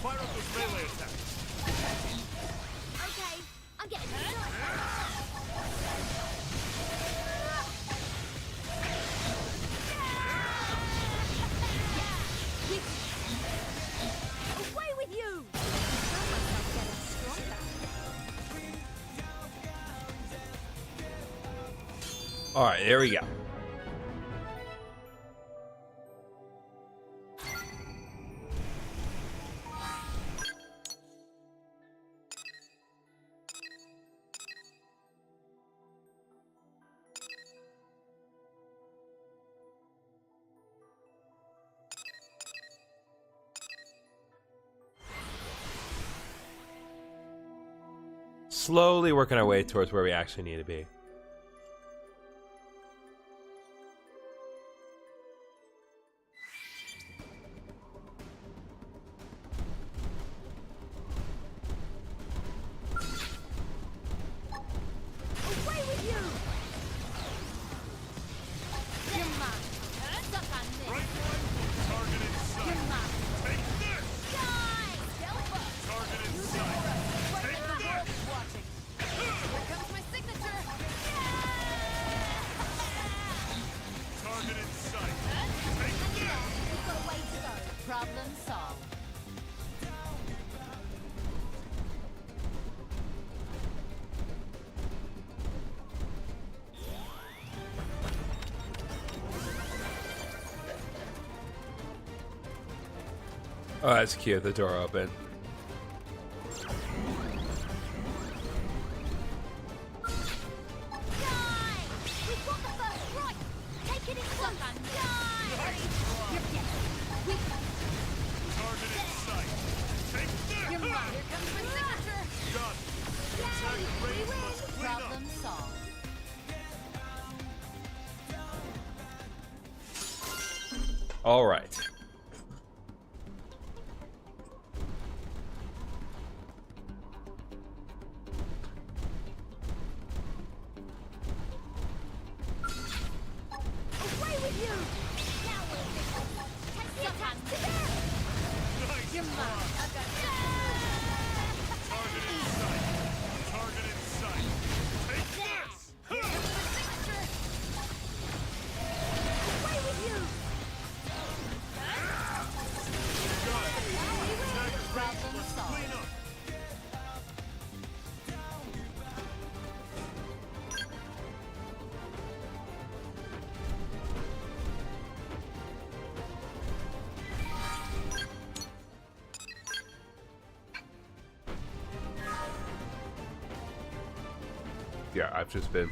Fire up those melee attacks. Okay, I'm getting hurt. Away with you! I found myself getting stronger. All right, there we go. Slowly working our way towards where we actually need to be. Away with you! You're mine. Suck on this. Right one, target in sight. You're mine. Take this! Die! Stealth up. Target in sight. Take this! Watching. Here comes my signature. Target in sight. Take And this! we've got a way to go. Problem solved. Oh, that's cute. The door open. Die! We've got the first strike. Take it in close. Die! You're dead. Target in sight. Take this! You're mine. Here comes my signature. Done. Attack We range win. must clean up. Problem solved. All right. Away with you! Now we'll take the attack to them! Nice You're mine. try. I've got Target in sight. Target in sight. Take this! signature! Away with you! Done. Attack range Problem must solved. clean up. Yeah, I've just been.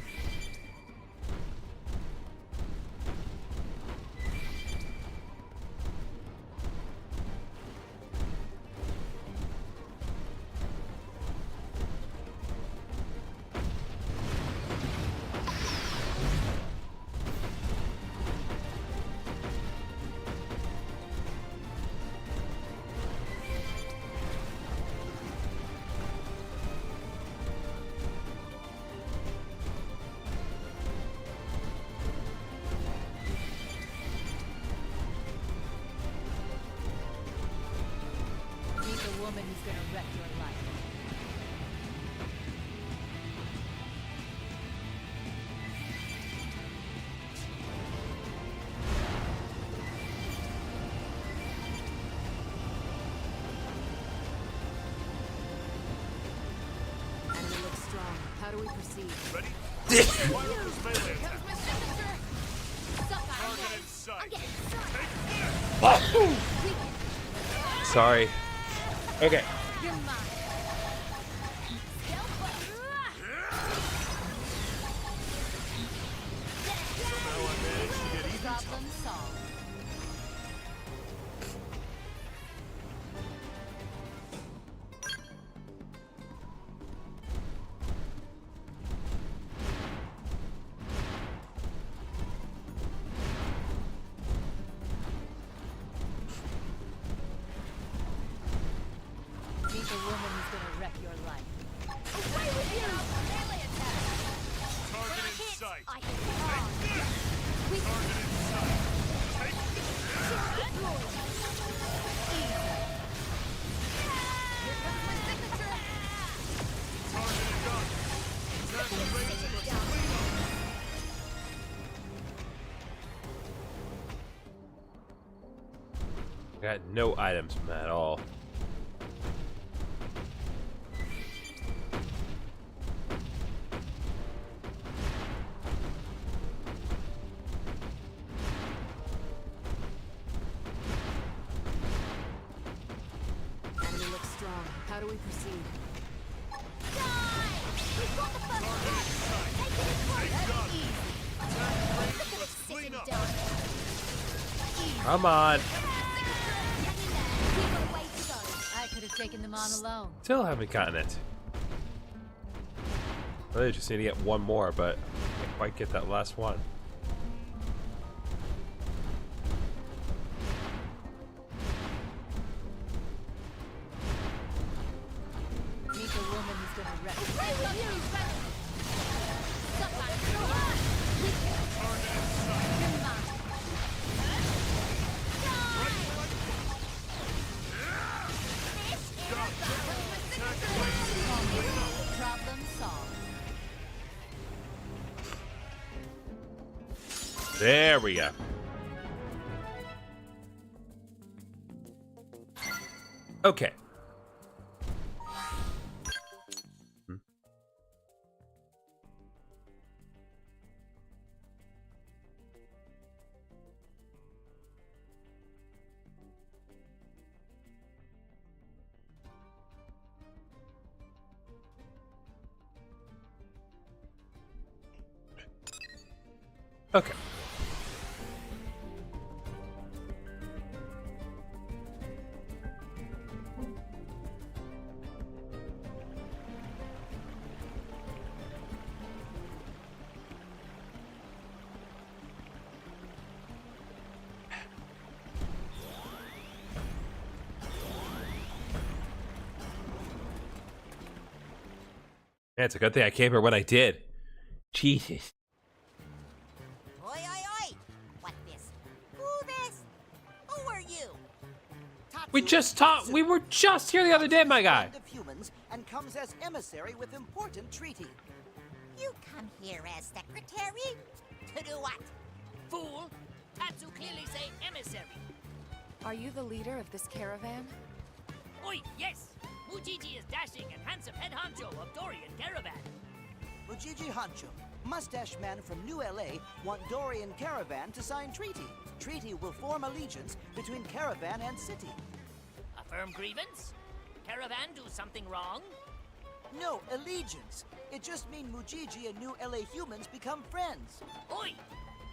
gonna wreck your life. Enemy looks strong. How do we proceed? Ready? Fire up this melee attack. Comes my signature! Suck, Target in I'm sight. getting shot! Sorry. Okay. You're mine. Stealth Somehow I managed to get even. problem solved. Meet the woman who's gonna wreck your life. Away with you! Melee attack! Target in sight. I hit hard. We Target in sight. Take this. Here comes my signature! Target in gun. Attack the range for Got no items from that at all. Enemy looks strong. How do we proceed? Die! We've got the first one! Take it in front! Easy! Look at it sitting down! Come on. We've got a way to go. I could have taken them on alone. Still haven't gotten it. I really just need to get one more, but I can't quite get that last one. Meet the woman who's gonna wreck. Away with you! Suck on it. You're mine. Problem solved. There we go. Okay. Okay. Man, it's a good thing I came here when I did. Jesus. Oi, oi, oi! What this? Who this? Who are you? We were just here the other day, my guy. Of humans and comes as emissary with important treaty. You come here as secretary? To do what? Fool! Tatsu clearly say emissary. Are you the leader of this caravan? Oi, yes! Mujiji is dashing and handsome head honcho of Dorian Caravan. Mujiji Hancho, mustache man from New LA, want Dorian Caravan to sign treaty. Treaty will form allegiance between Caravan and city. A firm grievance? Caravan do something wrong? No, allegiance. It just means Mujiji and New LA humans become friends. Oi!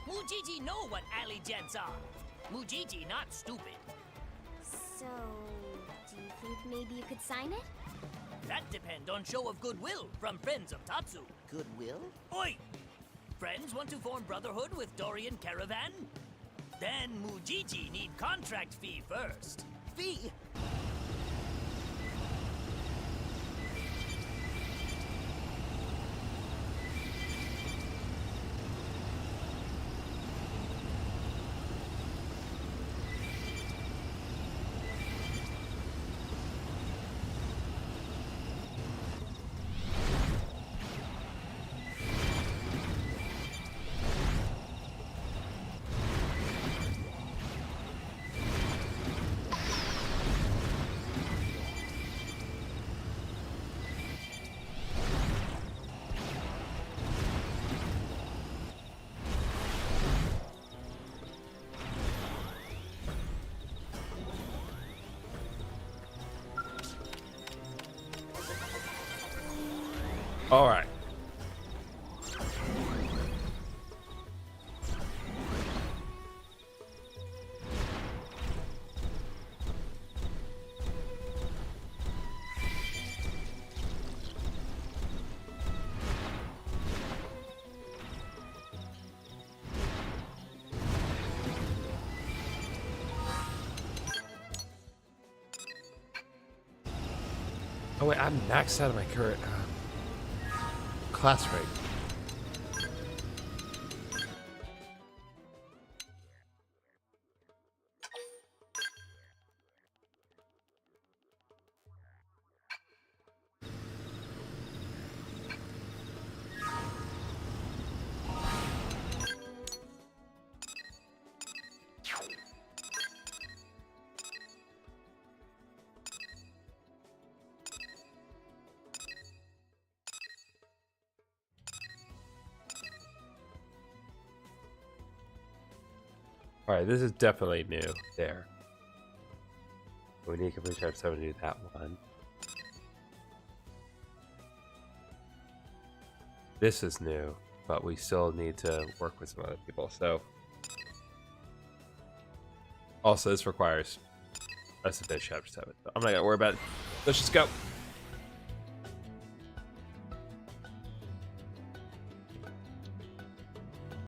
Mujiji know what allegiance are. Mujiji not stupid. So, do you think maybe you could sign it? That depend on show of goodwill from friends of Tatsu. Goodwill? Oi! Friends want to form brotherhood with Dorian Caravan? Then Mujiji need contract fee first. Fee? All right. Oh wait, I'm maxed out of my current class rank. All right, this is definitely new. There. We need to complete chapter 7 to do that one. This is new, but we still need to work with some other people. So, also this requires us to finish chapter 7. So I'm not gonna worry about it. Let's just go.